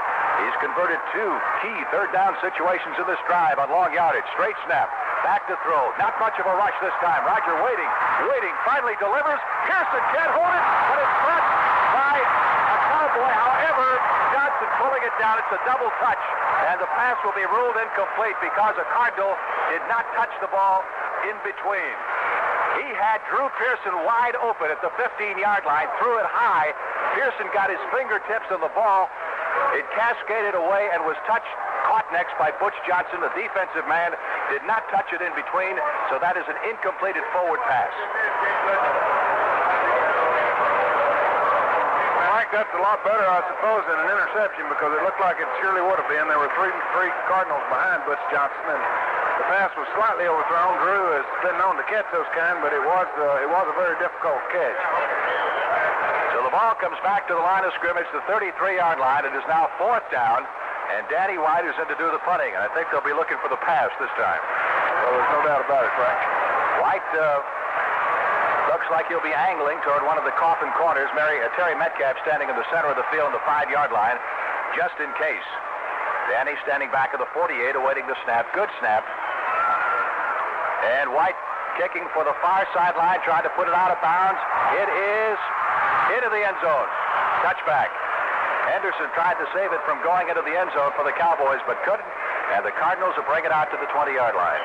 B: He's converted 2 key third down situations in this drive on long yardage. Straight snap. Back to throw. Not much of a rush this time. Roger waiting. Finally delivers. Pearson can't hold it, but it's caught by a Cowboy. However, Johnson pulling it down. It's a double touch, and the pass will be ruled incomplete because a Cardinal did not touch the ball in between. He had Drew Pearson wide open at the 15-yard line, threw it high. Pearson got his fingertips on the ball. It cascaded away and was caught next by Butch Johnson. The defensive man did not touch it in between, so that is an incompleted forward pass.
C: Frank, that's a lot better, I suppose, than an interception because it looked like it surely would have been. There were three Cardinals behind Butch Johnson, and the pass was slightly overthrown. Drew has been known to catch those kind, but it was a very difficult catch.
B: So the ball comes back to the line of scrimmage, the 33-yard line. It is now fourth down, and Danny White is in to do the punting, and I think they'll be looking for the pass this time.
C: Well, there's no doubt about it, Frank.
B: White looks like he'll be angling toward one of the coffin corners. Terry Metcalf standing in the center of the field on the 5-yard line, just in case. Danny standing back at the 48, awaiting the snap. Good snap. And White kicking for the far sideline, trying to put it out of bounds. It is into the end zone. Touchback. Henderson tried to save it from going into the end zone for the Cowboys, but couldn't. And the Cardinals will bring it out to the 20-yard line.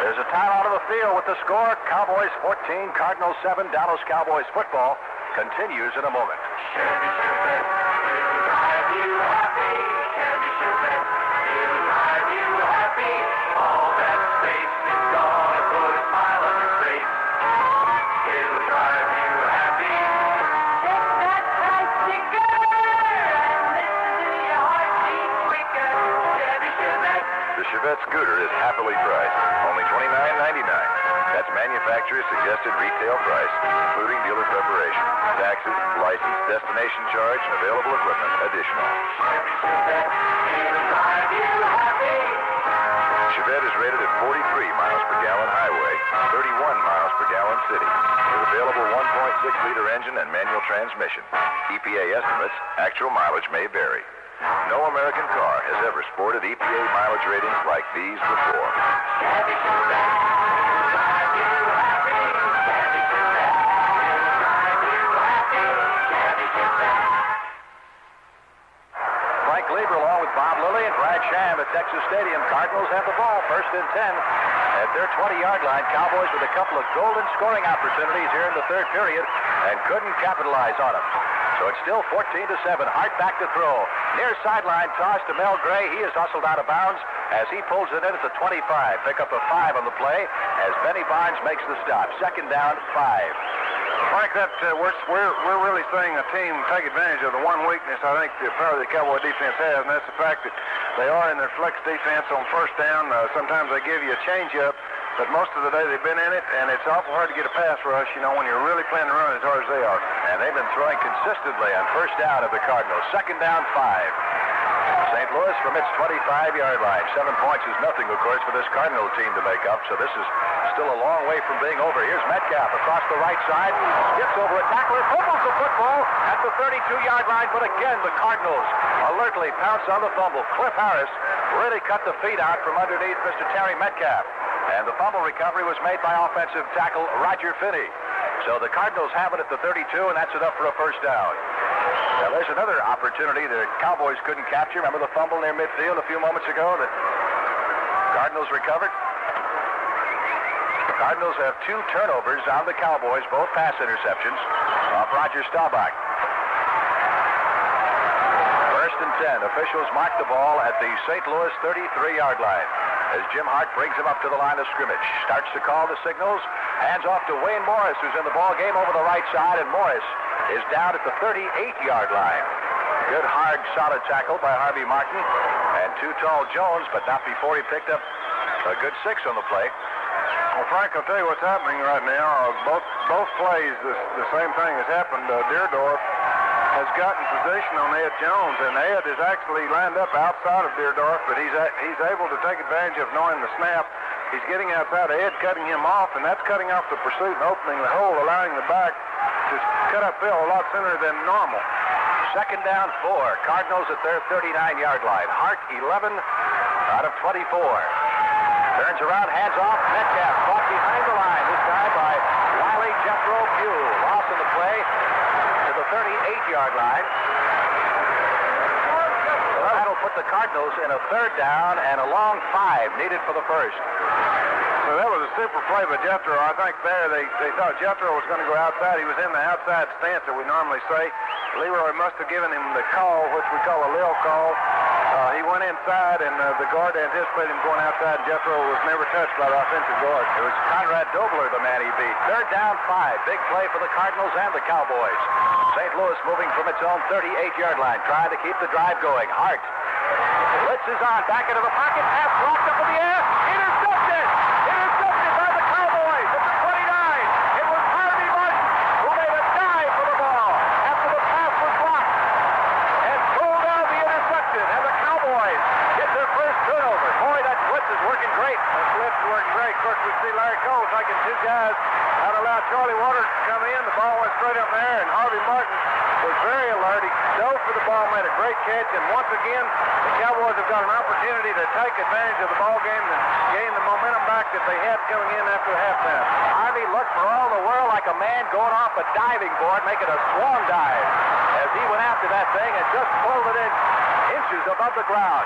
B: There's a timeout on the field with the score. Cowboys 14, Cardinals 7. Dallas Cowboys football continues in a moment.
D: Chevy Chevette, it'll drive you happy. Chevy Chevette, it'll drive you happy. All that space is gonna put a smile on your face. It'll drive you happy. Check that price sticker and listen to your heartbeat quicker. Chevy Chevette.
E: The Chevette scooter is happily priced, only $29.99. That's manufacturer's suggested retail price, including dealer preparation, taxes, license, destination charge, and available equipment additional.
D: Chevy Chevette, it'll drive you happy.
E: Chevette is rated at 43 miles per gallon highway, 31 miles per gallon city, with available 1.6-liter engine and manual transmission. EPA estimates, actual mileage may vary. No American car has ever sported EPA mileage ratings like these before.
D: Chevy Chevette, it'll drive you happy. Chevy Chevette, it'll drive you happy. Chevy Chevette.
B: Frank Glieber along with Bob Lilly and Brad Sham at Texas Stadium. Cardinals have the ball, 1st and 10 at their 20-yard line. Cowboys with a couple of golden scoring opportunities here in the third period and couldn't capitalize on them. So it's still 14-7. Hart back to throw. Near sideline toss to Mel Gray. He is hustled out of bounds as he pulls it in at the 25. Pick up a 5 on the play as Benny Barnes makes the stop. 2nd down, 5.
C: Frank, we're really seeing a team take advantage of the one weakness I think the part of the Cowboy defense has, and that's the fact that they are in their flex defense on 1st down. Sometimes they give you a change-up, but most of the day they've been in it, and it's awful hard to get a pass rush, when you're really playing the run as hard as they are.
B: And they've been throwing consistently on 1st down of the Cardinals. 2nd down, 5. St. Louis from its 25-yard line. 7 points is nothing, of course, for this Cardinal team to make up, so this is still a long way from being over. Here's Metcalf across the right side. Skips over a tackler, fumbles the football at the 32-yard line, but again, the Cardinals alertly pounce on the fumble. Cliff Harris really cut the feet out from underneath Mr. Terry Metcalf. And the fumble recovery was made by offensive tackle Roger Finney. So the Cardinals have it at the 32, and that's enough for a 1st down. Now, there's another opportunity the Cowboys couldn't capture. Remember the fumble near midfield a few moments ago that Cardinals recovered? The Cardinals have 2 turnovers on the Cowboys, both pass interceptions off Roger Staubach. 1st and 10. Officials mark the ball at the St. Louis 33-yard line as Jim Hart brings him up to the line of scrimmage. Starts to call the signals. Hands off to Wayne Morris, who's in the ball game over the right side, and Morris is down at the 38-yard line. Good, hard, solid tackle by Harvey Martin. And too tall Jones, but not before he picked up a good 6 on the play.
C: Well, Frank, I'll tell you what's happening right now. Both plays, the same thing has happened. Deerdorf has gotten position on Ed Jones, and Ed is actually lined up outside of Deerdorf, but he's able to take advantage of knowing the snap. He's getting outside of Ed, cutting him off, and that's cutting off the pursuit and opening the hole, allowing the back to cut uphill a lot sooner than normal.
B: 2nd down, 4. Cardinals at their 39-yard line. Hart, 11 out of 24. Turns around, hands off. Metcalf caught behind the line, this time by Wiley Jethro Pugh. Loss in the play to the 38-yard line. Well, that'll put the Cardinals in a 3rd down and a long 5 needed for the 1st.
C: So that was a super play by Jethro. I think there they thought Jethro was going to go outside. He was in the outside stance that we normally say. Leroy must have given him the call, which we call a Lil call. He went inside, and the guard anticipated him going outside, and Jethro was never touched by the offensive guard.
B: It was Conrad Dobler, the man he beat. 3rd down, 5. Big play for the Cardinals and the Cowboys. St. Louis moving from its own 38-yard line, trying to keep the drive going. Hart. Blitz is on. Back into the pocket. Pass blocked up in the air. Intercepted! Intercepted by the Cowboys at the 29. It was Harvey Martin who made a dive for the ball after the pass was blocked and pulled out the interception. And the Cowboys get their first turnover. Boy, that blitz is working great.
C: That blitz is working great. Of course, we see Larry Cole taking 2 guys out, allowed Charlie Waters to come in. The ball went straight up in the air, and Harvey Martin was very alert. He dove for the ball, made a great catch, and once again, the Cowboys have got an opportunity to take advantage of the ball game and gain the momentum back that they had coming in after halftime.
B: Harvey looked for all the world like a man going off a diving board, making a swan dive as he went after that thing and just pulled it in inches above the ground.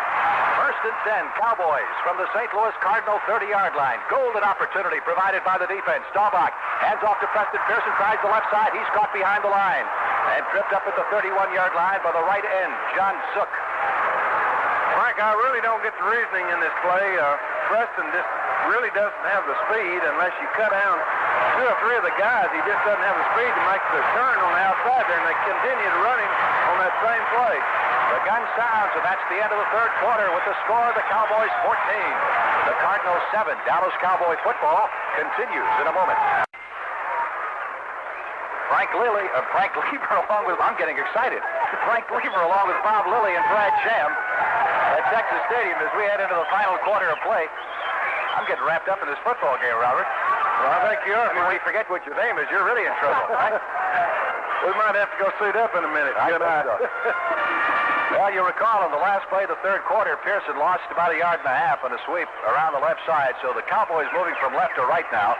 B: 1st and 10, Cowboys from the St. Louis Cardinal 30-yard line. Golden opportunity provided by the defense. Staubach hands off to Preston Pearson, tries the left side. He's caught behind the line and tripped up at the 31-yard line by the right end, John Zook.
C: Frank, I really don't get the reasoning in this play. Preston just really doesn't have the speed unless you cut down 2 or 3 of the guys. He just doesn't have the speed to make the turn on the outside there, and they continue to run him on that same play.
B: The gun sounds, and that's the end of the 3rd quarter with the score of the Cowboys 14. The Cardinals 7. Dallas Cowboy football continues in a moment. Frank Glieber along with, I'm getting excited. Frank Glieber along with Bob Lilly and Brad Sham at Texas Stadium as we head into the final quarter of play. I'm getting wrapped up in this football game, Robert.
C: Well, I think you are.
B: When we forget what your name is, you're really in trouble.
C: We might have to go suit up in a minute.
B: I think so. Well, you recall in the last play of the 3rd quarter, Pearson lost about 1.5 yards on a sweep around the left side. So the Cowboys moving from left to right now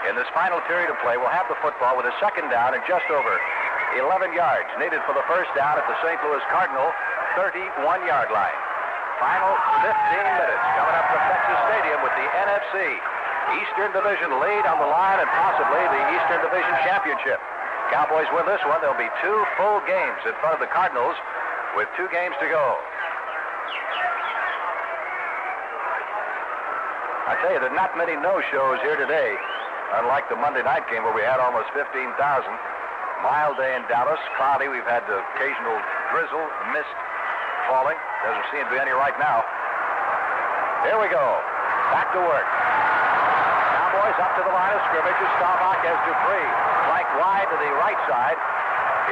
B: in this final period of play will have the football with a 2nd down and just over 11 yards needed for the 1st down at the St. Louis Cardinal 31-yard line. Final 15 minutes coming up from Texas Stadium with the NFC Eastern Division lead on the line and possibly the Eastern Division championship. Cowboys win this one, there'll be 2 full games in front of the Cardinals with 2 games to go. I tell you, there are not many no-shows here today, unlike the Monday night game where we had almost 15,000. Mild day in Dallas, cloudy. We've had the occasional drizzle, mist falling. Doesn't seem to be any right now. Here we go. Back to work. Cowboys up to the line of scrimmage. Staubach has Dupree. Flank wide to the right side.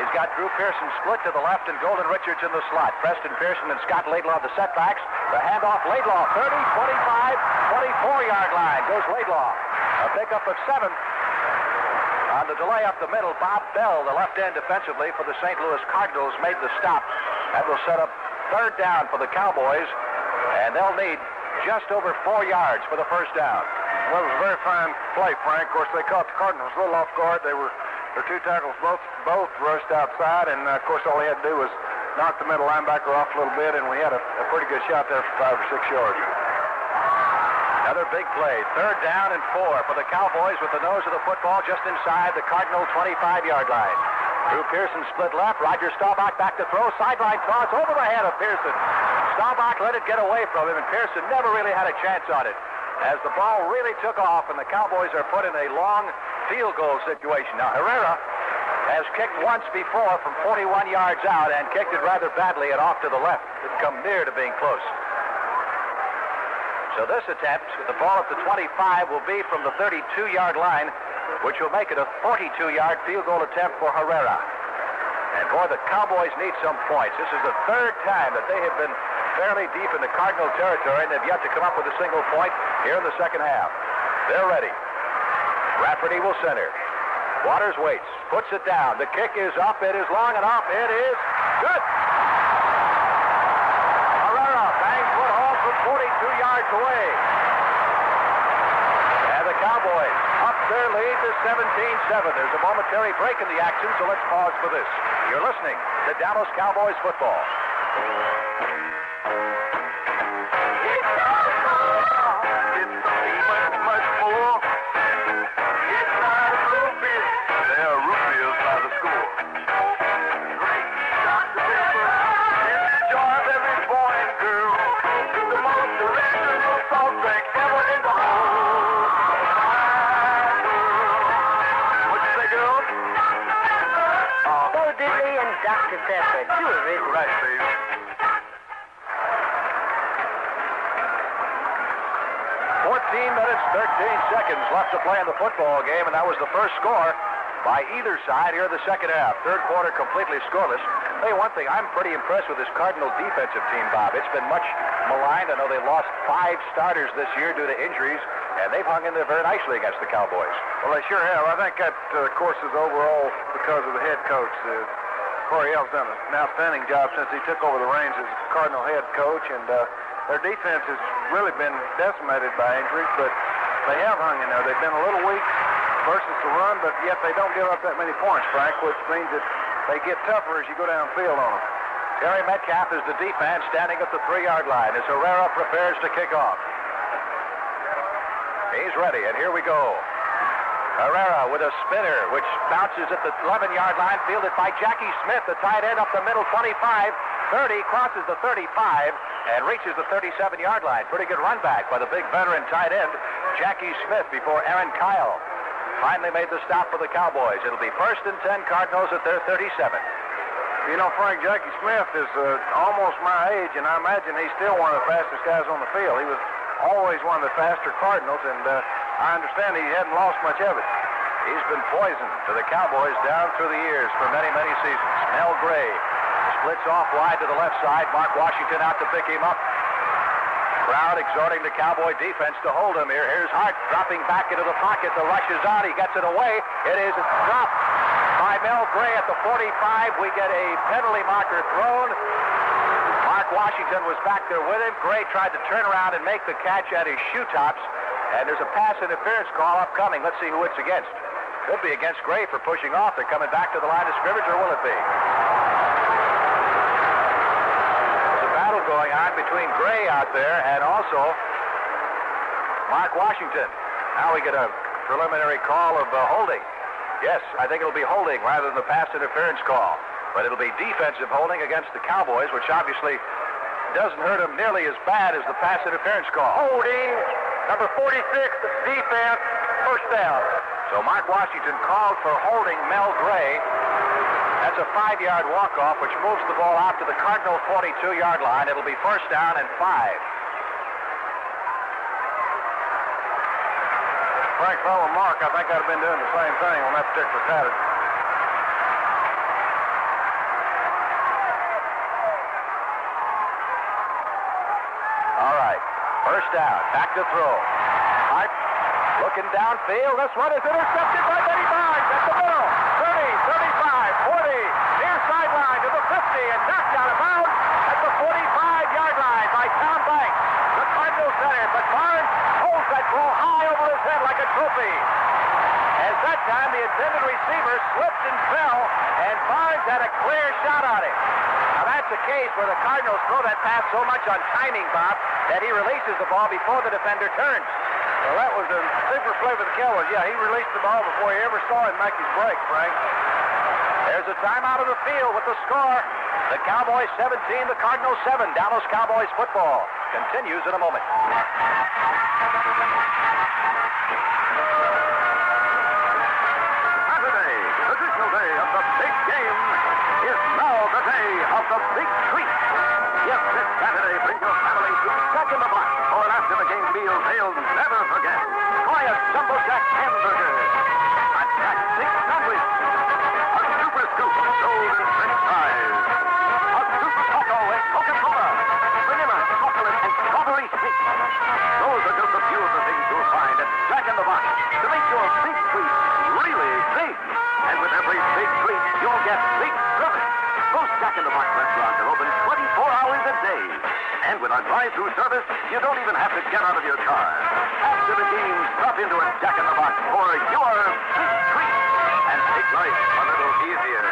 B: He's got Drew Pearson split to the left and Golden Richards in the slot. Preston Pearson and Scott Laidlaw the setbacks. The handoff, Laidlaw, 30, 25, 24-yard line. Goes Laidlaw. A pickup of 7. On the delay up the middle, Bob Bell, the left end defensively for the St. Louis Cardinals, made the stop. That will set up 3rd down for the Cowboys, and they'll need just over 4 yards for the 1st down.
C: Well, it was a very fine play, Frank. Of course, they caught the Cardinals a little off guard. Their 2 tackles both rushed outside, and of course, all he had to do was knock the middle linebacker off a little bit, and we had a pretty good shot there for 5 or 6 yards.
B: Another big play. 3rd down and 4 for the Cowboys with the nose of the football just inside the Cardinal 25-yard line. Drew Pearson split left. Roger Staubach back to throw. Sideline toss over the head of Pearson. Staubach let it get away from him, and Pearson never really had a chance on it. As the ball really took off, and the Cowboys are put in a long field goal situation. Now, Herrera has kicked once before from 41 yards out and kicked it rather badly and off to the left. Didn't come near to being close. So this attempt, the ball at the 25, will be from the 32-yard line, which will make it a 42-yard field goal attempt for Herrera. And boy, the Cowboys need some points. This is the 3rd time that they have been fairly deep in the Cardinal territory, and they've yet to come up with a single point here in the 2nd half. They're ready. Rafferty will center. Waters waits, puts it down. The kick is up. It is long enough. It is good. Herrera bangs one home from 42 yards away. And the Cowboys up their lead to 17-7. There's a momentary break in the action, so let's pause for this. You're listening to Dallas Cowboys football.
F: Dr. Pepper, too original.
C: Right, Steve.
B: 14 minutes, 13 seconds left to play in the football game, and that was the first score by either side here in the 2nd half. 3rd quarter completely scoreless. Tell you one thing, I'm pretty impressed with this Cardinal defensive team, Bob. It's been much maligned. I know they lost 5 starters this year due to injuries, and they've hung in there very nicely against the Cowboys.
C: Well, they sure have. I think that, of course, is overall because of the head coach. Coryell's done an outstanding job since he took over the reins as Cardinal head coach, and their defense has really been decimated by injuries, but they have hung in there. They've been a little weak versus the run, but yet they don't give up that many points, Frank, which means that they get tougher as you go downfield on them.
B: Terry Metcalf is the deep man standing at the 3-yard line as Herrera prepares to kick off. He's ready, and here we go. Herrera with a spinner, which bounces at the 11-yard line, fielded by Jackie Smith, the tight end up the middle, 25, 30, crosses the 35, and reaches the 37-yard line. Pretty good run back by the big veteran tight end, Jackie Smith, before Aaron Kyle finally made the stop for the Cowboys. It'll be 1st and 10, Cardinals at their 37.
C: You know, Frank, Jackie Smith is almost my age, and I imagine he's still one of the fastest guys on the field. He was always one of the faster Cardinals, and I understand he hadn't lost much of it.
B: He's been poisoned to the Cowboys down through the years for many, many seasons. Mel Gray splits off wide to the left side. Mark Washington out to pick him up. Crowd exhorting the Cowboy defense to hold him here. Here's Hart dropping back into the pocket. The rush is on. He gets it away. It is dropped by Mel Gray at the 45. We get a penalty marker thrown. Mark Washington was back there with him. Gray tried to turn around and make the catch at his shoe tops. And there's a pass interference call upcoming. Let's see who it's against. Could be against Gray for pushing off. They're coming back to the line of scrimmage, or will it be? It's a battle going on between Gray out there and also Mark Washington. Now we get a preliminary call of holding. Yes, I think it'll be holding rather than the pass interference call. But it'll be defensive holding against the Cowboys, which obviously doesn't hurt them nearly as bad as the pass interference call.
A: Holding, number 46, defense, first down.
B: So Mark Washington called for holding Mel Gray. That's a 5-yard walk-off, which moves the ball out to the Cardinal 42-yard line. It'll be first down and 5.
C: Frank, if I were Mark, I think I'd have been doing the same thing on that particular pattern.
B: All right, first down, back to throw. Hart looking downfield. This one is intercepted by Benny Barnes at the middle. 30, 35, 40, near sideline to the 50, and knocked out of bounds at the 45-yard line by Tom Banks, the Cardinal center. But Barnes holds that ball high over his head like a trophy. As that time, the intended receiver slipped and fell, and Barnes had a clear shot on him. Now, that's the case where the Cardinals throw that pass so much on timing, Bob, that he releases the ball before the defender turns.
C: Well, that was a super play for the Cowboys. Yeah, he released the ball before he ever saw him make his break, Frank.
B: There's a timeout of the field with the score. The Cowboys 17, the Cardinals 7. Dallas Cowboys football continues in a moment.
G: Saturday, traditional day of the big game, is now the day of the big treat. Yes, this Saturday, bring your family to Jack in the Box for an after-the-game meal they'll never forget. Try a Jumbo Jack hamburger, a Jack Steak sandwich, a Super Scoop of golden French fries, a Super Taco and Coca-Cola, vanilla, chocolate, and strawberry steak. Those are just a few of the things you'll find at Jack in the Box to make your big treat really big. And with every big treat, you'll get big service. Most Jack in the Box restaurants are open 24 hours a day. And with our drive-through service, you don't even have to get out of your car. After the game, stop into a Jack in the Box for your big treat and make life a little easier.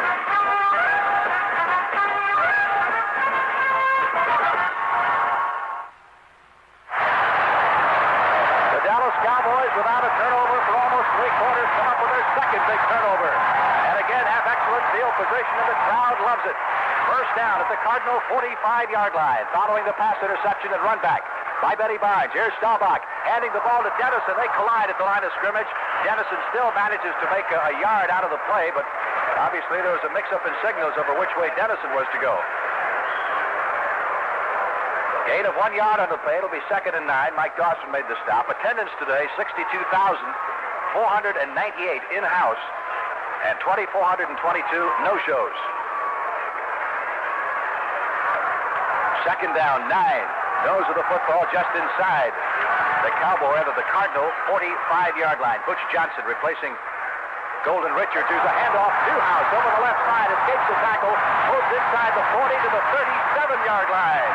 B: The Dallas Cowboys, without a turnover for almost 3 quarters, come up with their second big turnover. And again, have excellent field position, and the crowd loves it. First down at the Cardinal 45-yard line, following the pass interception and run back by Benny Barnes. Here's Staubach handing the ball to Dennison. They collide at the line of scrimmage. Dennison still manages to make a yard out of the play, but obviously there was a mix-up in signals over which way Dennison was to go. Gain of 1 yard on the play. It'll be 2nd and 9. Mike Dawson made the stop. Attendance today, 62,498 in-house and 2,422 no-shows. 2nd down, 9. Nose of the football just inside the Cowboy or the Cardinal 45-yard line. Butch Johnson replacing Golden Richards. There's a handoff. Newhouse over the left side. Escapes the tackle. Moves inside the 40 to the 37-yard line.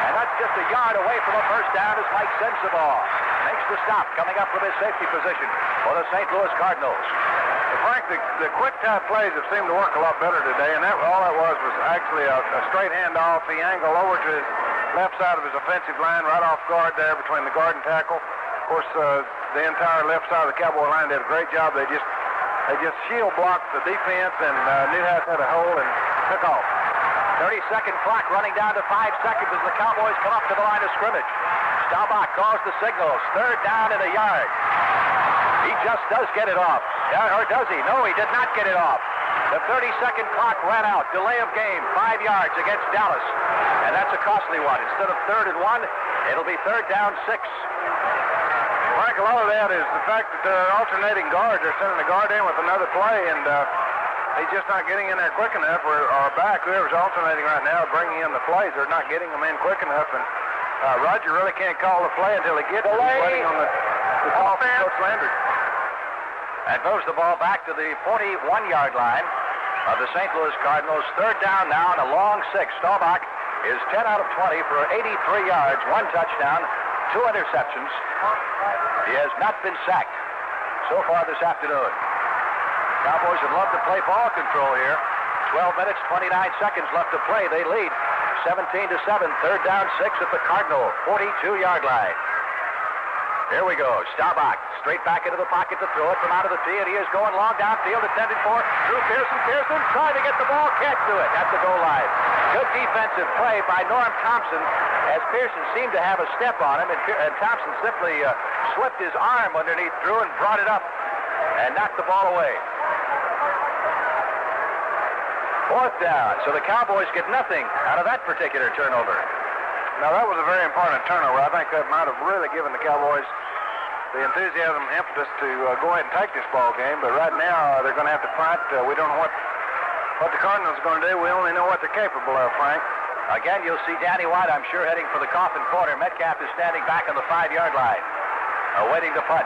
B: And that's just a yard away from a first down as Mike sends the ball. Makes the stop, coming up with his safety position for the St. Louis Cardinals.
C: Frank, the quick-time plays have seemed to work a lot better today, and all that was actually a straight handoff. He angled over to his left side of his offensive line, right off guard there between the guard and tackle. Of course, the entire left side of the Cowboy line did a great job. They just shield blocked the defense, and Newhouse had a hole and took off.
B: 30-second clock running down to 5 seconds as the Cowboys come up to the line of scrimmage. Staubach calls the signals. 3rd down and a yard. He just does get it off. Or does he? No, he did not get it off. The 30-second clock ran out. Delay of game, 5 yards against Dallas. And that's a costly one. Instead of 3rd and 1, it'll be 3rd down 6.
C: Frank, a lot of that is the fact that they're alternating guards. They're sending the guard in with another play, and he's just not getting in there quick enough. Or our back, whoever's alternating right now, bringing in the plays, they're not getting them in quick enough. And Roger really can't call the play until he gets it. He's waiting on the call from Coach Landry.
B: And moves the ball back to the 41-yard line of the St. Louis Cardinals. 3rd down now and a long 6. Staubach is 10 out of 20 for 83 yards, 1 touchdown, 2 interceptions. He has not been sacked so far this afternoon. Cowboys would love to play ball control here. 12 minutes, 29 seconds left to play. They lead 17-7, third down 6 at the Cardinal 42-yard line. Here we go. Staubach straight back into the pocket to throw it from out of the tee, and he is going long downfield, intended for Drew Pearson. Pearson trying to get the ball, can't do it at the goal line. Good defensive play by Norm Thompson, as Pearson seemed to have a step on him, and Thompson simply slipped his arm underneath Drew and brought it up and knocked the ball away. Fourth down, so the Cowboys get nothing out of that particular turnover.
C: Now, that was a very important turnover. I think that might have really given the Cowboys the enthusiasm, impetus to go ahead and take this ball game. But right now, they're going to have to fight. We don't know what the Cardinals are going to do. We only know what they're capable of, Frank.
B: Again, you'll see Danny White, I'm sure, heading for the coffin corner. Metcalf is standing back on the 5-yard line, awaiting the punt.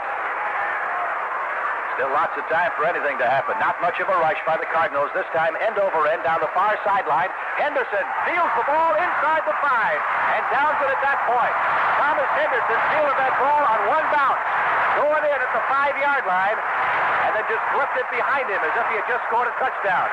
B: Still lots of time for anything to happen. Not much of a rush by the Cardinals. This time, end over end down the far sideline. Henderson fields the ball inside the 5 and downs it at that point. Thomas Henderson fielded that ball on one bounce, going in at the 5-yard line, and then just flipped it behind him as if he had just scored a touchdown.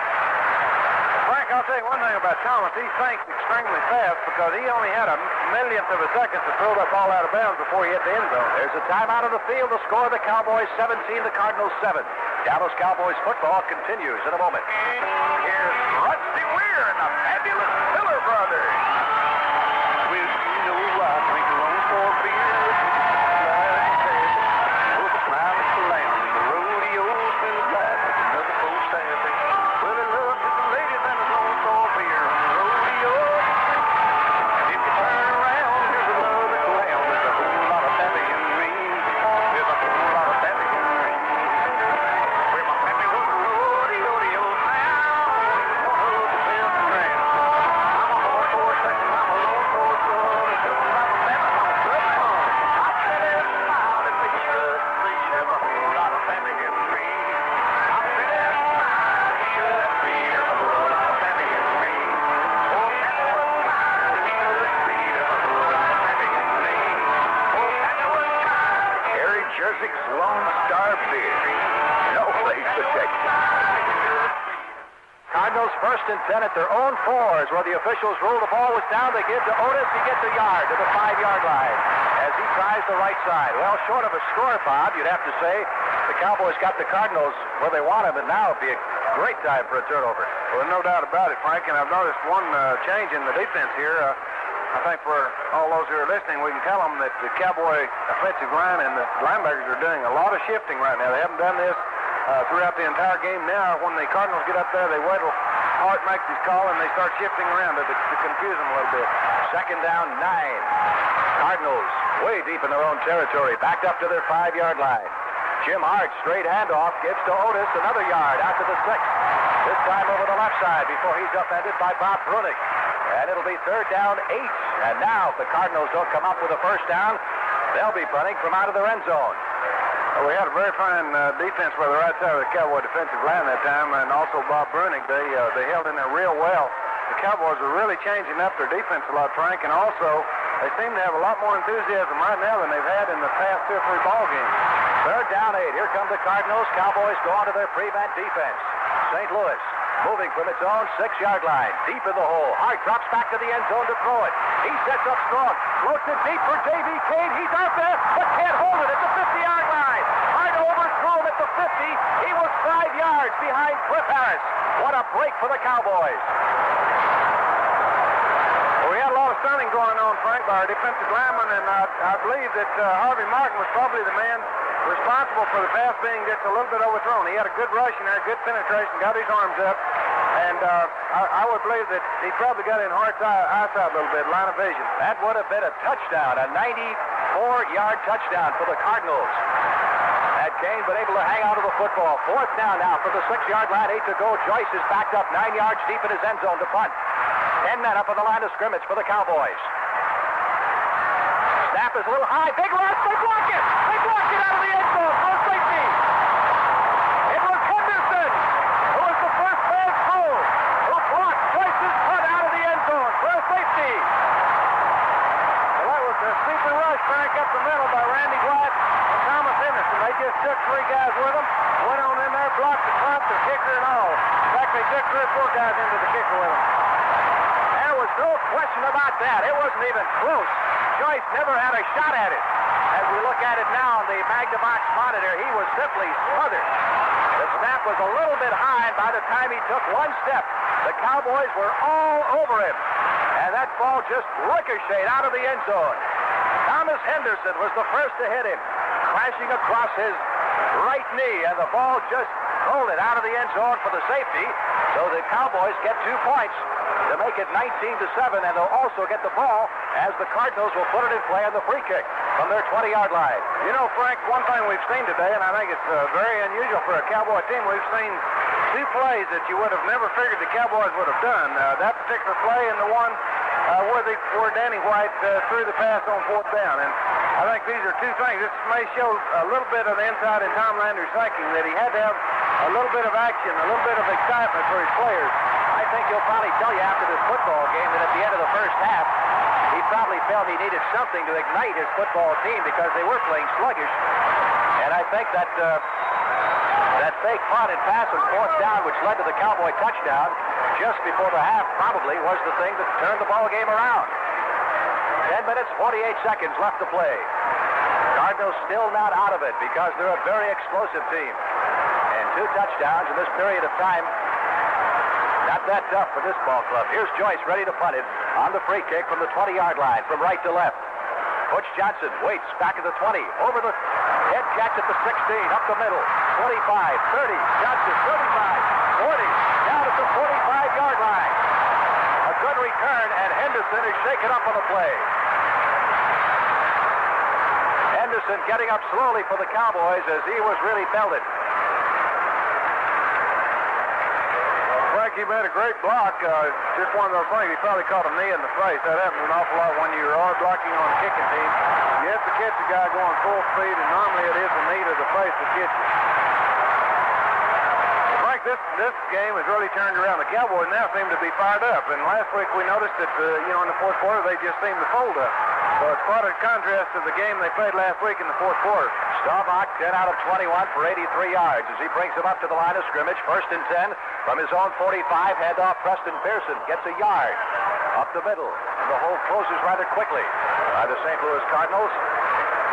C: Frank, I'll tell you one thing about Thomas. He thinks extremely fast because he only had a millionth of a second to throw that ball out of bounds before he hit the end zone.
B: There's a timeout of the field. The score of the Cowboys 17, the Cardinals 7. Dallas Cowboys football continues in a moment.
G: Here's Rusty Weir and the fabulous Miller Brothers. Well, you know I drink a long store beer. With a smile at the lamb. The rodeo's been glad with another full staffing. Well, I love just the ladies and the long store beer on the rodeo. If you turn around, here's another clown. There's a whole lot of Pappy and me. There's a whole lot of Pappy and me. Where my Pappy was a rodeo clown. One of the best friends. I'm a horse for a second. I'm a lone for a son. A double lot of Pappy. I'm a good son. I sit and smile and make you good. There's a whole lot of Pappy and me. I sit and smile and make you good. There's a whole lot of Pappy and me. Oh, Pappy was kind and he was sweet. There's a whole lot of Pappy and me. Oh, Pappy was kind.
E: Harry Jersey's Lone Star Beer. No place to take it.
B: Cardinals first and 10 at their own 4s, where the officials ruled the ball was down. They give to Otis. He gets a yard to the 5-yard line as he tries the right side. Well, short of a score, Bob, you'd have to say the Cowboys got the Cardinals where they want them, and now it'd be a great time for a turnover.
C: Well, no doubt about it, Frank, and I've noticed one change in the defense here. I think for all those who are listening, we can tell them that the Cowboy offensive line and the linebackers are doing a lot of shifting right now. They haven't done this throughout the entire game. Now, when the Cardinals get up there, they wait till Hart makes his call, and they start shifting around to confuse them a little bit.
B: Second down, 9. Cardinals way deep in their own territory, backed up to their 5-yard line. Jim Hart, straight handoff, gives to Otis, another yard out to the 6. This time over the left side before he's upended by Bob Brunick. And it'll be third down, 8. And now, if the Cardinals don't come up with a first down, they'll be punting from out of their end zone.
C: Well, we had a very fine defense by the right side of the Cowboy defensive line that time, and also Bob Brunick. They held in there real well. The Cowboys are really changing up their defense a lot, Frank, and also they seem to have a lot more enthusiasm right now than they've had in the past 2 or 3 ball games.
B: Third down, 8. Here come the Cardinals. Cowboys go on to their prevent defense. St. Louis moving from its own 6-yard line, deep in the hole. Hart drops back to the end zone to throw it. He sets up strong, floats it deep for J.B. Cade. He's out there, but can't hold it at the 50-yard line. Hart overthrew him at the 50. He was 5 yards behind Cliff Harris. What a break for the Cowboys.
C: Well, we had a lot of stunning going on, Frank, by our defensive lineman, and I believe that Harvey Martin was probably the man responsible for the pass being just a little bit overthrown. He had a good rush in there, good penetration, got his arms up, and I would believe that he probably got in Hart's eyesight a little bit, line of vision.
B: That would have been a touchdown, a 94-yard touchdown for the Cardinals. Had Kane been able to hang out of the football. Fourth down now for the 6-yard line, 8 to go. Joyce is backed up 9 yards deep in his end zone to punt. 10 men up on the line of scrimmage for the Cowboys. Snap is a little high. Big rush. They block it. They block it out of the end zone. No safety. It was Henderson who was the first man through, who blocked Joyce's punt out of the end zone for a safety.
C: Well, that was a super rush, Frank, up the middle by Randy White and Thomas Henderson. and they just took 3 guys with them, went on in there, blocked the punt, the kicker, and all. In fact, they took 3 or 4 guys into the kicker with them.
B: There was no question about that. It wasn't even close. Joyce never had a shot at it. As we look at it now on the Magnavox monitor, he was simply smothered. The snap was a little bit high, and by the time he took 1 step, the Cowboys were all over him. And that ball just ricocheted out of the end zone. Thomas Henderson was the first to hit him, crashing across his right knee, and the ball just rolled it out of the end zone for the safety. So the Cowboys get 2 points to make it 19-7, and they'll also get the ball as the Cardinals will put it in play on the free kick from their 20-yard line.
C: You know, Frank, one thing we've seen today, and I think it's very unusual for a Cowboy team, we've seen 2 plays that you would have never figured the Cowboys would have done. That particular play and the one where Danny White threw the pass on 4th down. And I think these are 2 things. This may show a little bit of the insight in Tom Landry's thinking that he had to have a little bit of action, a little bit of excitement for his players.
B: I think he'll probably tell you after this football game that at the end of the first half, he probably felt he needed something to ignite his football team because they were playing sluggish. And I think that that fake punt and pass on 4th down, which led to the Cowboy touchdown just before the half, probably was the thing that turned the ball game around. 10 minutes, 48 seconds left to play. Cardinals still not out of it because they're a very explosive team. And 2 touchdowns in this period of time. Not that tough for this ball club. Here's Joyce ready to punt it on the free kick from the 20-yard line from right to left. Butch Johnson waits back at the 20. Over the head catch at the 16. Up the middle. 25, 30. Johnson, 35, 40. Down at the 45-yard line. A good return, and Henderson is shaken up on the play. Henderson getting up slowly for the Cowboys as he was really belted.
C: He made a great block. Just one of those things. He probably caught a knee in the face. That happens an awful lot when you're blocking on a kicking team. You have to catch a guy going full speed, and normally it is the knee to the face that gets you. Frank, this game has really turned around. The Cowboys now seem to be fired up. And last week we noticed that, in the 4th quarter they just seemed to fold up. So it's quite a contrast to the game they played last week in the 4th quarter.
B: Staubach, 10 out of 21 for 83 yards as he brings him up to the line of scrimmage. 1st and 10 from his own 45. Handoff, Preston Pearson gets a yard up the middle, and the hole closes rather quickly by the St. Louis Cardinals.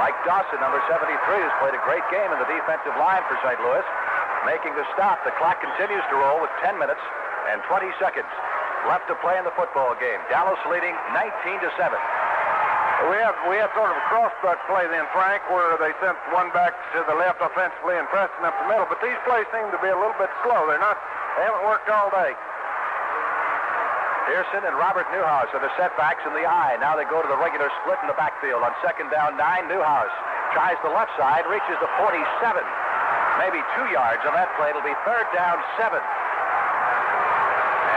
B: Mike Dawson, number 73, has played a great game in the defensive line for St. Louis, making the stop. The clock continues to roll with 10 minutes and 20 seconds left to play in the football game. Dallas leading 19-7.
C: We had sort of a crossbuck play then, Frank, where they sent one back to the left offensively and Preston up the middle. But these plays seem to be a little bit slow. They haven't worked all day.
B: Pearson and Robert Newhouse are the setbacks in the eye. Now they go to the regular split in the backfield. On 2nd down 9, Newhouse tries the left side, reaches the 47. Maybe 2 yards on that play. It'll be 3rd down 7.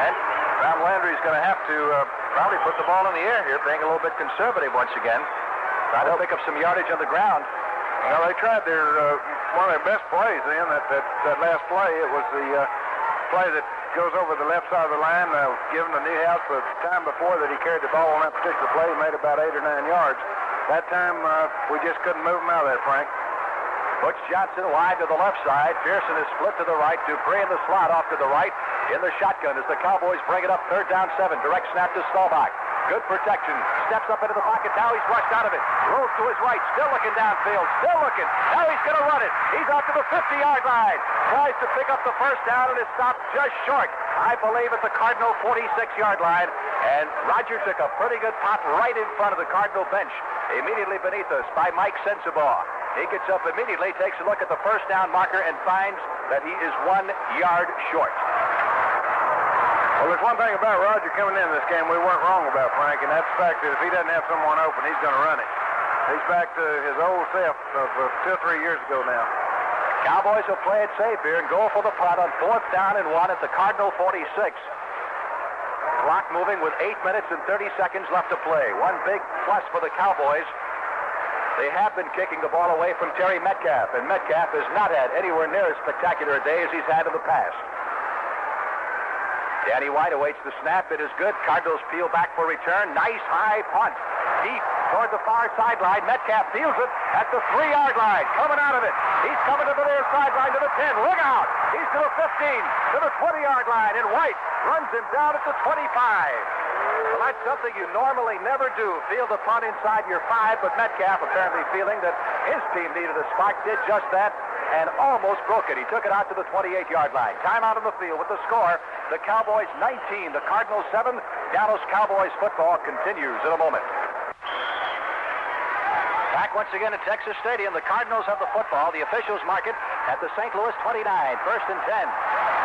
B: And Tom Landry's going to have to probably put the ball in the air here, being a little bit conservative once again. Try to pick up some yardage on the ground.
C: Well, they tried one of their best plays then, that last play. It was the play that goes over the left side of the line, given to Newhouse the time before that he carried the ball on that particular play. He made about 8 or 9 yards. That time, we just couldn't move him out of there, Frank.
B: Butch Johnson wide to the left side. Pearson is split to the right. Dupree in the slot off to the right. In the shotgun as the Cowboys bring it up. 3rd down 7. Direct snap to Staubach. Good protection. Steps up into the pocket. Now he's rushed out of it. Rolls to his right. Still looking downfield. Still looking. Now he's going to run it. He's out to the 50-yard line. Tries to pick up the 1st down and is stopped just short. I believe at the Cardinal 46-yard line. And Roger took a pretty good pop right in front of the Cardinal bench. Immediately beneath us by Mike Sensabaugh. He gets up immediately, takes a look at the 1st down marker, and finds that he is 1 yard short.
C: Well, there's one thing about Roger coming into this game we weren't wrong about, Frank, and that's the fact that if he doesn't have someone open, he's going to run it. He's back to his old self of 2 or 3 years ago now.
B: Cowboys will play it safe here and go for the punt on 4th down and 1 at the Cardinal 46. Clock moving with 8 minutes and 30 seconds left to play. One big plus for the Cowboys. They have been kicking the ball away from Terry Metcalf, and Metcalf has not had anywhere near as spectacular a day as he's had in the past. Danny White awaits the snap. It is good. Cardinals peel back for return. Nice high punt. Deep toward the far sideline. Metcalf fields it at the 3-yard line. Coming out of it. He's coming to the near sideline to the 10. Look out. He's to the 15, to the 20-yard line. And White runs him down at the 25. Well, that's something you normally never do, field a punt inside your 5, but Metcalf, apparently feeling that his team needed a spark, did just that and almost broke it. He took it out to the 28-yard line. Time out on the field with the score. The Cowboys 19, the Cardinals 7. Dallas Cowboys football continues in a moment. Back once again at Texas Stadium. The Cardinals have the football. The officials mark it at the St. Louis 29. First and 10.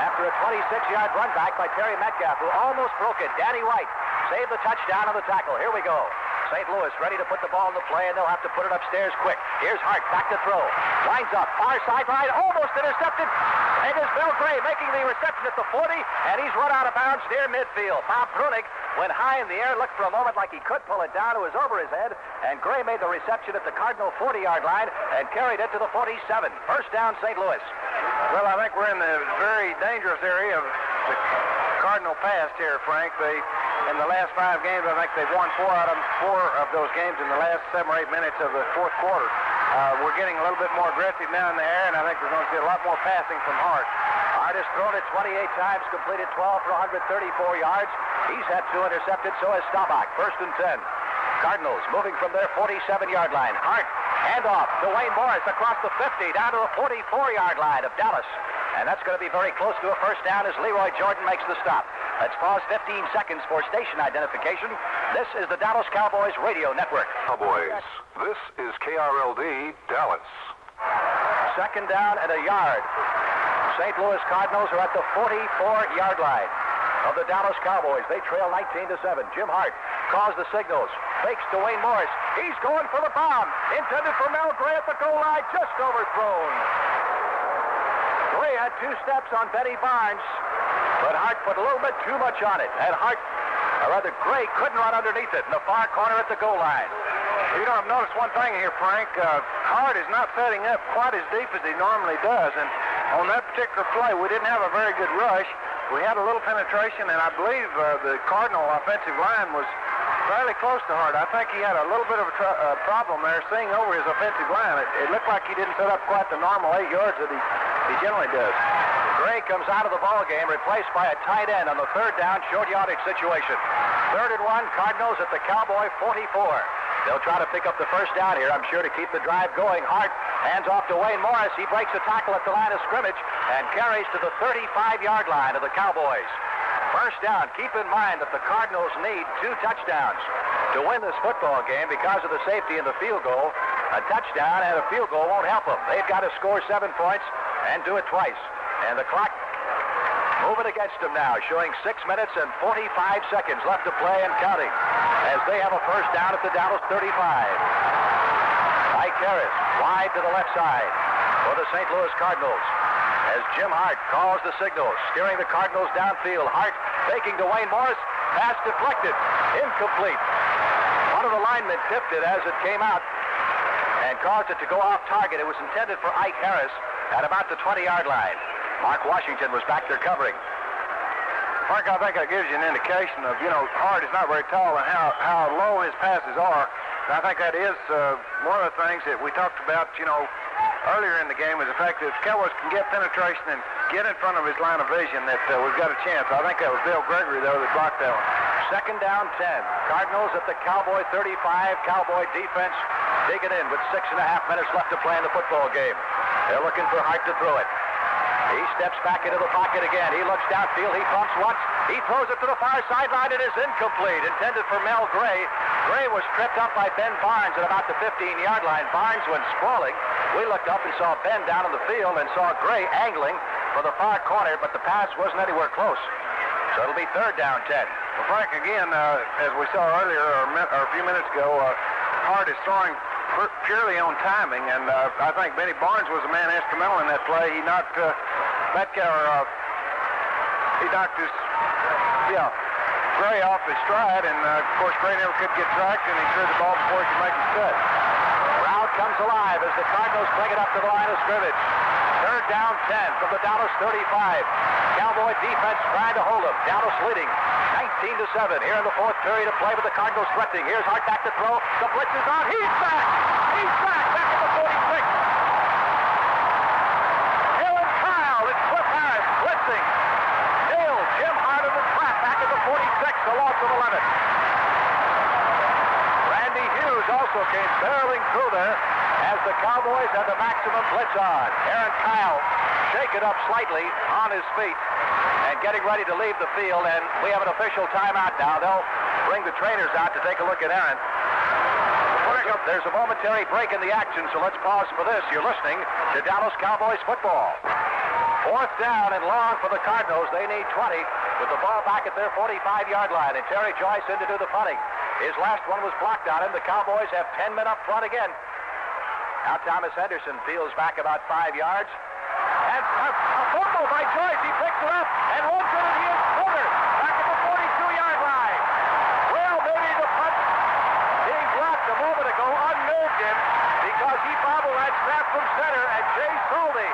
B: After a 26-yard run back by Terry Metcalf, who almost broke it. Danny White saved the touchdown on the tackle. Here we go. St. Louis ready to put the ball in the play, and they'll have to put it upstairs quick. Here's Hart back to throw. Lines up. Far sideline. Almost intercepted. It is Bill Gray making the reception at the 40, and he's run out of bounds near midfield. Bob Brunig went high in the air, looked for a moment like he could pull it down. It was over his head, and Gray made the reception at the Cardinal 40-yard line and carried it to the 47. First down, St. Louis.
C: Well, I think we're in the very dangerous area of the Cardinal past here, Frank. In the last 5 games, I think they've won 4 of those games in the last 7 or 8 minutes of the fourth quarter. We're getting a little bit more aggressive now in the air, and I think we're going to see a lot more passing from Hart.
B: Hart has thrown it 28 times, completed 12 for 134 yards. He's had 2 intercepted, so has Staubach. First and 10. Cardinals moving from their 47-yard line. Hart, handoff to Wayne Morris across the 50, down to the 44-yard line of Dallas. And that's going to be very close to a first down as Leroy Jordan makes the stop. Let's pause 15 seconds for station identification. This is the Dallas Cowboys Radio Network.
E: Cowboys, this is KRLD, Dallas.
B: Second down and a yard. St. Louis Cardinals are at the 44-yard line of the Dallas Cowboys. They trail 19-7. Jim Hart calls the signals. Fakes to Wayne Morris. He's going for the bomb. Intended for Mel Gray at the goal line. Just overthrown. Gray had 2 steps on Benny Barnes, but Hart put a little bit too much on it. And Gray couldn't run underneath it in the far corner at the goal line.
C: You know, I've noticed one thing here, Frank. Hart is not setting up quite as deep as he normally does. And on that particular play, we didn't have a very good rush. We had a little penetration, and I believe the Cardinal offensive line was fairly close to Hart. I think he had a little bit of a problem there seeing over his offensive line. It looked like he didn't set up quite the normal 8 yards that he generally does.
B: Gray comes out of the ball game, replaced by a tight end on the third down short yardage situation. 3rd and 1, Cardinals at the Cowboy 44. They'll try to pick up the first down here, I'm sure, to keep the drive going. Hart hands off to Wayne Morris. He breaks a tackle at the line of scrimmage and carries to the 35-yard line of the Cowboys. First down. Keep in mind that the Cardinals need 2 touchdowns to win this football game because of the safety in the field goal. A touchdown and a field goal won't help them. They've got to score 7 points and do it twice. And the clock moving against them now, showing 6 minutes and 45 seconds left to play and counting as they have a first down at the Dallas 35. Ike Harris wide to the left side for the St. Louis Cardinals as Jim Hart calls the signal, steering the Cardinals downfield. Hart faking to Wayne Morris. Pass deflected. Incomplete. One of the linemen tipped it as it came out and caused it to go off target. It was intended for Ike Harris at about the 20-yard line. Mark Washington was back there covering.
C: Frank, I think that gives you an indication of, Hart is not very tall and how low his passes are. And I think that is one of the things that we talked about, earlier in the game is the fact that if Cowboys can get penetration and get in front of his line of vision, that we've got a chance. I think that was Bill Gregory, though, that blocked that one.
B: Second down 10. Cardinals at the Cowboy 35. Cowboy defense digging in with 6.5 minutes left to play in the football game. They're looking for Hart to throw it. He steps back into the pocket again. He looks downfield. He pumps once. He throws it to the far sideline. It is incomplete. Intended for Mel Gray. Gray was tripped up by Ben Barnes at about the 15-yard line. Barnes went sprawling. We looked up and saw Ben down in the field and saw Gray angling for the far corner, but the pass wasn't anywhere close. So it'll be third down 10.
C: Well, Frank, again, as we saw earlier or a few minutes ago, Hart is throwing purely on timing, and I think Benny Barnes was a man instrumental in that play. He knocked Gray off his stride, and of course Gray never could get traction. He threw the ball before he could make his cut.
B: Crowd comes alive as the Cardinals bring it up to the line of scrimmage. Third down 10 from the Dallas 35. Cowboy defense trying to hold him. Dallas leading 19-7 here in the fourth period of play with the Cardinals threatening. Here's Hart back to throw. The blitz is on. He's back. He's back at the 46. Aaron Kyle and Cliff Harris blitzing. Nails Jim Hart in the trap back at the 46. A loss of 11. Randy Hughes also came barreling through there as the Cowboys had the maximum blitz on. Aaron Kyle shaken up slightly on his feet and getting ready to leave the field, and we have an official timeout now. They'll bring the trainers out to take a look at Aaron. There's a momentary break in the action, so let's pause for this. You're listening to Dallas Cowboys football. Fourth down and long for the Cardinals. They need 20 with the ball back at their 45-yard line, and Terry Joyce in to do the punting. His last one was blocked on him. The Cowboys have 10 men up front again. Now Thomas Henderson peels back about 5 yards. And a fumble by Joyce. He picks it up and holds it in his shoulder back at the 42-yard line. Well, maybe the punt being blocked a moment ago unnerved him because he bobbled that snap from center, and Jay Soldi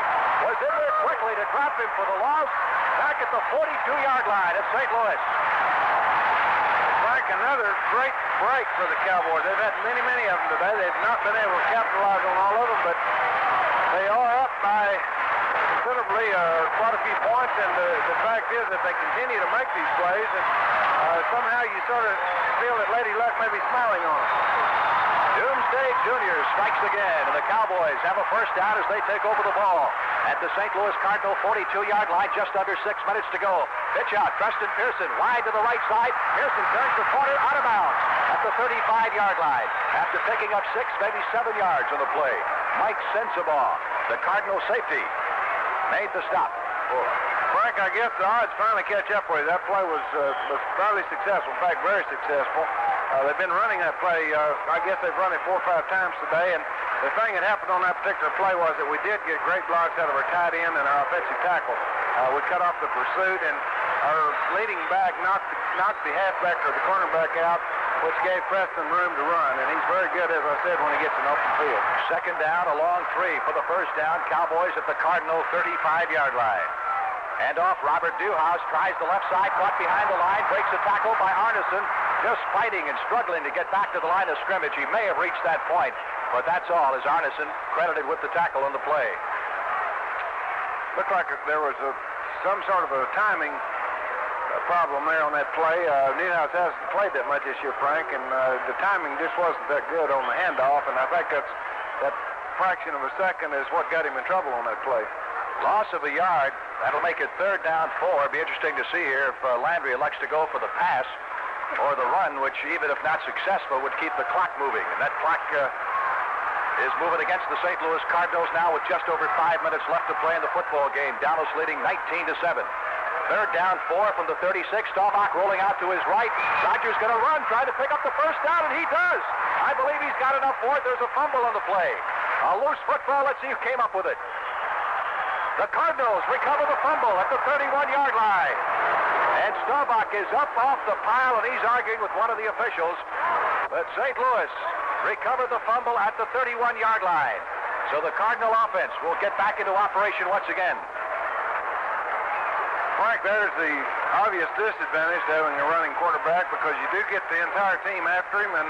B: was in there quickly to drop him for the loss back at the 42-yard line of St. Louis.
C: Frank, another great break for the Cowboys. They've had many of them today. They've not been able to capitalize on all of them, but they are up by considerably quite a few points, and the fact is that they continue to make these plays, and somehow you sort of feel that Lady Luck may be smiling on them.
B: Doomsday Jr. strikes again, and the Cowboys have a first down as they take over the ball at the St. Louis Cardinal 42-yard line, just under 6 minutes to go. Pitch out, Preston Pearson wide to the right side. Pearson turns the corner, out of bounds at the 35-yard line after picking up 6, maybe 7 yards on the play. Mike Sensabaugh, the Cardinal safety, made the stop.
C: Well, Frank, I guess the odds finally catch up with you. That play was fairly successful. In fact, very successful. They've been running that play. I guess they've run it 4 or 5 times today. And the thing that happened on that particular play was that we did get great blocks out of our tight end and our offensive tackle. We cut off the pursuit, and our leading back knocked the halfback or the cornerback out, which gave Preston room to run. And he's very good, as I said, when he gets an open field.
B: Second down, a long 3 for the first down. Cowboys at the Cardinal 35-yard line. Hand off, Robert Duhaus tries the left side, caught behind the line, breaks a tackle by Arneson, just fighting and struggling to get back to the line of scrimmage. He may have reached that point, but that's all, as Arneson credited with the tackle on the play.
C: Looked like there was some sort of a timing problem there on that play. Newhouse hasn't played that much this year, Frank, and the timing just wasn't that good on the handoff, and I think that fraction of a second is what got him in trouble on that play.
B: Loss of a yard. That'll make it third down 4. It'll be interesting to see here if Landry elects to go for the pass or the run, which, even if not successful, would keep the clock moving. And that clock is moving against the St. Louis Cardinals now with just over 5 minutes left to play in the football game. Dallas leading 19-7. Third down 4 from the 36. Staubach rolling out to his right. Rodgers going to run, trying to pick up the first down, and he does. I believe he's got enough for it. There's a fumble on the play. A loose football. Let's see who came up with it. The Cardinals recover the fumble at the 31-yard line. And Staubach is up off the pile, and he's arguing with one of the officials. But St. Louis recovered the fumble at the 31-yard line. So the Cardinal offense will get back into operation once again.
C: Frank, there's the obvious disadvantage to having a running quarterback, because you do get the entire team after him, and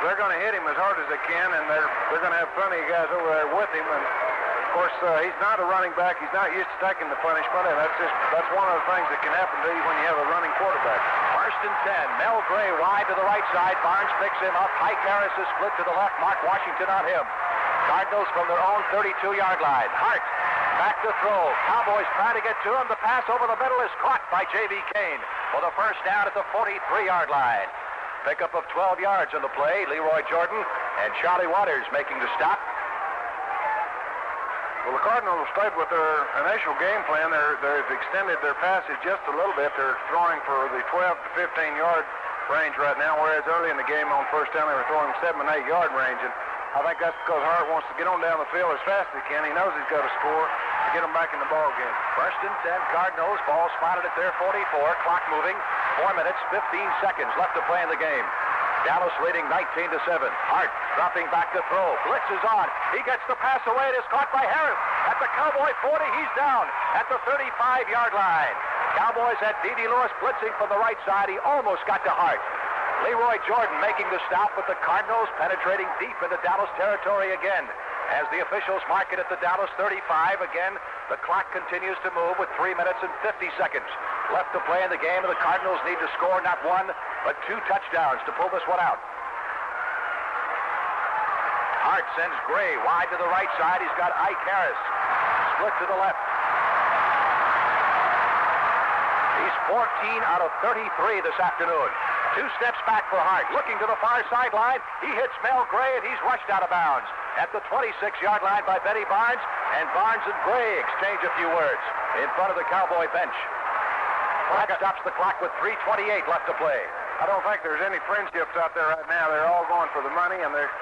C: they're going to hit him as hard as they can, and they're going to have plenty of guys over there with him. And of course, he's not a running back. He's not used to taking the punishment, and that's one of the things that can happen to you when you have a running quarterback.
B: First and 10. Mel Gray wide to the right side. Barnes picks him up. Pike Harris is split to the left. Mark Washington on him. Cardinals from their own 32-yard line. Hart back to throw. Cowboys trying to get to him. The pass over the middle is caught by J.V. Kane for the first down at the 43-yard line. Pickup of 12 yards on the play. Leroy Jordan and Charlie Waters making the stop.
C: Well, the Cardinals stayed with their initial game plan. They've extended their passage just a little bit. They're throwing for the 12 to 15-yard range right now, whereas early in the game on first down they were throwing 7 and 8-yard range. And I think that's because Hart wants to get on down the field as fast as he can. He knows he's got to score to get them back in the ball game.
B: First and 10, Cardinals. Ball spotted at their 44. Clock moving. 4 minutes, 15 seconds left to play in the game. Dallas leading 19-7. Hart dropping back to throw. Blitz is on. He gets the pass away. It is caught by Harris. At the Cowboy 40, he's down at the 35-yard line. Cowboys had D.D. Lewis blitzing from the right side. He almost got to Hart. Leroy Jordan making the stop with the Cardinals penetrating deep into Dallas territory again. As the officials mark it at the Dallas 35, again, the clock continues to move with 3 minutes and 50 seconds left to play in the game, and the Cardinals need to score not one, but 2 touchdowns to pull this one out. Hart sends Gray wide to the right side. He's got Ike Harris split to the left. He's 14 out of 33 this afternoon. 2 steps back for Hart. Looking to the far sideline. He hits Mel Gray, and he's rushed out of bounds at the 26-yard line by Benny Barnes. And Barnes and Gray exchange a few words in front of the Cowboy bench. That stops the clock with 3:28 left to play.
C: I don't think there's any friendships out there right now. They're all going for the money, and they're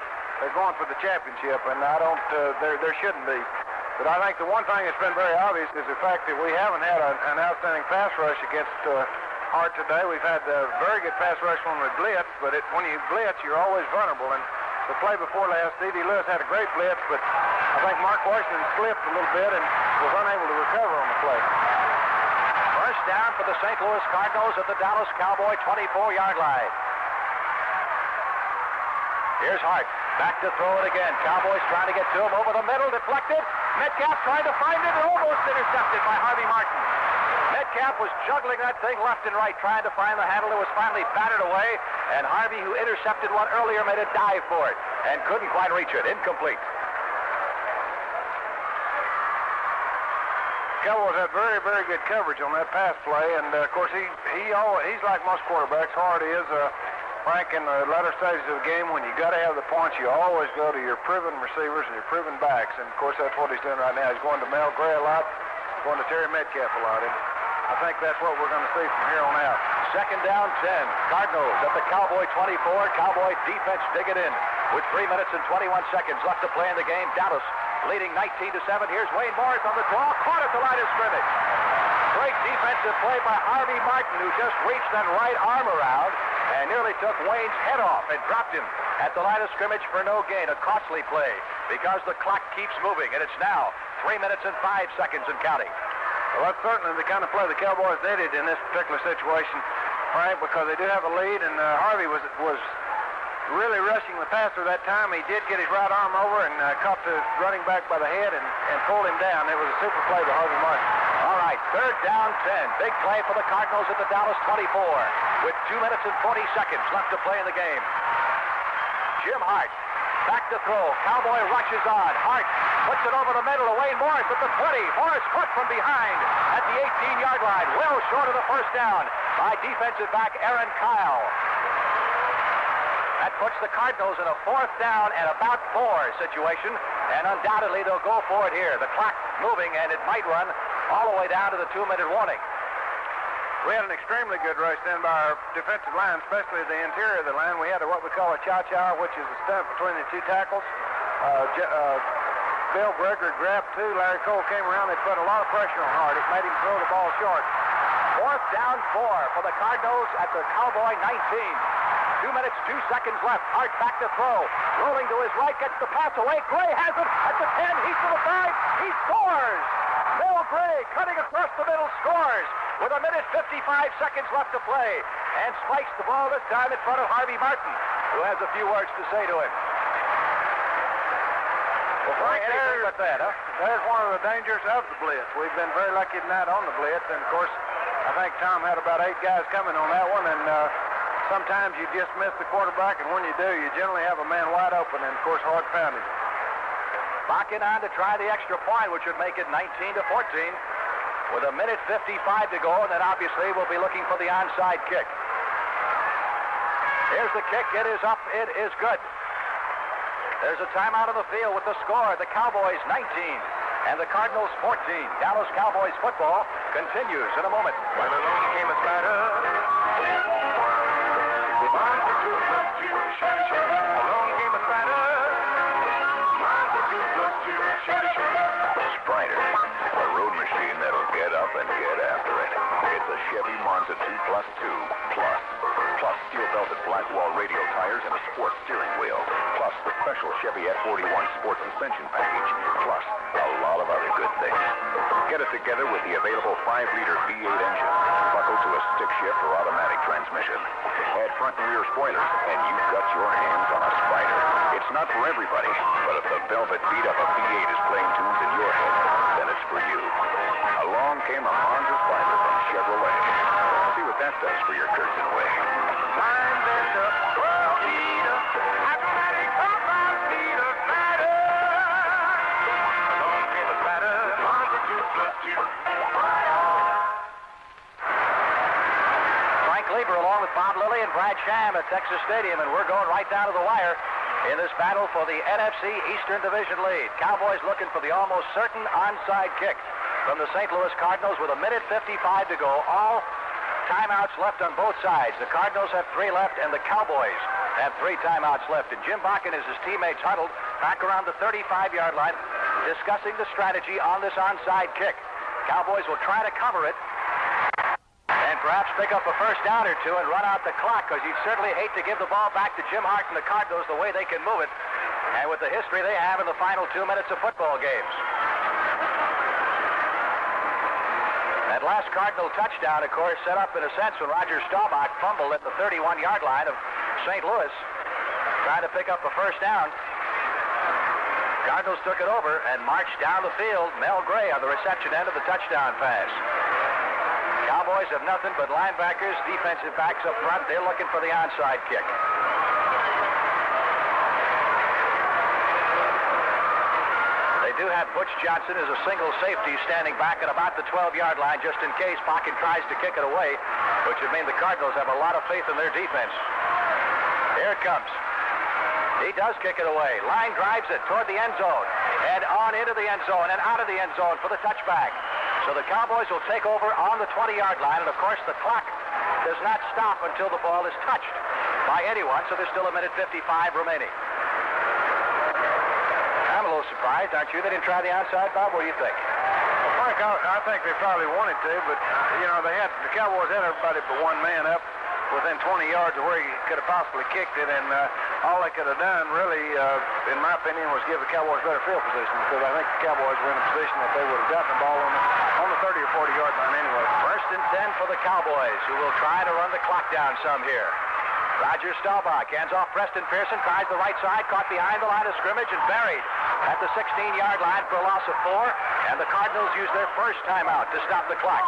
C: going for the championship, and I don't, there shouldn't be. But I think the one thing that's been very obvious is the fact that we haven't had an outstanding pass rush against Hart today. We've had a very good pass rush when we blitz, but when you blitz, you're always vulnerable. And the play before last, D.D. Lewis had a great blitz, but I think Mark Washington slipped a little bit and was unable to recover on the play.
B: First down for the St. Louis Cardinals at the Dallas Cowboy 24-yard line. Here's Hart. Back to throw it again. Cowboys trying to get to him over the middle. Deflected. Metcalf trying to find it and almost intercepted by Harvey Martin. Metcalf was juggling that thing left and right, trying to find the handle. It was finally battered away, and Harvey, who intercepted one earlier, made a dive for it and couldn't quite reach it. Incomplete.
C: Cowboys had very, very good coverage on that pass play, and of course he's like most quarterbacks. Hard is Frank, in the latter stages of the game, when you got to have the points, you always go to your proven receivers and your proven backs, and of course that's what he's doing right now. He's going to Mel Gray a lot, going to Terry Metcalf a lot, and I think that's what we're going to see from here on out.
B: Second down 10. Cardinals at the Cowboy 24. Cowboy defense digging in with 3 minutes and 21 seconds left to play in the game. Dallas leading 19-7. Here's Wayne Morris on the draw, caught at the line of scrimmage. Great defensive play by Harvey Martin, who just reached that right arm around and nearly took Wayne's head off and dropped him at the line of scrimmage for no gain. A costly play because the clock keeps moving, and it's now 3 minutes and 5 seconds and counting.
C: Well, that's certainly the kind of play the Cowboys needed in this particular situation, Frank, because they do have a lead, and Harvey was really rushing the passer that time. He did get his right arm over and caught the running back by the head and pulled him down. It was a super play by Harvey Martin.
B: All right, third down 10. Big play for the Cardinals at the Dallas 24 with 2 minutes and 40 seconds left to play in the game. Jim Hart back to throw. Cowboy rushes on. Hart puts it over the middle to Wayne Morris at the 20. Morris caught from behind at the 18-yard line. Well short of the first down by defensive back Aaron Kyle. That puts the Cardinals in a fourth down and about 4 situation, and undoubtedly they'll go for it here. The clock moving, and it might run all the way down to the 2-minute warning.
C: We had an extremely good rush then by our defensive line, especially the interior of the line. We had what we call a cha-cha, which is a stunt between the 2 tackles. Bill Gregory grabbed 2. Larry Cole came around. They put a lot of pressure on Hart. It made him throw the ball short.
B: Fourth down 4 for the Cardinals at the Cowboy 19. 2 minutes, 2 seconds left. Hart back to throw. Rolling to his right, gets the pass away. Gray has it at the 10. He's to the 5. He scores! Mel Gray cutting across the middle scores with 1 minute, 55 seconds left to play. And spikes the ball this time in front of Harvey Martin, who has a few words to say to him. Well, Frank, anything but that, huh?
C: There's one of the dangers of the blitz. We've been very lucky tonight on the blitz, and of course, I think Tom had about 8 guys coming on that one, and sometimes you just miss the quarterback, and when you do, you generally have a man wide open, and of course, Hart found him.
B: Locking on to try the extra point, which would make it 19-14, with 1 minute 55 to go, and then obviously we'll be looking for the onside kick. Here's the kick. It is up. It is good. There's a timeout on the field with the score. The Cowboys 19 and the Cardinals 14. Dallas Cowboys football continues in a moment.
D: When along came a spider. Along came a spider.
E: Spider, a road machine that'll get up and get after it. It's a Chevy Monza 2+2 Plus. plus steel-belted Blackwall radial tires and a sport steering wheel, plus the special Chevy F41 sport suspension package, plus a lot of other good things. Get it together with the available 5-liter V8 engine, buckled to a stick-shift or automatic transmission. Add front and rear spoilers, and you've got your hands on a Spider. It's not for everybody, but if the velvet beat up of V8 is playing tunes in your head, then it's for you. Along came a Monza Spider from Chevrolet. See what that does for your curtain away.
D: Mind bender, world beater, automatic compound speeder, matter. Along came a Spider, Monza 2+2.
B: Frank Glieber along with Bob Lilly and Brad Sham at Texas Stadium, and we're going right down to the wire in this battle for the NFC Eastern Division lead. Cowboys looking for the almost certain onside kick from the St. Louis Cardinals with 1:55 to go. All timeouts left on both sides. The Cardinals have 3 left, and the Cowboys have 3 timeouts left. And Jim Bakken and his teammates huddled back around the 35-yard line discussing the strategy on this onside kick. Cowboys will try to cover it and perhaps pick up a first down or two and run out the clock, because you'd certainly hate to give the ball back to Jim Hart and the Cardinals the way they can move it, and with the history they have in the final 2 minutes of football games. That last Cardinal touchdown, of course, set up in a sense when Roger Staubach fumbled at the 31-yard line of St. Louis, trying to pick up a first down. Cardinals took it over and marched down the field. Mel Gray on the reception end of the touchdown pass. Cowboys have nothing but linebackers, defensive backs up front. They're looking for the onside kick. They do have Butch Johnson as a single safety standing back at about the 12-yard line just in case Bakken tries to kick it away, which would mean the Cardinals have a lot of faith in their defense. Here it comes. He does kick it away. Line drives it toward the end zone and on into the end zone and out of the end zone for the touchback. So the Cowboys will take over on the 20-yard line, and of course the clock does not stop until the ball is touched by anyone, so there's still 1:55 remaining. I'm a little surprised, aren't you? They didn't try the outside, Bob. What do you think?
C: Well, Frank, I think they probably wanted to, but, the Cowboys had everybody but one man up within 20 yards of where he could have possibly kicked it, and all they could have done, really, in my opinion, was give the Cowboys better field position, because I think the Cowboys were in a position that they would have gotten the ball on the 30 or 40-yard line anyway.
B: 1st and 10 for the Cowboys, who will try to run the clock down some here. Roger Staubach hands off Preston Pearson, tries the right side, caught behind the line of scrimmage and buried at the 16-yard line for a loss of 4, and the Cardinals use their first timeout to stop the clock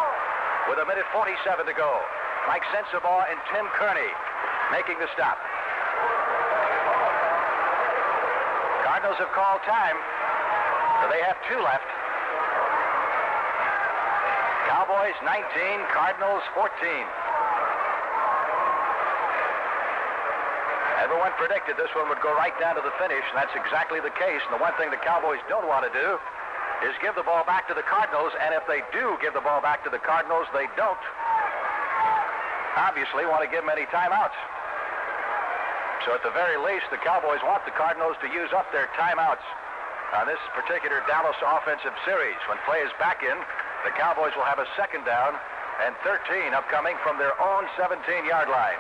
B: with 1:47 to go. Mike Sensabaugh and Tim Kearney making the stop. Cardinals have called time, so they have 2 left. Cowboys 19, Cardinals 14. Everyone predicted this one would go right down to the finish, and that's exactly the case. And the one thing the Cowboys don't want to do is give the ball back to the Cardinals, and if they do give the ball back to the Cardinals, they don't obviously want to give them any timeouts. So at the very least, the Cowboys want the Cardinals to use up their timeouts on this particular Dallas offensive series. When play is back in, the Cowboys will have a 2nd down and 13 upcoming from their own 17-yard line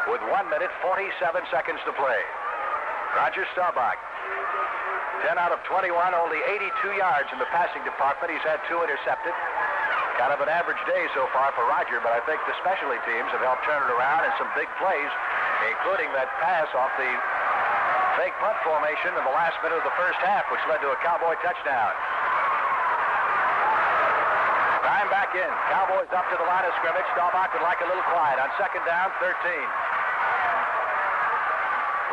B: with 1:47 to play. Roger Staubach, 10 out of 21, only 82 yards in the passing department. He's had 2 intercepted. Kind of an average day so far for Roger, but I think the specialty teams have helped turn it around, and some big plays, including that pass off the fake punt formation in the last minute of the first half, which led to a Cowboy touchdown. Time back in. Cowboys up to the line of scrimmage. Staubach would like a little quiet on 2nd down, 13.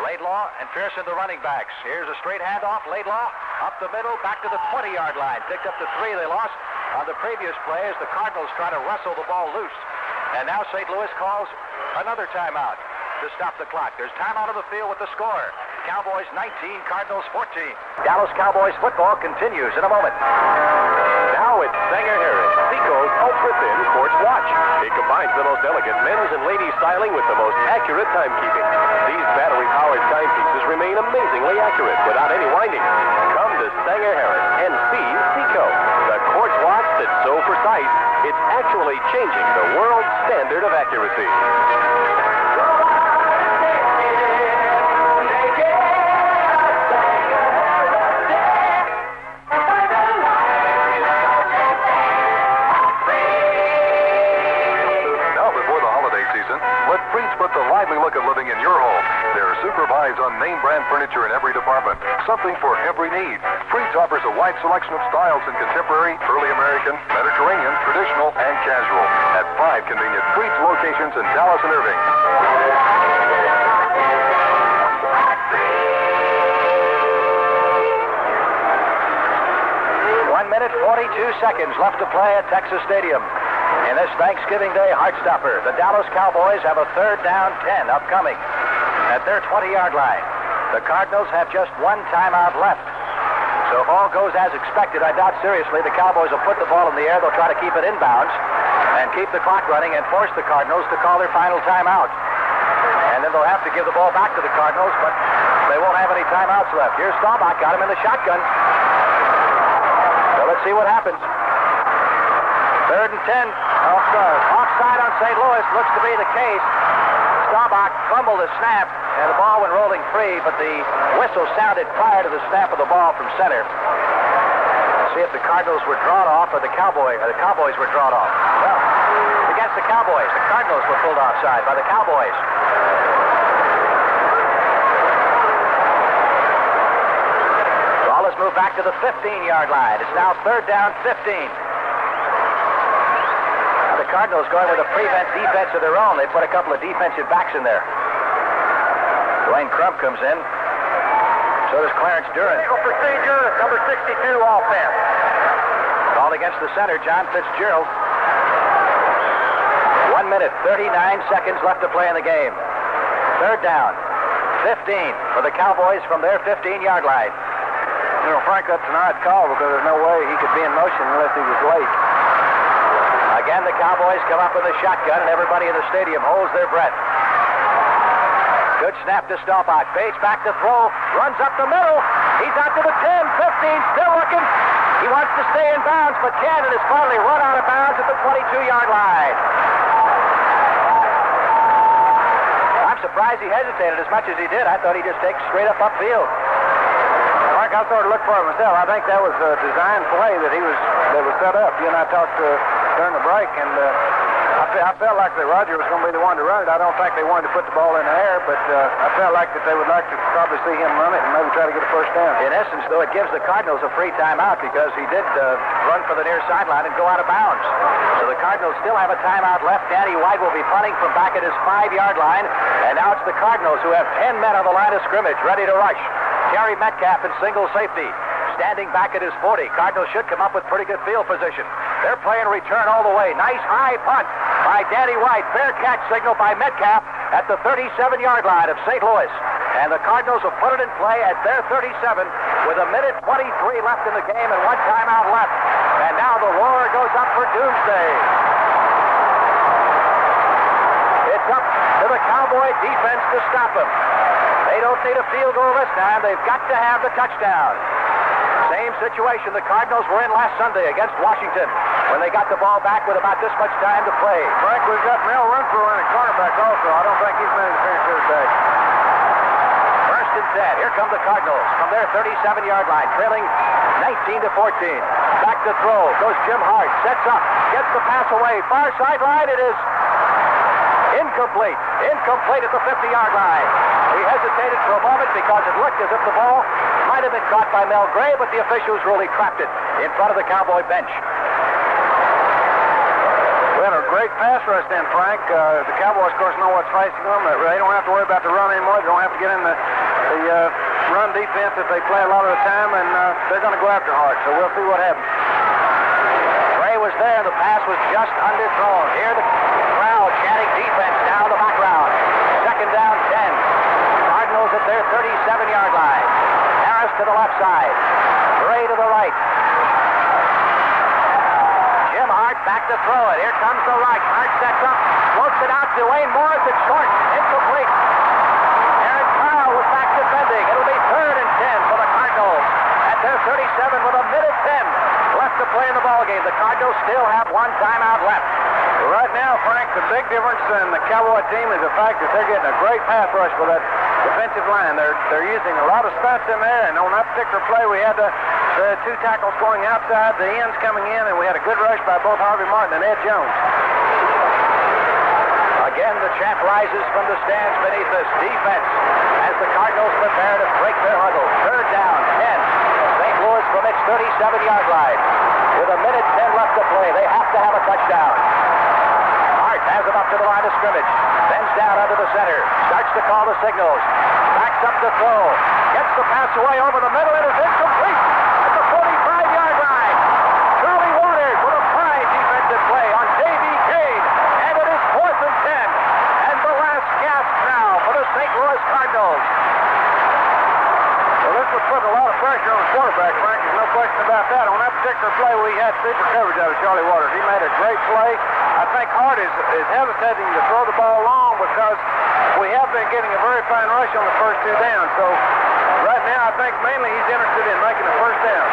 B: Laidlaw and Pearson, the running backs. Here's a straight handoff. Laidlaw up the middle, back to the 20-yard line. Picked up the 3 they lost on the previous play as the Cardinals try to wrestle the ball loose. And now St. Louis calls another timeout to stop the clock. There's time out of the field with the score. Cowboys 19, Cardinals 14. Dallas Cowboys football continues in a moment.
H: Now it's Sanger Harris, Seacoast Ultra Thin Quartz Watch. It combines the most elegant men's and ladies styling with the most accurate timekeeping. These battery-powered timepieces remain amazingly accurate without any winding. Come to Sanger Harris and see Seacoast, the quartz watch that's so precise, it's actually changing the world's standard of accuracy.
I: assistant, let Freeds put the lively look of living in your home. They're supervised on name brand furniture in every department. Something for every need. Freeds offers a wide selection of styles in contemporary, early American, Mediterranean, traditional, and casual. At 5 convenient Freeds locations in Dallas and Irving.
B: 1 minute, 42 seconds left to play at Texas Stadium. In this Thanksgiving Day heartstopper, the Dallas Cowboys have a 3rd down 10 upcoming at their 20-yard line. The Cardinals have just 1 timeout left. So if all goes as expected, I doubt seriously the Cowboys will put the ball in the air. They'll try to keep it inbounds and keep the clock running and force the Cardinals to call their final timeout. And then they'll have to give the ball back to the Cardinals, but they won't have any timeouts left. Here's Staubach, got him in the shotgun. So let's see what happens. 3rd and 10. Offside on St. Louis. Looks to be the case. Staubach fumbled the snap, and the ball went rolling free, but the whistle sounded prior to the snap of the ball from center. Let's see if the Cardinals were drawn off or the Cowboys were drawn off. Well, against the Cowboys. The Cardinals were pulled offside by the Cowboys. Ball is moved back to the 15-yard line. It's now 3rd down 15. The Cardinals going with a prevent defense of their own. They put a couple of defensive backs in there. Dwayne Crump comes in. So does Clarence Duran.
A: Legal procedure, number 62 offense.
B: Called against the center, John Fitzgerald. 1 minute, 39 seconds left to play in the game. 3rd down, 15 for the Cowboys from their 15-yard line.
C: You know, Frank, that's an odd call because there's no way he could be in motion unless he was late.
B: Again, the Cowboys come up with a shotgun, and everybody in the stadium holds their breath. Good snap to Staubach. Bates back to throw. Runs up the middle. He's out to the 10, 15, still looking. He wants to stay in bounds, but Cannon has finally run out of bounds at the 22-yard line. I'm surprised he hesitated as much as he did. I thought he'd just take straight up upfield.
C: Frank, I sort of looked for it myself. I think that was a design play that was set up. You and I talked during the break, and I felt like that Roger was going to be the one to run it. I don't think they wanted to put the ball in the air, but I felt like that they would like to probably see him run it and maybe try to get a first down.
B: In essence, though, it gives the Cardinals a free timeout because he did run for the near sideline and go out of bounds. So the Cardinals still have a timeout left. Danny White will be punting from back at his 5-yard line, and now it's the Cardinals who have 10 men on the line of scrimmage ready to rush. Terry Metcalf in single safety. Standing back at his 40. Cardinals should come up with pretty good field position. They're playing return all the way. Nice high punt by Danny White. Fair catch signal by Metcalf at the 37-yard line of St. Louis. And the Cardinals have put it in play at their 37 with 1 minute 23 left in the game and 1 timeout left. And now the roar goes up for doomsday. It's up to the Cowboy defense to stop him. They don't need a field goal this time. They've got to have the touchdown. Same situation the Cardinals were in last Sunday against Washington when they got the ball back with about this much time to play.
C: Frank, we've got Mel Renfro in at cornerback also. I don't think he's been interference here today.
B: 1st and 10. Here come the Cardinals from their 37-yard line, trailing 19-14. Back to throw. Goes Jim Hart. Sets up. Gets the pass away. Far sideline. It is incomplete. Incomplete at the 50-yard line. He hesitated for a moment because it looked as if the ball might have been caught by Mel Gray, but the officials really trapped it in front of the Cowboy bench.
C: Well, a great pass rush then, Frank. The Cowboys, of course, know what's facing them. They don't have to worry about the run anymore. They don't have to get in the run defense that they play a lot of the time, and they're going to go after Hart. So we'll see what happens.
B: Gray was there, and the pass was just underthrown. Here the crowd chanting defense down the background. 2nd down 10. Cardinals at their 37-yard line. Harris to the left side. Gray to the right. Jim Hart back to throw it. Here comes the right. Hart sets up. Floats it out to Wayne Morris. It's short. Incomplete. Aaron Kyle was back defending. It'll be 3rd and 10 for the Cardinals at their 37 with 1 minute 10 left to play in the ballgame. The Cardinals still have 1 timeout left.
C: Right now, Frank, the big difference in the Cowboy team is the fact that they're getting a great pass rush for that defensive line. They're using a lot of stunts in there, and on that particular play, we had the 2 tackles going outside, the ends coming in, and we had a good rush by both Harvey Martin and Ed Jones.
B: Again, the The chant rises from the stands beneath us. Defense as the Cardinals prepare to break their huddle. Third down, 10. St. Louis from its 37-yard line. With a minute 10 left to play, they have to have a touchdown. Hart has him up to the line of scrimmage. Bends down under the center. Starts to call the signals. Backs up to throw. Gets the pass away over the middle. It is incomplete at the 45-yard line. Charlie Waters with a fine defensive play on Davey Cade. And it is 4th and 10. And the last gasp now for the St. Louis Cardinals.
C: Well, this was putting a lot of pressure on the quarterback, Frank. There's no question about that. On that particular play, we had super coverage out of Charlie Waters. He made a great play. I think Hart is hesitating to throw the ball long because we have been getting a very fine rush on the first 2 downs. So right now, I think mainly he's interested in making the first down.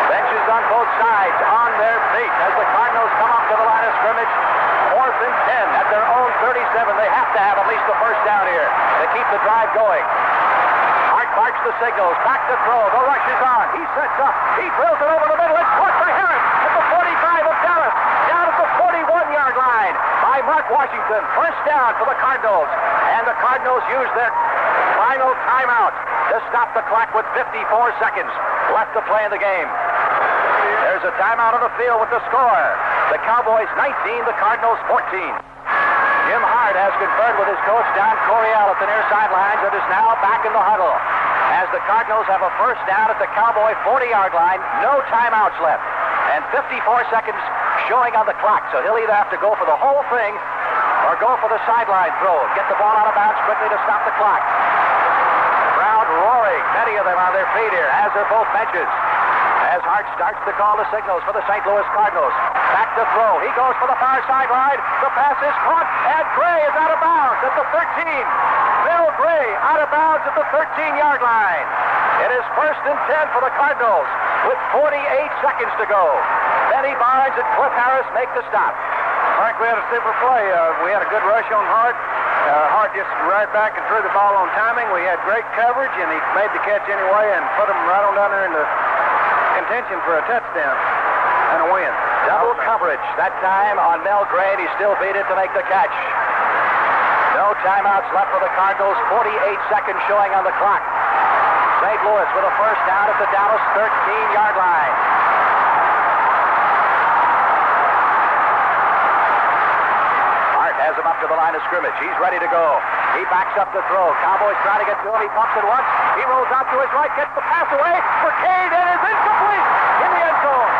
B: Benches on both sides on their feet as the Cardinals come up to the line of scrimmage. 4th and 10 at their own 37. They have to have at least the first down here to keep the drive going. Hart barks the signals. Back to throw. The rush is on. He sets up. He drills it over the middle. It's caught by Harris at the 45 of Dallas. Down at the 41-yard line by Mark Washington. First down for the Cardinals. And the Cardinals use their final timeout to stop the clock with 54 seconds left to play in the game. There's a timeout on the field with the score. The Cowboys 19, the Cardinals 14. Jim Hart has conferred with his coach, Don Coryell, at the near sidelines and is now back in the huddle. As the Cardinals have a first down at the Cowboy 40-yard line, no timeouts left. And 54 seconds showing on the clock. So he'll either have to go for the whole thing or go for the sideline throw. Get the ball out of bounds quickly to stop the clock. Crowd roaring, many of them on their feet here, as are both benches. As Hart starts to call the signals for the St. Louis Cardinals. Back to throw. He goes for the far sideline. The pass is caught, and Gray is out of bounds at the 13. Bill Gray out of bounds at the 13-yard line. It is 1st and 10 for the Cardinals with 48 seconds to go. Benny Barnes and Cliff Harris make the stop.
C: Frank, we had a super play. We had a good rush on Hart. Hart just right back and threw the ball on timing. We had great coverage, and he made the catch anyway and put him right on down there in the contention for a touchdown and a win.
B: Double coverage that time on Mel Gray, and he still beat it to make the catch. No timeouts left for the Cardinals. 48 seconds showing on the clock. St. Louis with a first down at the Dallas 13-yard line. Hart has him up to the line of scrimmage. He's ready to go. He backs up the throw. Cowboys trying to get to him. He pumps it once. He rolls out to his right, gets the pass away for Cade, and is incomplete in the end zone.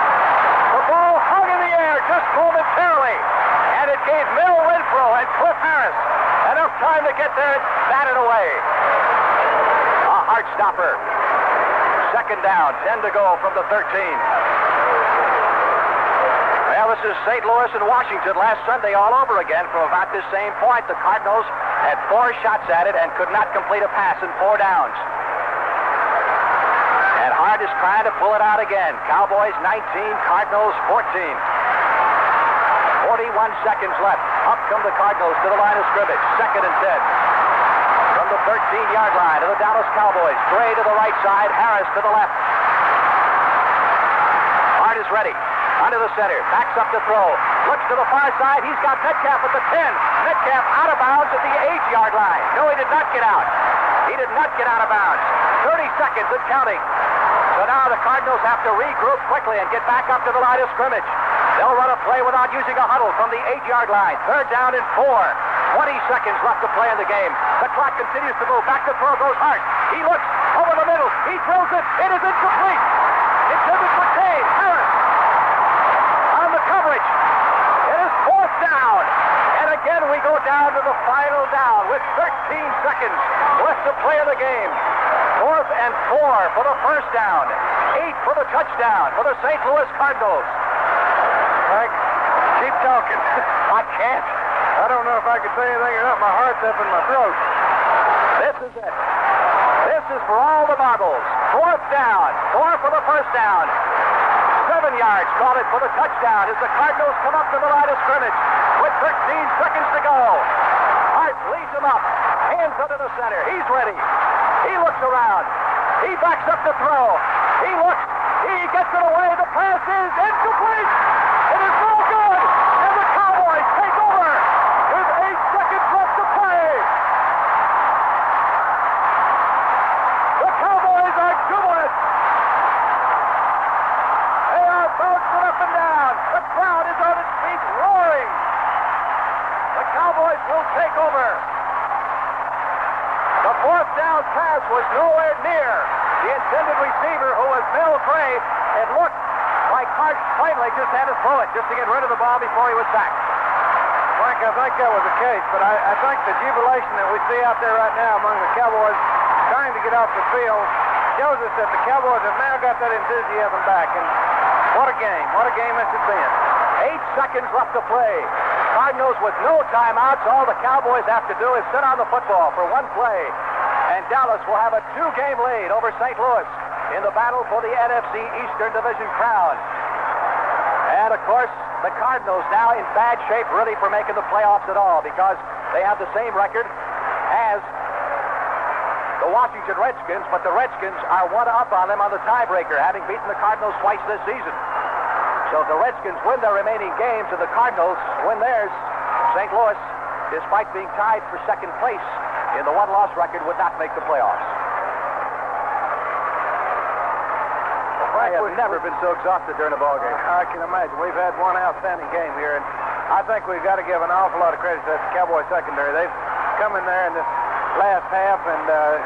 B: The ball hung in the air just momentarily, and it gave Mel Renfro and Cliff Harris enough time to get there and bat it away. A Hart stopper. Second down, 10 to go from the 13. Well, this is St. Louis and Washington last Sunday all over again from about this same point. The Cardinals had 4 shots at it and could not complete a pass in 4 downs. And Hart is trying to pull it out again. Cowboys 19, Cardinals 14. 41 seconds left. Up come the Cardinals to the line of scrimmage. 2nd and 10. From the 13-yard line of the Dallas Cowboys. Gray to the right side, Harris to the left. Hart is ready. Under the center, backs up to throw. Looks to the far side. He's got Metcalf at the 10. Metcalf out of bounds at the 8-yard line. No, he did not get out. He did not get out of bounds. 30 seconds and counting. So now the Cardinals have to regroup quickly and get back up to the line of scrimmage. They'll run a play without using a huddle from the 8-yard line. 3rd down and 4. 20 seconds left to play in the game. The clock continues to move. Back to throw goes Hart. He looks over the middle. He throws it. It is incomplete. Intended for Cade. Harris on the coverage. It is 4th down. And again we go down to the final down with 13 seconds left to play in the game. 4th and 4 for the first down. 8 for the touchdown for the St. Louis Cardinals.
C: Frank, keep talking.
B: I can't.
C: I don't know if I can say anything or not. My heart's up in my throat.
B: This is it. This is for all the marbles. 4th down. 4 for the first down. 7 yards. Call it for the touchdown as the Cardinals come up to the line of scrimmage with 13 seconds to go. Hart leads him up. Hands under the center. He's ready. He looks around. He backs up to throw. He looks. He gets it away. The pass is incomplete. It is no good. And the Cowboys take over with 8 seconds left to Cowboys will take over. The fourth down pass was nowhere near the intended receiver, who was Mel Gray. It looked like Hart finally just had to throw it just to get rid of the ball before he was sacked.
C: Frank, I think that was the case, but I think the jubilation that we see out there right now among the Cowboys trying to get off the field shows us that the Cowboys have now got that enthusiasm back. And what a game this has been.
B: 8 seconds left to play. Cardinals with no timeouts. All the Cowboys have to do is sit on the football for one play. And Dallas will have a 2-game lead over St. Louis in the battle for the NFC Eastern Division crown. And, of course, the Cardinals now in bad shape really for making the playoffs at all, because they have the same record as the Washington Redskins, but the Redskins are one up on them on the tiebreaker, having beaten the Cardinals twice this season. So if the Redskins win their remaining games and the Cardinals win theirs, St. Louis, despite being tied for second place in the one-loss record, would not make the playoffs. I have never been so exhausted during a ball game.
C: I can imagine. We've had one outstanding game here, and I think we've got to give an awful lot of credit to that Cowboy secondary. They've come in there in this last half, and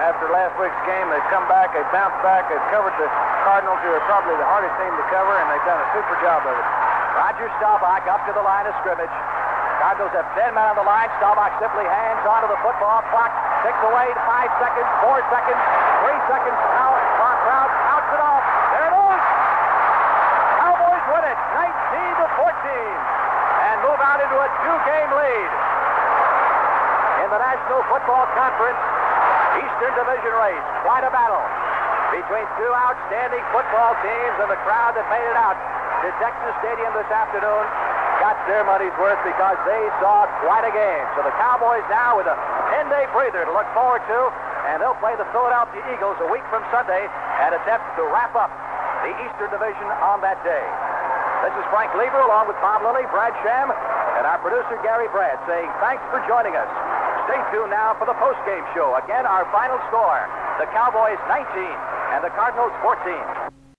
C: after last week's game, they've come back, they've bounced back, they've covered the Cardinals, who are probably the hardest team to cover, and they've done a super job of it.
B: Roger Staubach up to the line of scrimmage. Cardinals have 10 men on the line. Staubach simply hands onto the football. Clock ticks away. 5 seconds, 4 seconds, 3 seconds. Now, clock round, counts it off. There it is! Cowboys win it, 19-14, and move out into a 2-game lead in the National Football Conference Eastern Division race. Quite a battle between two outstanding football teams, and the crowd that made it out to Texas Stadium this afternoon got their money's worth because they saw quite a game. So the Cowboys now with a 10-day breather to look forward to, and they'll play the Philadelphia Eagles a week from Sunday and attempt to wrap up the Eastern Division on that day. This is Frank Glieber along with Bob Lilly, Brad Sham, and our producer Gary Brad saying thanks for joining us. Stay tuned now for the post-game show. Again, our final score, the Cowboys 19 and the Cardinals 14.